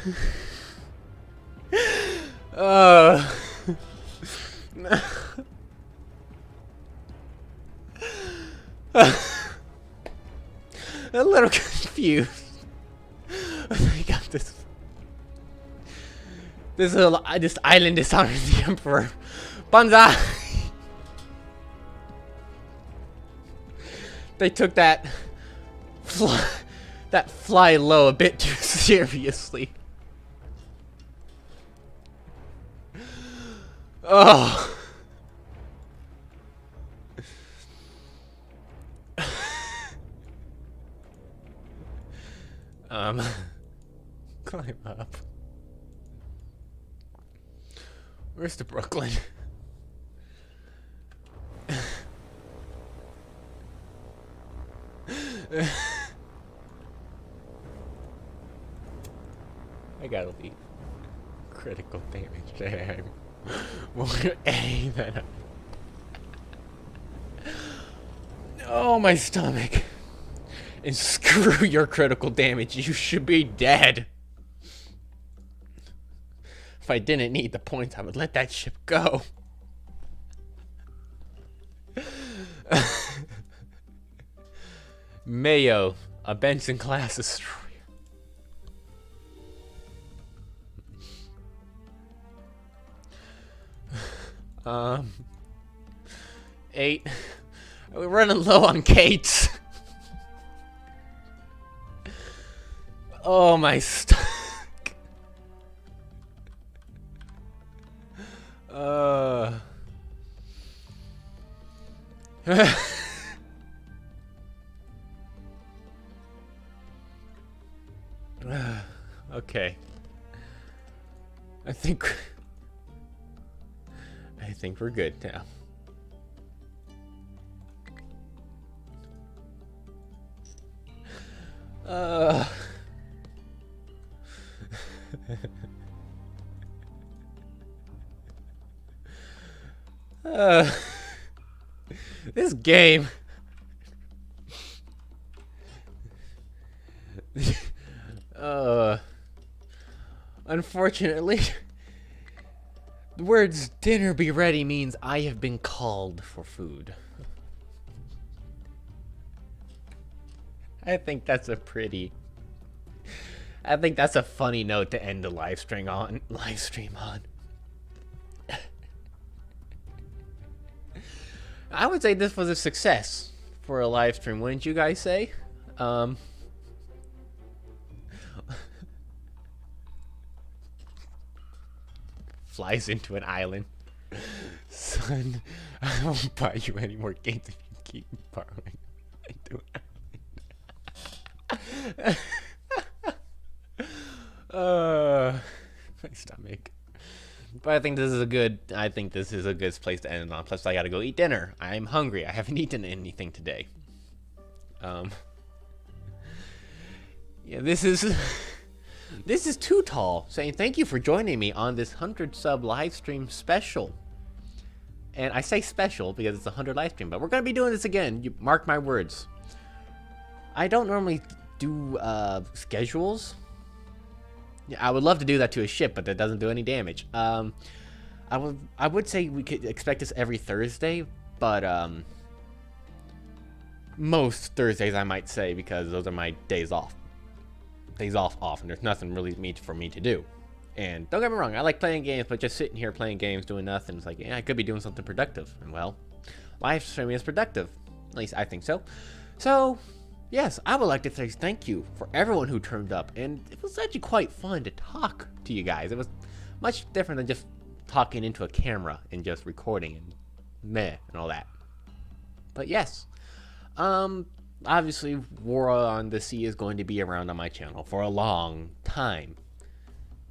A little confused. I got this. This island dishonors the Emperor. Banzai! They took that fly low a bit too seriously. Oh. Climb up. Where's the Brooklyn? I gotta be critical damage there. More A than a... Oh, my stomach. And screw your critical damage. You should be dead. If I didn't need the points, I would let that ship go. Mayo, a Benson-class destroyer. 8. We're running low on Kates. Oh, my stomach. Okay. I think we're good now. This game. Unfortunately, the words dinner be ready means I have been called for food. I think that's a funny note to end the live stream on. I would say this was a success for a live stream, wouldn't you guys say? Flies into an island. Son, I won't buy you any more games if you keep borrowing into an island. My stomach. But I think this is a good place to end it on. Plus, I gotta go eat dinner. I'm hungry. I haven't eaten anything today. Yeah, this is Too Tall saying thank you for joining me on this 100 sub live stream special. And I say special because it's a 100 live stream, but we're gonna be doing this again. You mark my words. I don't normally do schedules. Yeah, I would love to do that to a ship, but that doesn't do any damage. I would say we could expect this every Thursday, but most Thursdays I might say, because those are my days off. And there's nothing really for me to do. And don't get me wrong, I like playing games, but just sitting here playing games doing nothing, it's like, yeah, I could be doing something productive. And well, live streaming is productive. At least I think so. So, yes, I would like to say thank you for everyone who turned up, and it was actually quite fun to talk to you guys. It was much different than just talking into a camera and just recording and meh and all that. But yes, obviously War on the Sea is going to be around on my channel for a long time,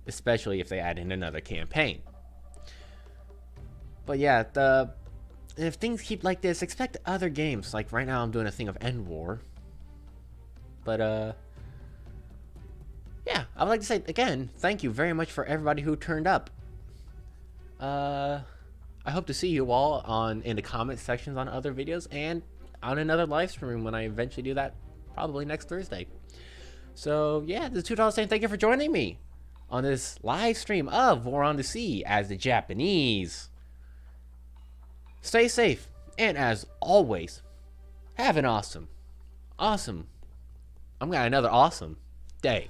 especially if they add in another campaign. But yeah, if things keep like this, expect other games. Like right now I'm doing a thing of End War. But, yeah, I would like to say, again, thank you very much for everybody who turned up. I hope to see you all in the comment sections on other videos and on another live stream when I eventually do that, probably next Thursday. So, yeah, this is $2 saying thank you for joining me on this live stream of War on the Sea as the Japanese. Stay safe, and as always, have an awesome, I've got another awesome day.